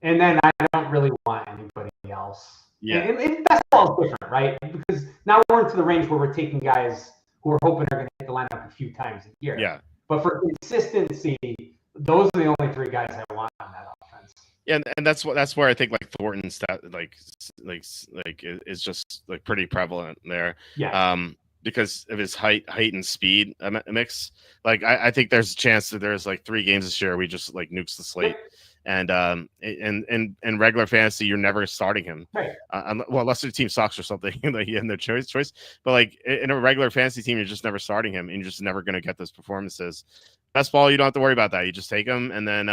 And then I don't really want anybody else. Yeah, and basketball is different, right? Because now we're into the range where we're taking guys who are hoping are going to hit the lineup a few times a year. Yeah. But for consistency, those are the only 3 guys I want on that offense.
Yeah, and that's where I think like Thornton's like is just like pretty prevalent there. Yeah. Because of his height and speed mix. Like I think there's a chance that there's like 3 games this year we just like nukes the slate. And in regular fantasy, you're never starting him. Right. Unless your team sucks or something, like you have no choice. But like in a regular fantasy team, you're just never starting him, and you're just never going to get those performances. Best ball, you don't have to worry about that. You just take him, and then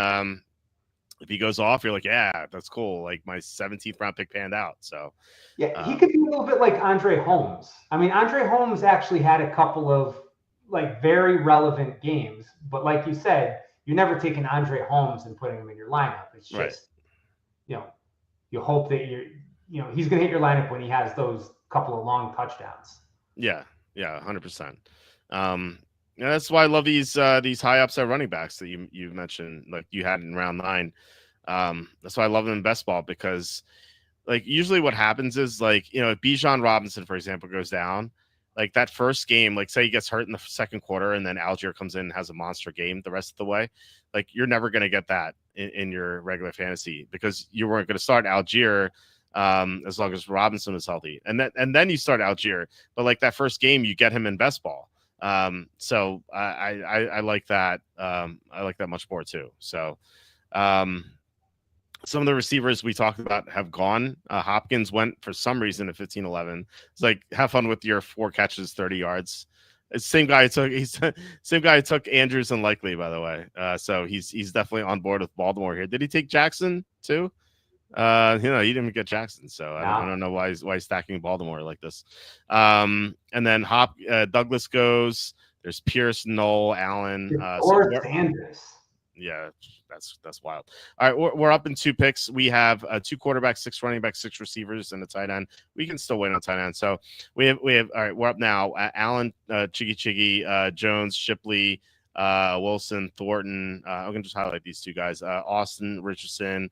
if he goes off, you're like, yeah, that's cool. Like my 17th round pick panned out. So
yeah, he could be a little bit like Andre Holmes. I mean, Andre Holmes actually had a couple of like very relevant games, but like you said, you're never taking Andre Holmes and putting him in your lineup. It's just, you hope that he's going to hit your lineup when he has those couple of long touchdowns.
Yeah, yeah, 100%. Um, yeah, that's why I love these high upside running backs that you mentioned, like you had in round 9. That's why I love them in best ball, because like usually what happens is, like, if Bijan Robinson, for example, goes down, like that first game, like say he gets hurt in the second quarter and then Algier comes in and has a monster game the rest of the way, like you're never going to get that in your regular fantasy, because you weren't going to start Algier as long as Robinson was healthy, and then you start Algier, but like that first game you get him in best ball. So I like that. I like that much more too. So um, some of the receivers we talked about have gone. Hopkins went for some reason at 15-11. It's like, have fun with your 4 catches, 30 yards. It's the same guy who took same guy who took Andrews and Likely, by the way. So he's definitely on board with Baltimore here. Did he take Jackson too? He didn't get Jackson, so I don't know why he's stacking Baltimore like this. And then Douglas goes. There's Pierce, Knoll, Allen,
Or Sanders.
Yeah, that's wild. All right, we're up in 2 picks. We have 2 quarterbacks, 6 running backs, 6 receivers, and a tight end. We can still wait on tight end. So we have. All right, we're up now. Allen, Chiggy, Jones, Shipley, Wilson, Thornton. I'm gonna just highlight these 2 guys. Austin, Richardson,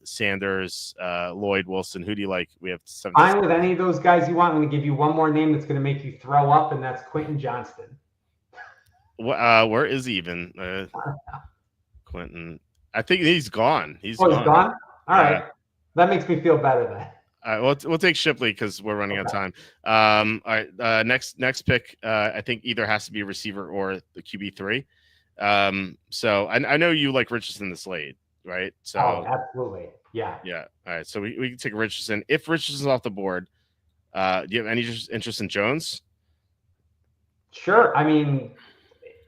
Sanders, Lloyd, Wilson. Who do you like? We have 7.
Fine with any of those guys you want. I'm going to give you one more name that's going to make you throw up, and that's Quentin Johnston.
Where is he even? Quentin. I think he's gone. He's gone.
He's gone? All right. That makes me feel better then.
All right, we'll take Shipley because we're running out of time. All right, next pick, I think either has to be a receiver or the QB3. So I know you like Richardson this late, right? So
absolutely, yeah.
All right, so we can take Richardson. If Richardson's off the board, do you have any interest in Jones?
Sure. I mean,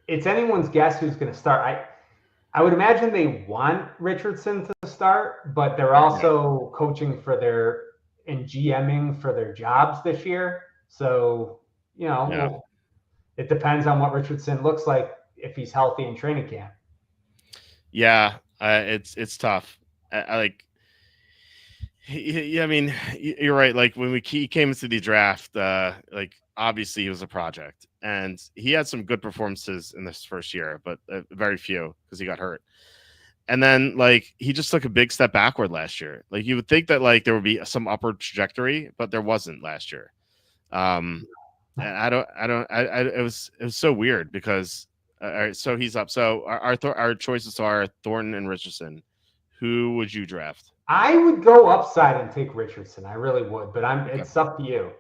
it's anyone's guess who's going to start. I would imagine they want Richardson to start, but they're also coaching for and GMing for their jobs this year. So, it depends on what Richardson looks like if he's healthy in training camp.
Yeah, it's tough. I mean, you're right. Like when he came into the draft, like obviously he was a project, and he had some good performances in this first year, but very few because he got hurt. And then like he just took a big step backward last year. Like you would think that like there would be some upward trajectory, but there wasn't last year. And it was so weird because all right, so he's up. So our choices are Thornton and Richardson. Who would you draft?
I would go upside and take Richardson. I really would, but it's up to you.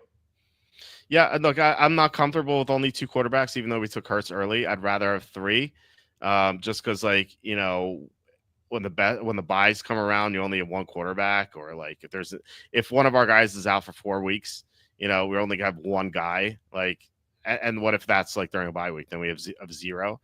Yeah, look, I'm not comfortable with only 2 quarterbacks, even though we took Hurts early. I'd rather have 3, just because, like, when the buys come around, you only have 1 quarterback, or like if one of our guys is out for 4 weeks, we only have 1 guy. Like, and what if that's like during a bye week? Then we have 0.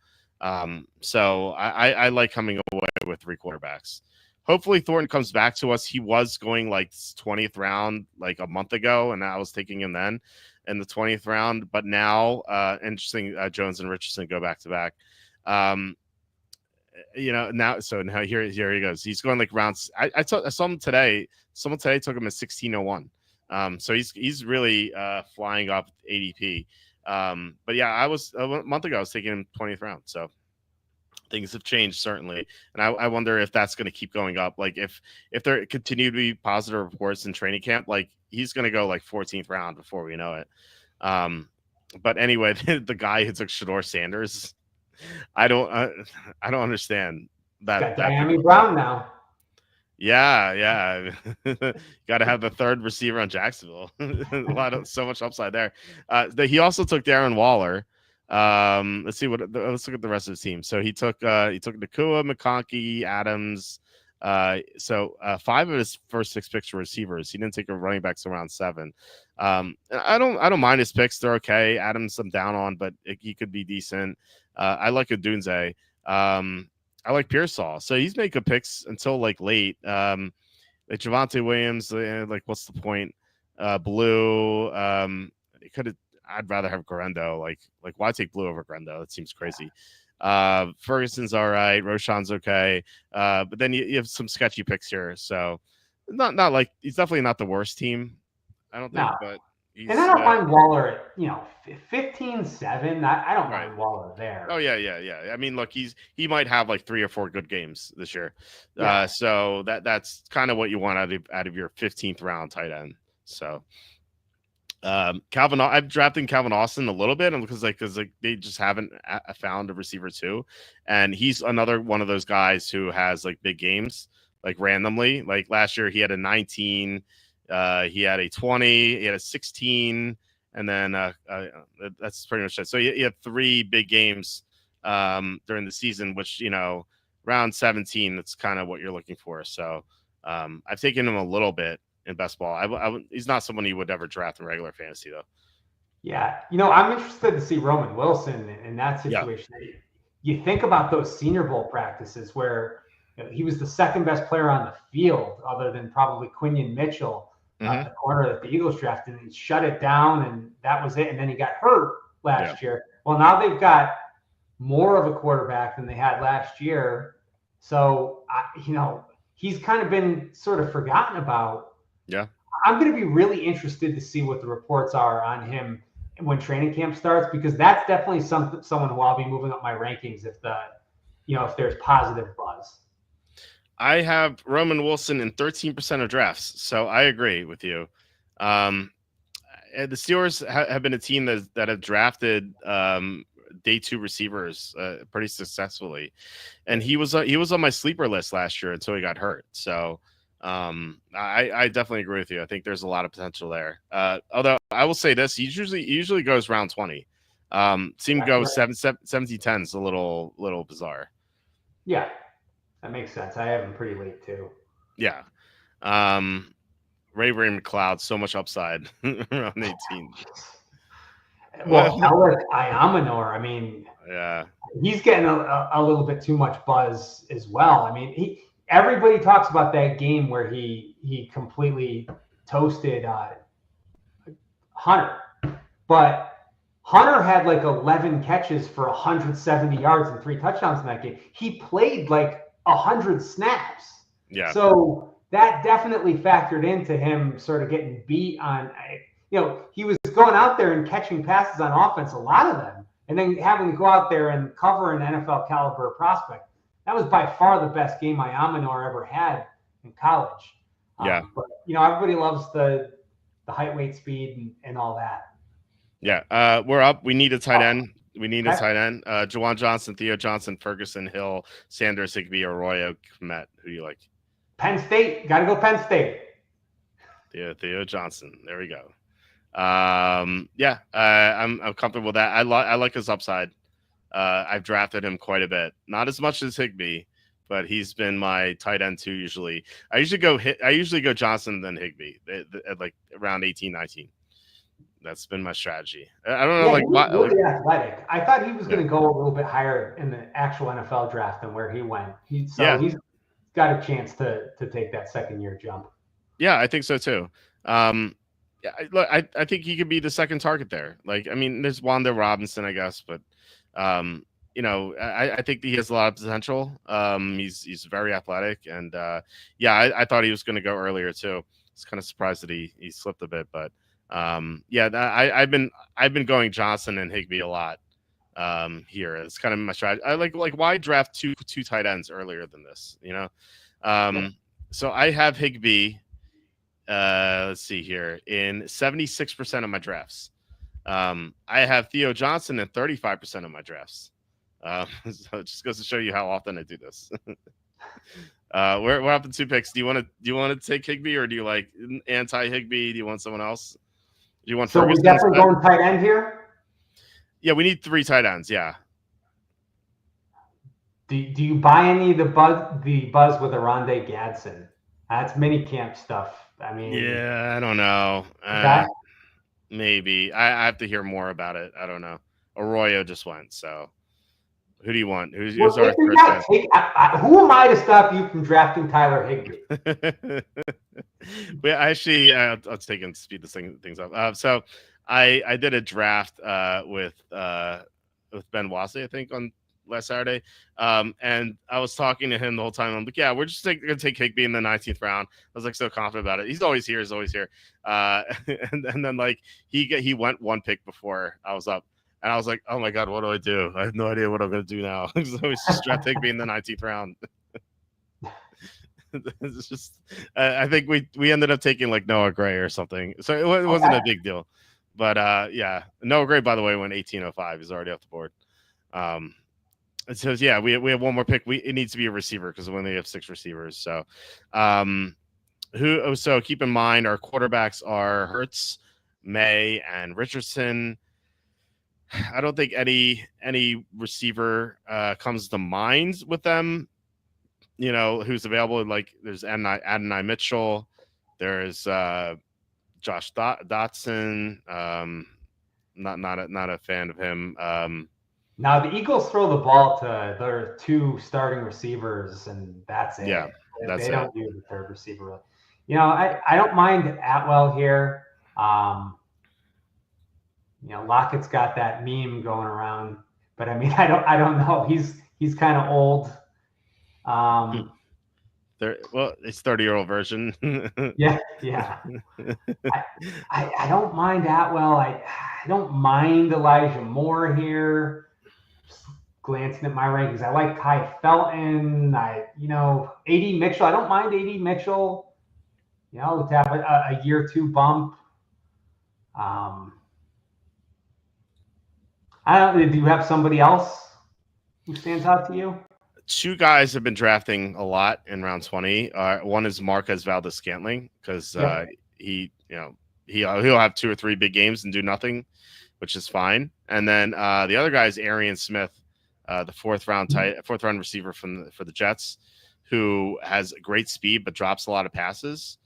So I like coming away with 3 quarterbacks. Hopefully Thornton comes back to us. He was going like 20th round like a month ago, and I was taking him then in the 20th round. But now, interesting, Jones and Richardson go back to back. Now here he goes. He's going like rounds. I saw him today. Someone today took him at 1601. So he's really flying up ADP. But yeah, a month ago I was taking him 20th round. So things have changed certainly, and I wonder if that's going to keep going up. Like if there continue to be positive reports in training camp, like he's going to go like 14th round before we know it. But anyway, the guy who took Shador Sanders, I don't understand that.
Got Miami Brown now.
Yeah. Got to have the 3rd receiver on Jacksonville. So much upside there. He also took Darren Waller. Let's look at the rest of the team. So he took Nakua, McConkey, Adams. So 5 of his first 6 picks were receivers. He didn't take a running backs around 7. I don't mind his picks. They're okay. Adams I'm down on, but he could be decent. I like Odunze. I like Pearsall. So he's made good picks until like late. Like Javonte Williams, like what's the point? Blue. I'd rather have Garendo. Like why take Blue over Garendo? That seems crazy. Ferguson's all right. Roshan's okay. But then you have some sketchy picks here. So not like he's definitely not the worst team. I don't think,
No.
but
And I
he's
don't mind Waller at, 15-7. I don't
right.
mind Waller
Oh
there.
yeah, yeah, yeah. I mean, look, he might have like 3 or 4 good games this year,
Yeah.
so that's kind of what you want out of your 15th round tight end. So Calvin, I've drafted Calvin Austin a little bit, and because they just haven't found a receiver too, and he's another one of those guys who has like big games like randomly. Like last year, he had a 19, he had a 20, he had a 16, and then that's pretty much it. So he had 3 big games during the season, which round 17, that's kind of what you're looking for. So I've taken him a little bit in best ball. He's not someone you would ever draft in regular fantasy, though.
Yeah. I'm interested to see Roman Wilson in that
Yeah.
situation. You think about those Senior Bowl practices where he was the second best player on the field, other than probably Quinion Mitchell,
Mm-hmm.
the corner that the Eagles drafted, and he shut it down, and that was it. And then he got hurt
Yeah.
last year. Well, now they've got more of a quarterback than they had last year. So, he's kind of been sort of forgotten about.
Yeah.
I'm going to be really interested to see what the reports are on him when training camp starts, because that's definitely someone who I'll be moving up my rankings if there's positive buzz.
I have Roman Wilson in 13% of drafts, so I agree with you. The Steelers have been a team that have drafted day 2 receivers pretty successfully, and he was on my sleeper list last year until he got hurt. So I definitely agree with you. I think there's a lot of potential there. Although I will say this, he usually goes round 20. Seem to go 17-10 is a little bizarre.
Yeah, that makes sense. I have him pretty late too.
Yeah. Ray McLeod, so much upside around 18.
Well, Alec Iamanor, I mean,
Yeah.
he's getting a little bit too much buzz as well. I mean, everybody talks about that game where he completely toasted Hunter, but Hunter had like 11 catches for 170 yards and 3 touchdowns in that game. He played like 100 snaps.
Yeah.
So that definitely factored into him sort of getting beat on. He was going out there and catching passes on offense, a lot of them, and then having to go out there and cover an NFL caliber prospect. That was by far the best game Iamanor ever had in college.
Yeah.
But everybody loves the height, weight, speed, and all that.
Yeah. We're up. We need a tight end. We need a
Okay.
tight end. Jawan Johnson, Theo Johnson, Ferguson, Hill, Sanders, Higbee, Arroyo, Kmet. Who do you like?
Penn State. Got to go Penn State.
Theo Johnson. There we go. Yeah. I'm comfortable with that. I like his upside. I've drafted him quite a bit. Not as much as Higbee, but he's been my tight end too. Usually I usually go Johnson then Higbee at like around 18, 19. That's been my strategy. I don't know,
he's really athletic. I thought he was going to go a little bit higher in the actual NFL draft than where he went. He's got a chance to take that second year jump.
Yeah, I think so too. Yeah, I think he could be the second target there. Like, I mean, there's Wanda Robinson, I guess, but I think he has a lot of potential. He's very athletic, and I thought he was going to go earlier too. It's kind of surprised that he slipped a bit, but I've been going Johnson and Higbee a lot here. It's kind of my strategy. I like why draft two tight ends earlier than this, So I have Higbee. Let's see here, in 76% of my drafts. I have Theo Johnson in 35% of my drafts. So it just goes to show you how often I do this. We're up to 2 picks. Do you want to take Higbee, or do you like anti Higbee? Do you want someone else? Do you want
so
Ferguson?
We're definitely going tight end here?
Yeah, we need 3 tight ends. Yeah.
Do you buy any of the buzz with Arondé Gadsden? That's mini camp stuff. I mean,
yeah, I don't know. Maybe I have to hear more about it. I don't know. Arroyo just went, so who do you want? Who's our third guy?
Who am I to stop you from drafting Tyler Higbee?
Well, actually, let's take and speed this things up. So I did a draft with Ben Wassey, I think, on last Saturday. And I was talking to him the whole time. I'm like, yeah, we're just gonna take Higby in the 19th round. I was like so confident about it. He's always here. He's always here. And then like he went one pick before I was up. And I was like, oh my God, what do I do? I have no idea what I'm going to do now. So it's just draft Higby in the 19th round. It's just, I think we ended up taking like Noah Gray or something. So it wasn't a big deal. But yeah, Noah Gray, by the way, went 1805. He's already off the board. It says, yeah, we have one more pick. It needs to be a receiver because we only have 6 receivers. So, so keep in mind our quarterbacks are Hurts, May, and Richardson. I don't think any receiver comes to mind with them. You know who's available? Like there's Adonai Mitchell, there's Josh Dotson. Not a fan of him.
Now the Eagles throw the ball to their 2 starting receivers, and that's it.
Yeah,
they don't do the third receiver. You know, I don't mind Atwell here. You know, Lockett's got that meme going around, but I mean, I don't know. He's kind of old.
Well, it's 30-year-old version.
yeah. I don't mind Atwell. I don't mind Elijah Moore here. Just glancing at my rankings, I like Kai Felton. AD Mitchell. I don't mind AD Mitchell. You know, to have a year 2 bump. Do you have somebody else who stands out to you?
2 guys have been drafting a lot in round 20. One is Marquez Valdes-Scantling because he'll have 2 or 3 big games and do nothing, which is fine. And then the other guy is Arian Smith, the 4th round receiver for the Jets, who has great speed but drops a lot of passes.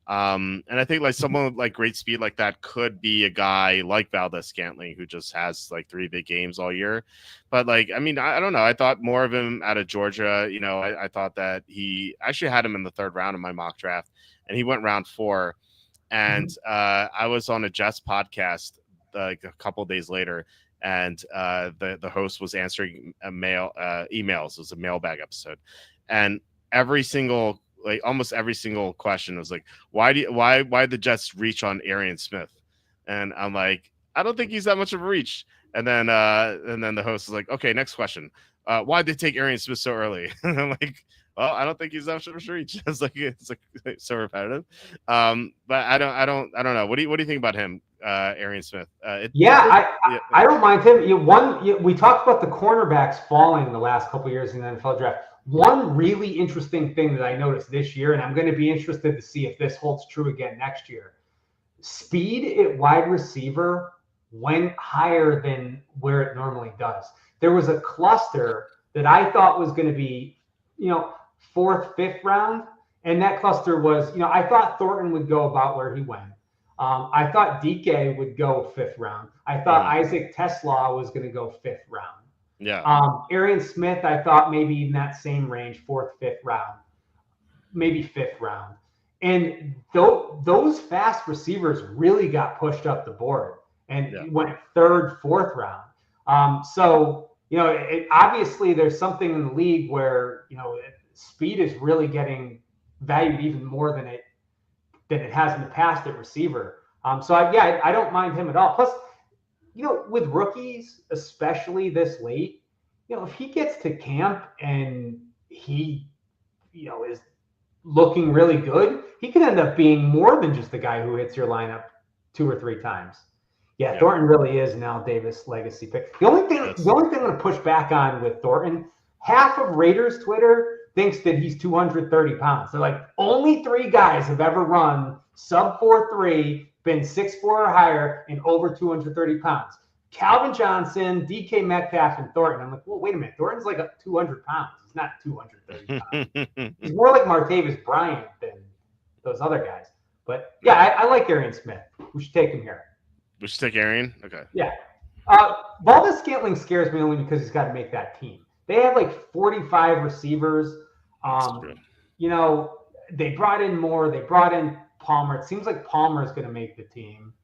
And I think like someone with like great speed like that could be a guy like Valdes-Scantling who just has like 3 big games all year. But like, I mean, I don't know. I thought more of him out of Georgia. You know, I thought that he actually had him in the 3rd round of my mock draft, and he went round 4. And I was on a Jets podcast like a couple of days later, and the host was answering emails. It was a mailbag episode, and almost every single question was like, why the Jets reach on Arian Smith? And I'm like, I don't think he's that much of a reach. And then the host was like, okay, next question. Why'd they take Arian Smith so early? And I'm like, well, I don't think he's that much of a reach. It's like so repetitive. But I don't know. What do you think about him, Arian Smith?
I don't mind him. We talked about the cornerbacks falling the last couple of years in the NFL draft. One really interesting thing that I noticed this year, and I'm going to be interested to see if this holds true again next year. Speed at wide receiver went higher than where it normally does. There was a cluster that I thought was going to be, 4th, 5th round. And that cluster was, I thought Thornton would go about where he went. I thought DK would go 5th round. I thought Isaac Tesla was going to go 5th round.
Yeah.
Arian Smith, I thought maybe in that same range, 4th, 5th round, maybe 5th round. And those fast receivers really got pushed up the board and went 3rd, 4th round. So, obviously there's something in the league where, speed is really getting valued even more than it has in the past at receiver. I don't mind him at all. Plus, with rookies, especially this late, if he gets to camp and he, is looking really good, he could end up being more than just the guy who hits your lineup 2 or 3 times. Yeah, Thornton really is an Al Davis legacy pick. The only thing I'm going to push back on with Thornton, half of Raiders Twitter thinks that he's 230 pounds. They're like, only 3 guys have ever run sub 4.3, been 6'4" or higher, and over 230 pounds. Calvin Johnson, DK Metcalf, and Thornton. I'm like, well, wait a minute. Thornton's like 200 pounds. He's not 230 pounds. He's more like Martavis Bryant than those other guys. But, yeah, I like Arian Smith. We should take him here.
We should take Arian? Okay.
Yeah. Valdes-Scantling scares me only because he's got to make that team. They have like 45 receivers. They brought in Moore. They brought in Palmer. It seems like Palmer is going to make the team.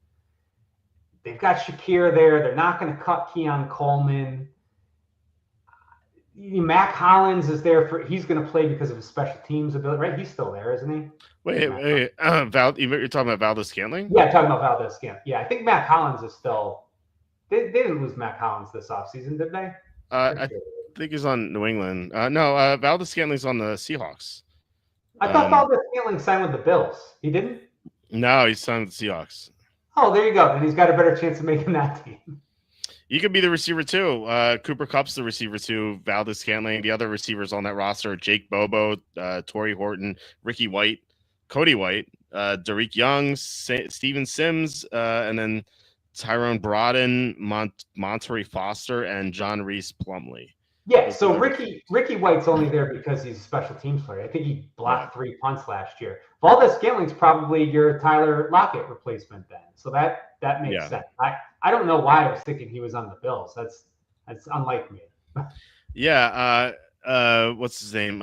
They've got Shakir there. They're not going to cut Keon Coleman. Mac Hollins is there he's going to play because of his special teams ability, right? He's still there, isn't he?
Wait, you're talking about Valdez Scantling?
Yeah, talking about Valdez Scantling. Yeah, I think Mac Hollins is still. They didn't lose Mac Hollins this offseason, did they?
I think he's on New England. No, Valdez Scantling's on the Seahawks.
I thought Valdez Scantling signed with the Bills. He didn't?
No, he's signed with the Seahawks.
Oh, there you go. And he's got a better chance of making that team.
You could be the receiver too. Cooper Kupp's the receiver too. Valdez Scantling. The other receivers on that roster are Jake Bobo, Torrey Horton, Ricky White, Cody White, Derek Young, Steven Sims, and then Tyrone Broaden, Monterey Foster, and John Reese Plumley.
Yeah, so Ricky White's only there because he's a special teams player. I think he blocked 3 punts last year. Valdez Scantling's probably your Tyler Lockett replacement then. So that makes sense. I don't know why I was thinking he was on the Bills. That's unlike me.
Yeah, what's his name?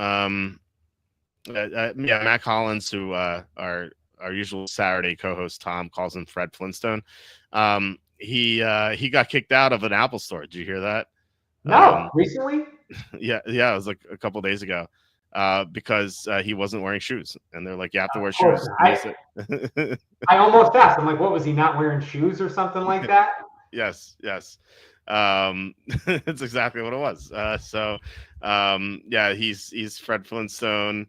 Mac Hollins, who our usual Saturday co-host Tom calls him Fred Flintstone. He got kicked out of an Apple store. Did you hear that?
No, recently?
Yeah, it was like a couple days ago. Because he wasn't wearing shoes, and they're like, you have to wear shoes.
I almost asked. I'm like, what, was he not wearing shoes or something like that?
Yes. It's exactly what it was. He's Fred Flintstone.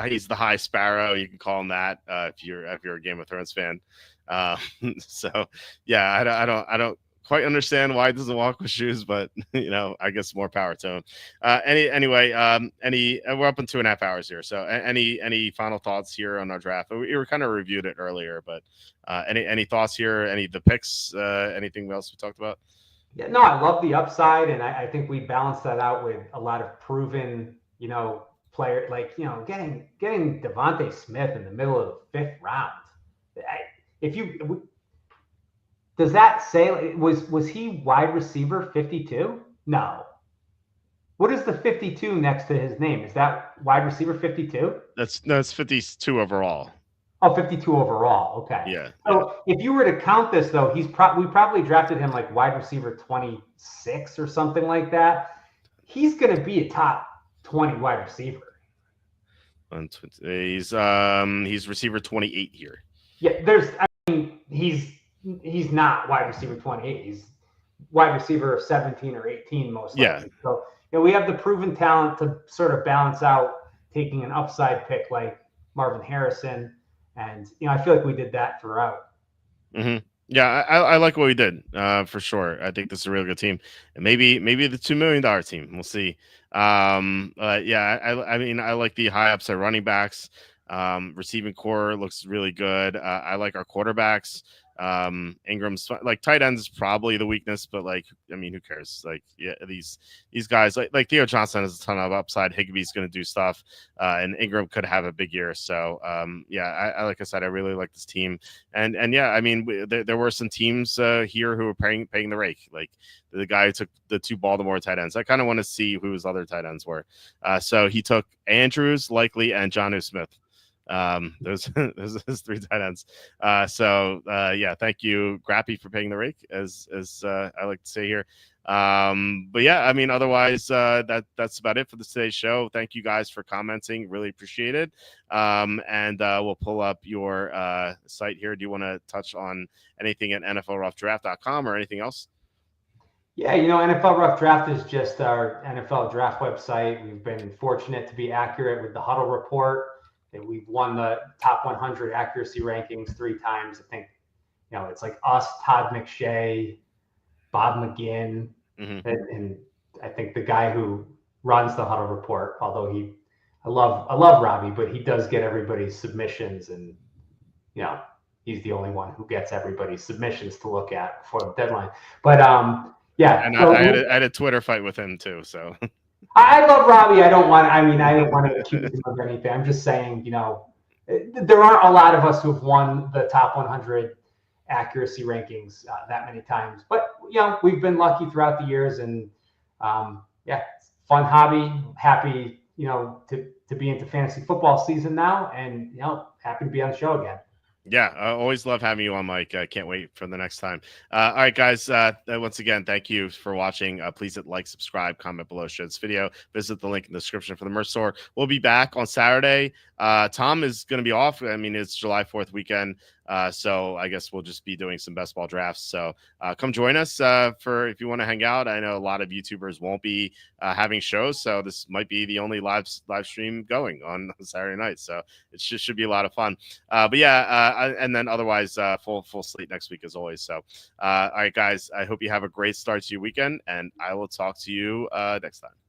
He's the High Sparrow. You can call him that if you're a Game of Thrones fan. I don't quite understand why he doesn't walk with shoes, but I guess more power to him. Anyway, we're up in 2.5 hours here. So any final thoughts here on our draft? We were kind of reviewed it earlier, but any thoughts here? The picks? Anything else we talked about?
Yeah, no, I love the upside, and I think we balanced that out with a lot of proven, player, like, getting Devontae Smith in the middle of the 5th round. Does that say was he wide receiver 52? No. What is the 52 next to his name? Is that wide receiver 52?
That's 52 overall.
Oh, 52 overall. Okay.
Yeah.
So if you were to count this, though, we probably drafted him like wide receiver 26 or something like that. He's going to be a top 20 wide receiver.
He's receiver 28 here.
Yeah, he's not wide receiver 28. He's wide receiver 17 or 18 most likely.
Yeah.
So we have the proven talent to sort of balance out taking an upside pick like Marvin Harrison. And, I feel like we did that throughout.
Mm-hmm. Yeah, I like what we did for sure. I think this is a really good team, and maybe the $2 million team. We'll see. I like the high upside running backs. Receiving core looks really good. I like our quarterbacks. Ingram's like tight ends is probably the weakness, but who cares? These guys like Theo Johnson has a ton of upside. Higbee's going to do stuff, and Ingram could have a big year. So I like I said, I really like this team, and there were some teams here who were paying the rake, like the guy who took the 2 Baltimore tight ends. I kind of want to see who his other tight ends were. So he took Andrews, Likely, and Jonnu Smith. Those his 3 tight ends. Thank you, Grappy, for paying the rake, as I like to say here. Otherwise, that's about it for today's show. Thank you guys for commenting, really appreciate it. We'll pull up your site here. Do you want to touch on anything at NFLRoughDraft.com or anything else?
Yeah, NFL Rough Draft is just our NFL draft website. We've been fortunate to be accurate with the Huddle Report. We've won the top 100 accuracy rankings 3 times. I think, it's like us, Todd McShay, Bob McGinn, and I think the guy who runs the Huddle Report, although I love Robbie, but he does get everybody's submissions, and, he's the only one who gets everybody's submissions to look at before the deadline. But, yeah.
And I had a Twitter fight with him too, so.
I love Robbie. I don't want to accuse him of anything. I'm just saying, there aren't a lot of us who've won the top 100 accuracy rankings that many times. But, we've been lucky throughout the years, and fun hobby. Happy, to be into fantasy football season now, and, happy to be on the show again.
Yeah, I always love having you on, Mike. I can't wait for the next time. All right, guys. Once again, thank you for watching. Please hit like, subscribe, comment below, share this video. Visit the link in the description for the merch store. We'll be back on Saturday. Tom is going to be off. I mean, it's July 4th weekend. So I guess we'll just be doing some best ball drafts. So come join us for if you want to hang out. I know a lot of YouTubers won't be having shows, so this might be the only live stream going on Saturday night. So it should be a lot of fun. But yeah, and then otherwise, full slate next week as always. So, all right, guys, I hope you have a great start to your weekend, and I will talk to you next time.